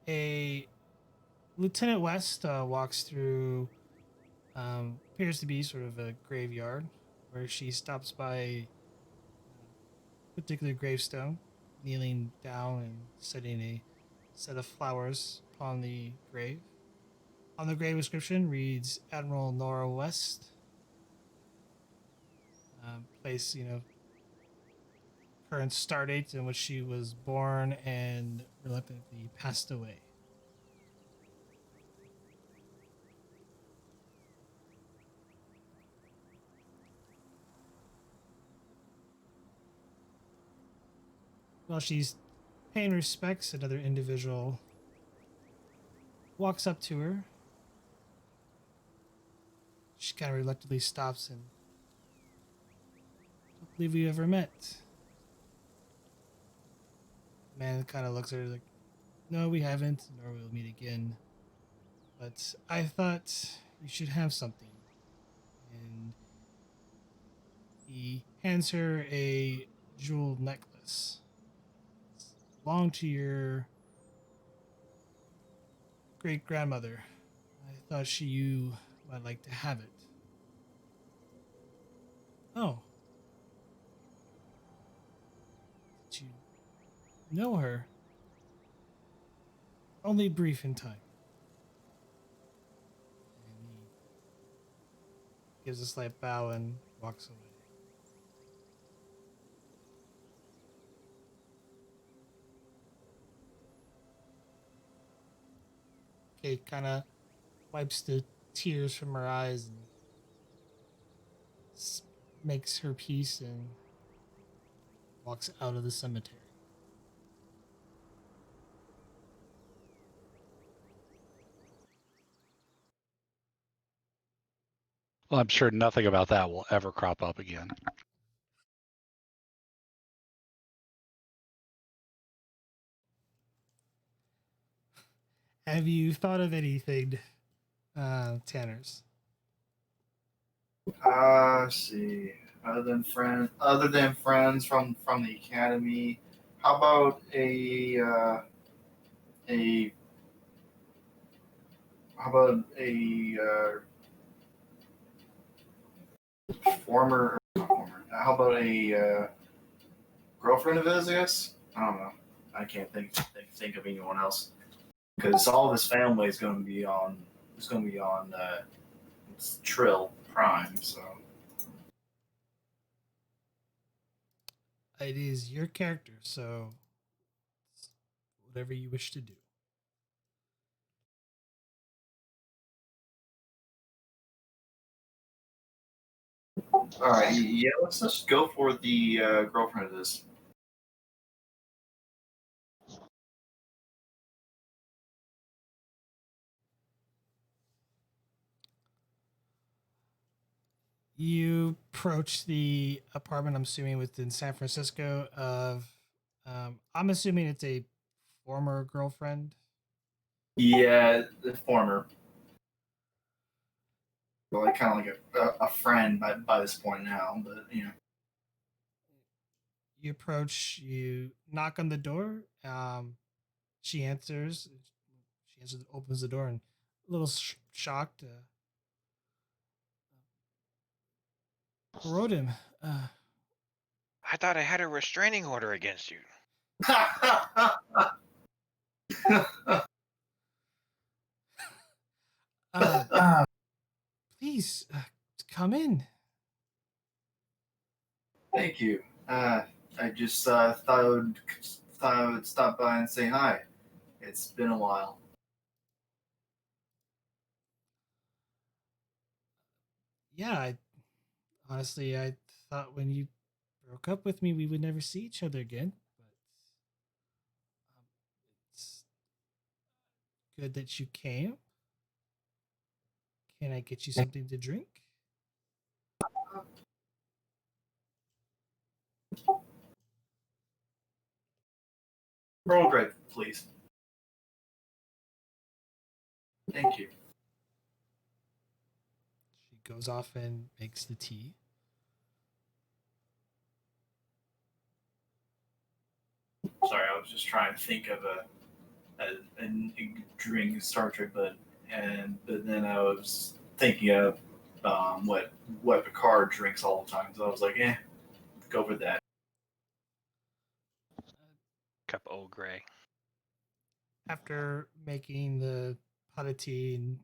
a Lieutenant West walks through, appears to be sort of a graveyard, where she stops by a particular gravestone, kneeling down and setting a set of flowers upon the grave. On the grave inscription reads Admiral Nora West. Place, current star date in which she was born and reluctantly passed away. While she's paying respects, another individual walks up to her. She kind of reluctantly stops and, don't believe we ever met. The man kind of looks at her like, no, we haven't, nor we'll meet again. But I thought you should have something. And he hands her a jeweled necklace. It belonged to your great grandmother. I thought you might like to have it. Oh. Did you know her? Only brief in time. And he gives a slight bow and walks away. Kate kind of wipes the tears from her eyes and makes her peace and walks out of the cemetery. Well, I'm sure nothing about that will ever crop up again. Have you thought of anything, Tanners? Let's see. Other than friends from the academy, how about a how about a former not former? How about a girlfriend of his? I guess I don't know. I can't think of anyone else because all of his family is going to be on. Is going to be on Trill Prime. So It is your character, so whatever you wish to do. all right, yeah. Let's just go for the girlfriend of this. You approach the apartment, I'm assuming within San Francisco of, I'm assuming it's a former girlfriend. Yeah, the former. Well, like kind of like a friend by this point now, but you know. You approach, you knock on the door. She answers. Opens the door and a little shocked. Rodham, I thought I had a restraining order against you. please come in. Thank you. I just thought I would stop by and say hi. It's been a while. Yeah, honestly, I thought when you broke up with me, we would never see each other again. But it's good that you came. Can I get you something to drink? Roll drive, please. Thank you. She goes off and makes the tea. Sorry, was just trying to think of a drink Star Trek, but then I was thinking of what Picard drinks all the time. So I was like, go for that. Cup of Earl Grey. After making the pot of tea and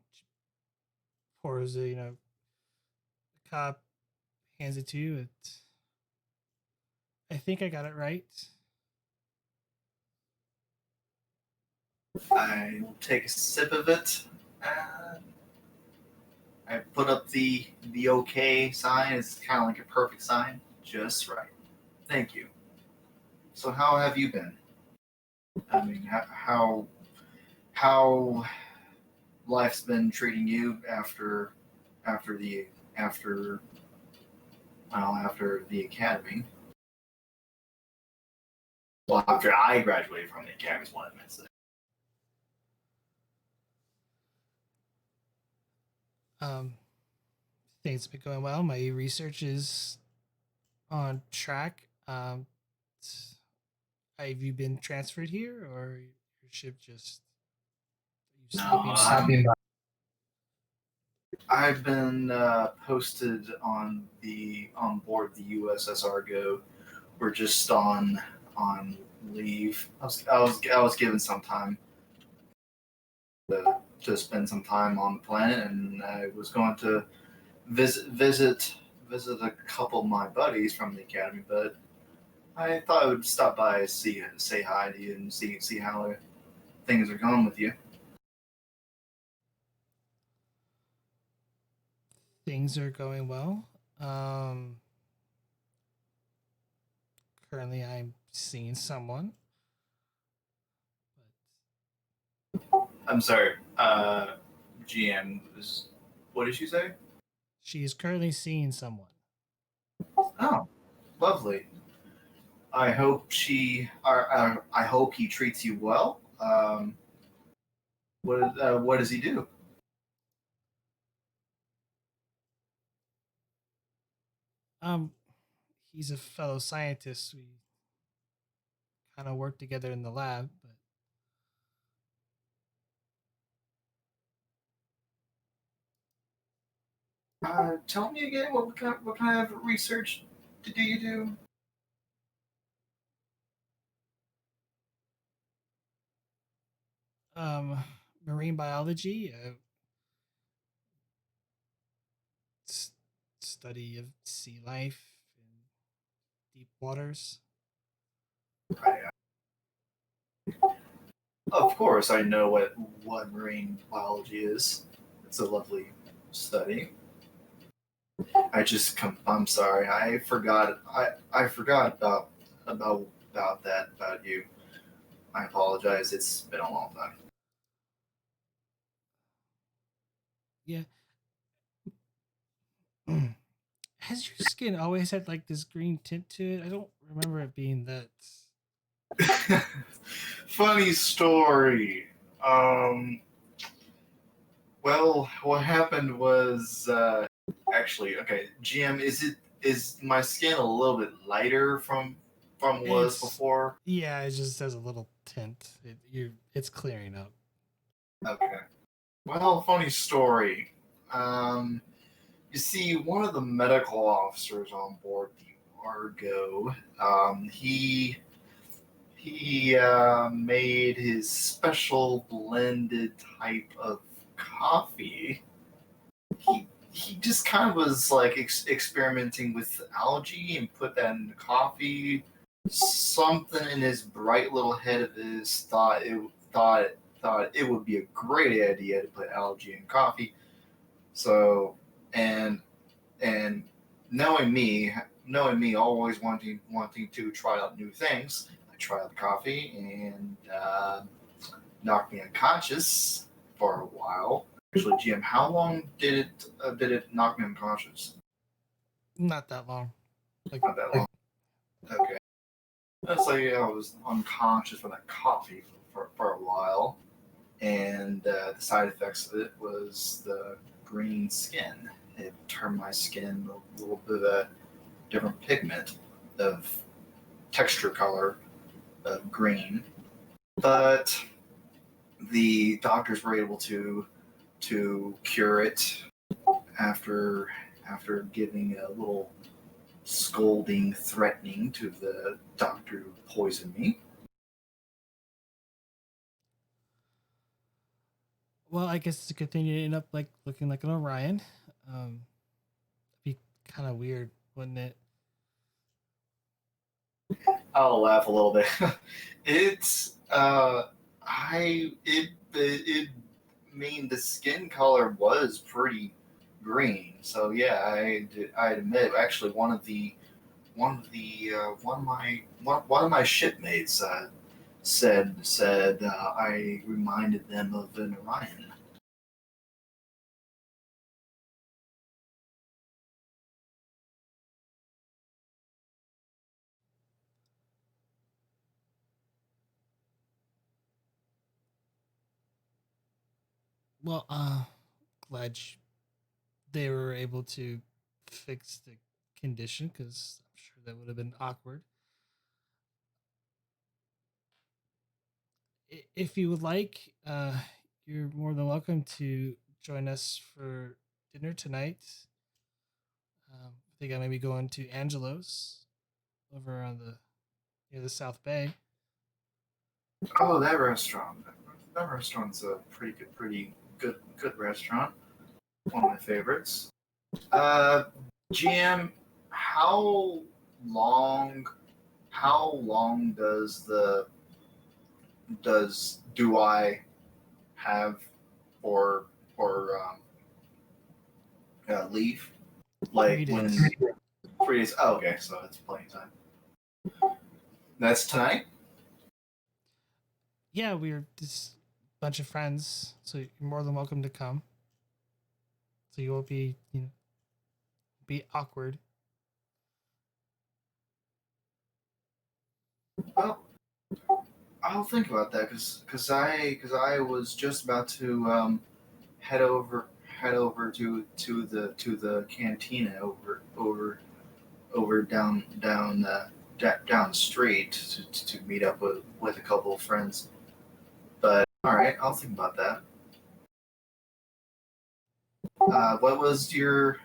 pours the cup, hands it to you. I think I got it right. I take a sip of it. I put up the OK sign. It's kind of like a perfect sign. Just right. Thank you. So how have you been? I mean, how life's been treating you after the academy? Well, after I graduated from the academy is what I meant to say. Things have been going well. My research is on track. Have you been transferred here, or your ship just? I've been posted on board the USS Argo. We're just on leave. I was given some time to spend some time on the planet, and I was going to visit a couple of my buddies from the academy, but I thought I would stop by, say hi to you, and see how things are going with you. Things are going well. Currently, I'm seeing someone. I'm sorry, GM. What did you say? She is currently seeing someone. Oh, lovely. I hope I hope he treats you well. What does he do? He's a fellow scientist. We kind of work together in the lab, but Tell me again, what kind of research do you do? Marine biology, study of sea life in deep waters. Of course, I know what marine biology is. It's a lovely study. I'm sorry. I forgot about you. I apologize. It's been a long time. Yeah. Has your skin always had like this green tint to it? I don't remember it being that. Funny story. Well, what happened was actually okay. GM, is my skin a little bit lighter from was before? Yeah, it just has a little tint. It's clearing up. Okay. Well, funny story. You see, one of the medical officers on board the Argo, he made his special blended type of coffee. He just kind of was like experimenting with algae and put that in the coffee. Something in his bright little head of his thought it would be a great idea to put algae in coffee. So and knowing me, always wanting to try out new things, I tried out the coffee and knocked me unconscious for a while. Actually, GM, how long did it knock me unconscious? Not that long. Not that long. Okay. That's like I was unconscious from that coffee for a while, and the side effects of it was the green skin. It turned my skin a little bit of a different pigment of texture color of green. but the doctors were able to cure it after giving a little scolding, threatening to the doctor who poisoned me. Well, I guess it's a good thing you end up like looking like an Orion. Be kind of weird, wouldn't it? I'll laugh a little bit. It's it mean the skin color was pretty green. So yeah, I admit actually one of my shipmates said I reminded them of an Orion. Well, glad they were able to fix the condition because I'm sure that would have been awkward. If you would like, you're more than welcome to join us for dinner tonight. I think I may be going to Angelo's over on the near the South Bay. Oh, that restaurant. That restaurant's a pretty good restaurant. One of my favorites. Uh, GM, how long how long do I have for leave? Like 3 when days. 3 days? Oh, okay, so that's plenty of time. That's tonight. Yeah, we're just a bunch of friends, so you're more than welcome to come. So you won't be, be awkward. Well, I'll think about that because I was just about to head over to the cantina over down the street to meet up with a couple of friends. But all right, I'll think about that. What was your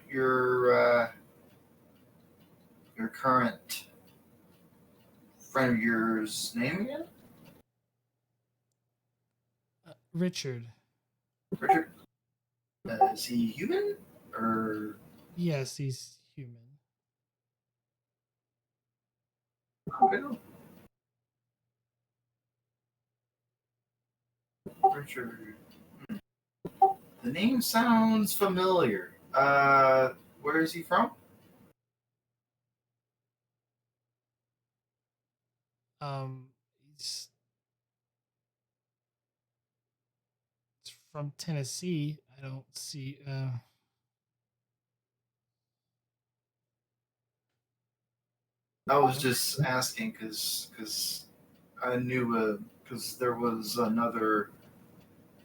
current friend of yours name again? Richard. Richard. Is he human or? Yes, he's human. Okay. Richard. The name sounds familiar. Where is he from? He's from Tennessee. I don't see. I was just asking because I knew because there was another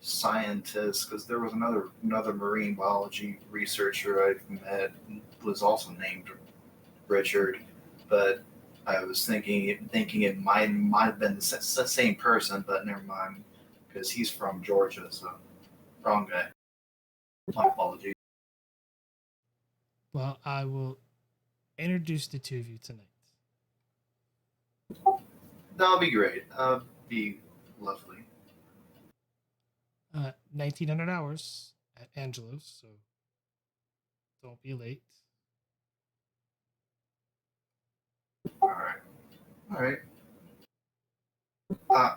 scientist because there was another marine biology researcher I've met was also named Richard, but I was thinking it might have been the same person, but never mind because he's from Georgia, so wrong guy. My apologies. Well, I will introduce the two of you tonight. That'll be great. Be lovely. 1900 hours at Angelo's, so don't be late. All right. All right. Uh,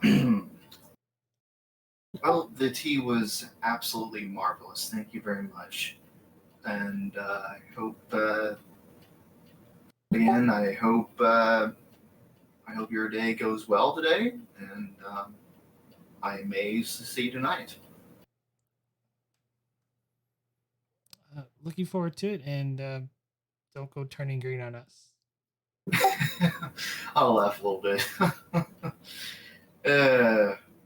well, the tea was absolutely marvelous. Thank you very much. And I hope, again, I hope your day goes well today, and I may see you tonight. Looking forward to it, and don't go turning green on us. I'll laugh a little bit.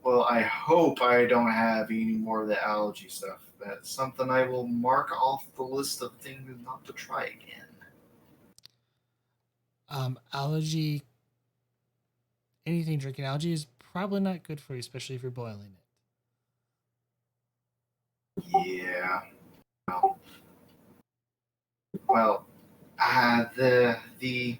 Well, I hope I don't have any more of the allergy stuff. That's something I will mark off the list of things not to try again. Allergy, anything drinking allergy is probably not good for you, especially if you're boiling it. Yeah. Well, the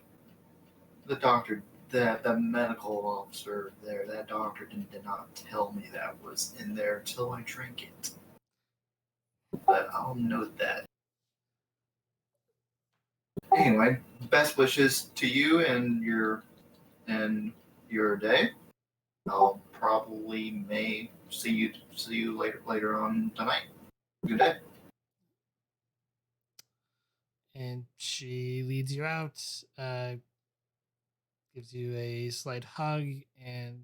doctor, the medical officer there, that doctor did not tell me that was in there until I drank it. But I'll note that. Anyway, best wishes to you and your day. I'll probably may see you later on tonight. Good day. And she leads you out, gives you a slight hug, and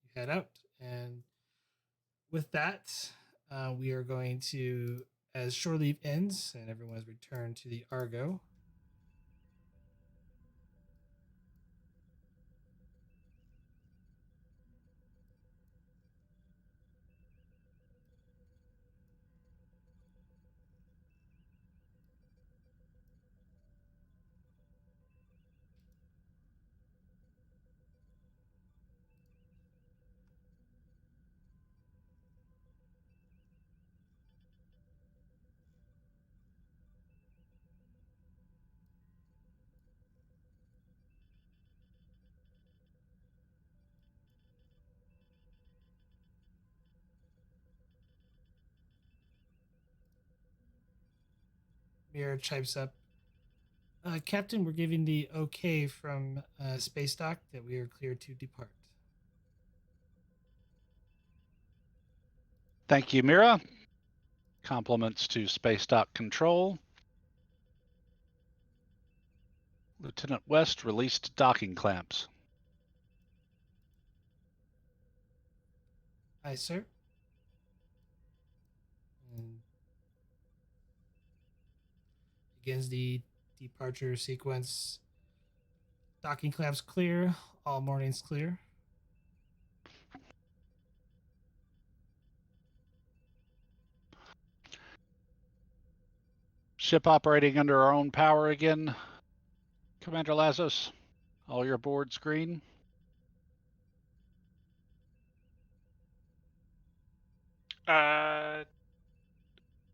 you head out. And with that, we are going to, as shore leave ends and everyone has returned to the Argo. Mira chipes up. Captain, we're giving the okay from Space Dock that we are clear to depart. Thank you, Mira. Compliments to Space Dock Control. Lieutenant West released docking clamps. Aye, sir. And begins the departure sequence. Docking clamps clear. All mornings clear. Ship operating under our own power again. Commander Lazos, all your boards green.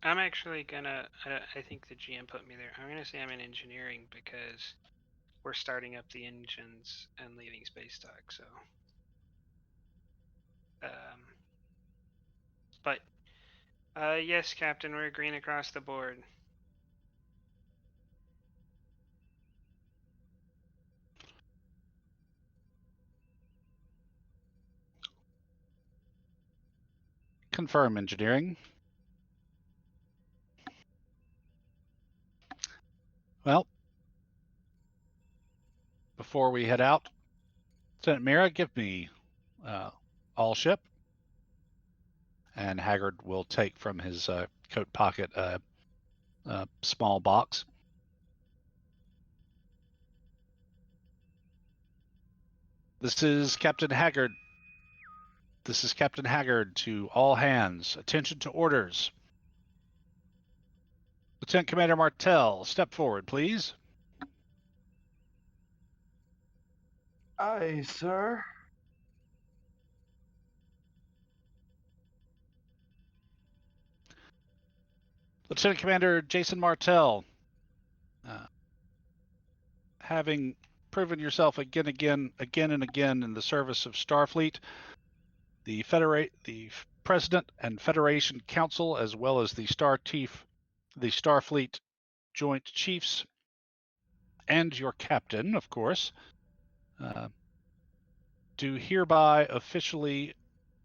I'm actually gonna. I think the GM put me there. I'm gonna say I'm in engineering because we're starting up the engines and leaving space dock. So, but yes, Captain, we're green across the board. Confirm engineering. Well, before we head out, Lieutenant Mira, give me all ship. And Haggard will take from his coat pocket a small box. This is Captain Haggard. This is Captain Haggard to all hands. Attention to orders. Lieutenant Commander Martell, step forward, please. Aye, sir. Lieutenant Commander Jason Martell, having proven yourself again and again in the service of Starfleet, the President and Federation Council, as well as the Starfleet Joint Chiefs, and your captain, of course, do hereby officially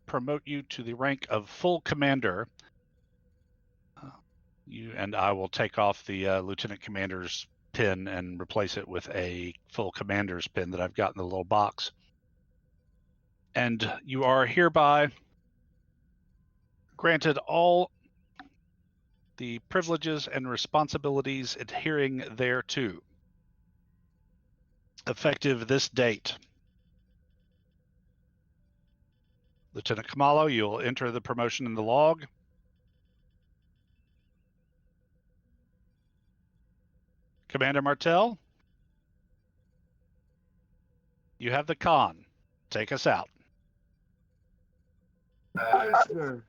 promote you to the rank of full commander. You and I will take off the lieutenant commander's pin and replace it with a full commander's pin that I've got in the little box. And you are hereby granted all the privileges and responsibilities adhering thereto, effective this date. Lieutenant Kamalo, you'll enter the promotion in the log. Commander Martell, you have the con. take us out. Sure.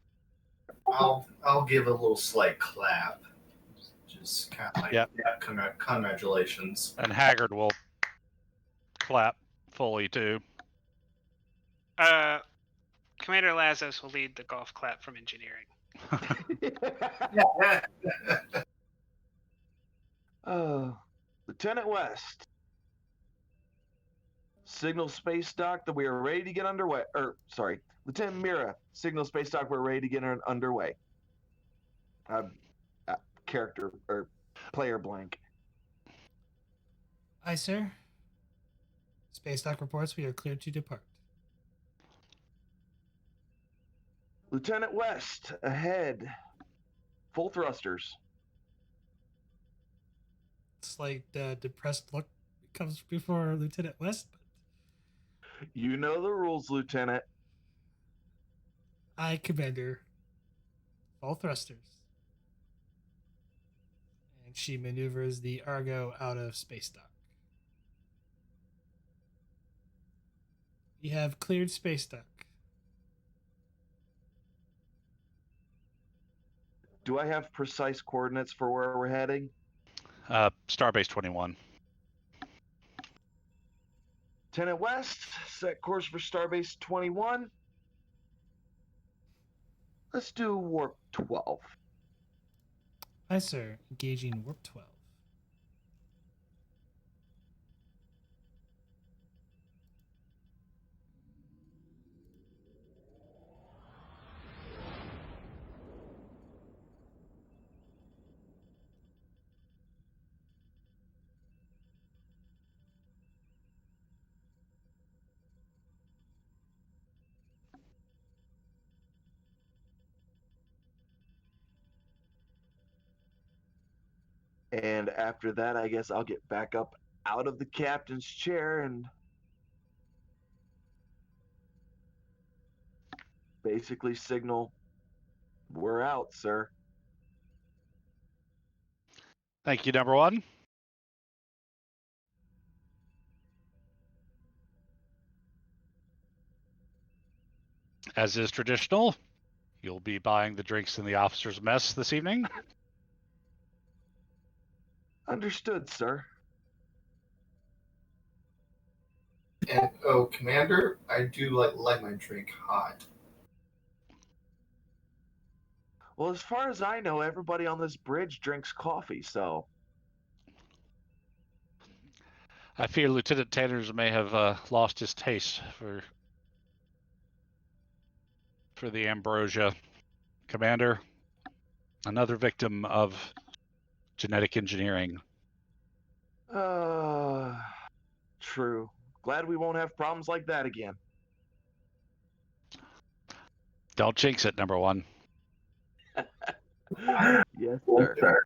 I'll give a little slight clap. Just kind of like, Yep. yeah, congratulations. And Haggard will clap fully too. Commander Lazos will lead the golf clap from engineering. Lieutenant West, signal space dock that we are ready to get underway. Sorry, Lieutenant Mira, signal space dock we're ready to get underway. Character or player blank. Aye, sir. Space dock reports we are cleared to depart. Lieutenant West, ahead. Full thrusters. Slight depressed look comes before Lieutenant West. But You know the rules, Lieutenant. aye, Commander. Full thrusters. And she maneuvers the Argo out of space dock. We have cleared space dock. Do I have precise coordinates for where we're heading? Starbase 21. Lieutenant West, set course for Starbase 21. Let's do warp 12. Aye, sir. Engaging warp 12. And after that, I guess I'll get back up out of the captain's chair and basically signal, we're out, sir. Thank you, number one. As is traditional, you'll be buying the drinks in the officers' mess this evening. Understood, sir. And Commander, I do like my drink hot. Well, as far as I know, everybody on this bridge drinks coffee, so I fear Lieutenant Tanners may have lost his taste for the ambrosia. Commander, another victim of genetic engineering. True. Glad we won't have problems like that again. Don't jinx it, number one. Yes, sir.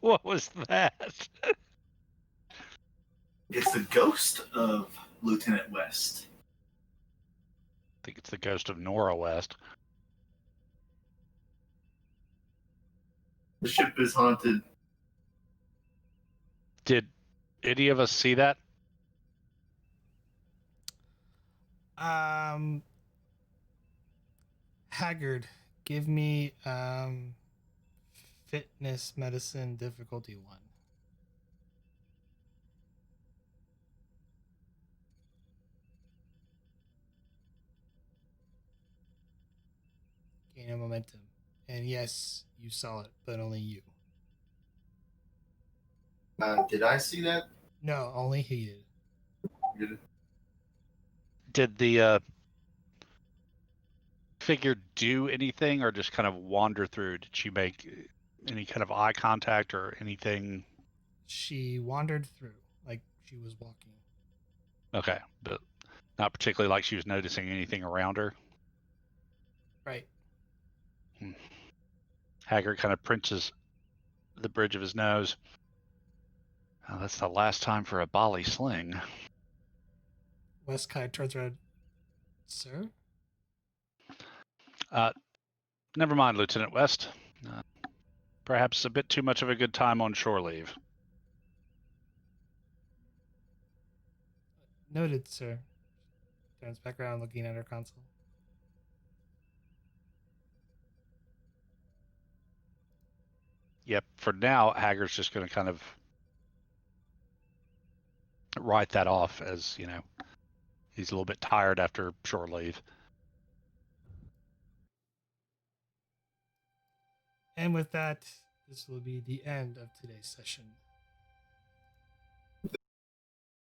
What was that? It's the ghost of Lieutenant West. I think it's the ghost of Nora West. The ship is haunted. Did any of us see that? Haggard, give me fitness medicine difficulty 1. Gain a momentum. And yes, you saw it, but only you. Did I see that? No, only he did. Did the figure do anything or just kind of wander through? Did she make any kind of eye contact or anything? She wandered through like she was walking. Okay, but not particularly like she was noticing anything around her. Right. Haggard kind of pinches the bridge of his nose. Oh, that's the last time for a Bali sling. Westkai turns around. Sir? Never mind, Lieutenant West. Perhaps a bit too much of a good time on shore leave. Noted, sir. Turns back around looking at her console. Yep, for now, Haggard's just going to kind of write that off as, he's a little bit tired after shore leave. And with that, this will be the end of today's session.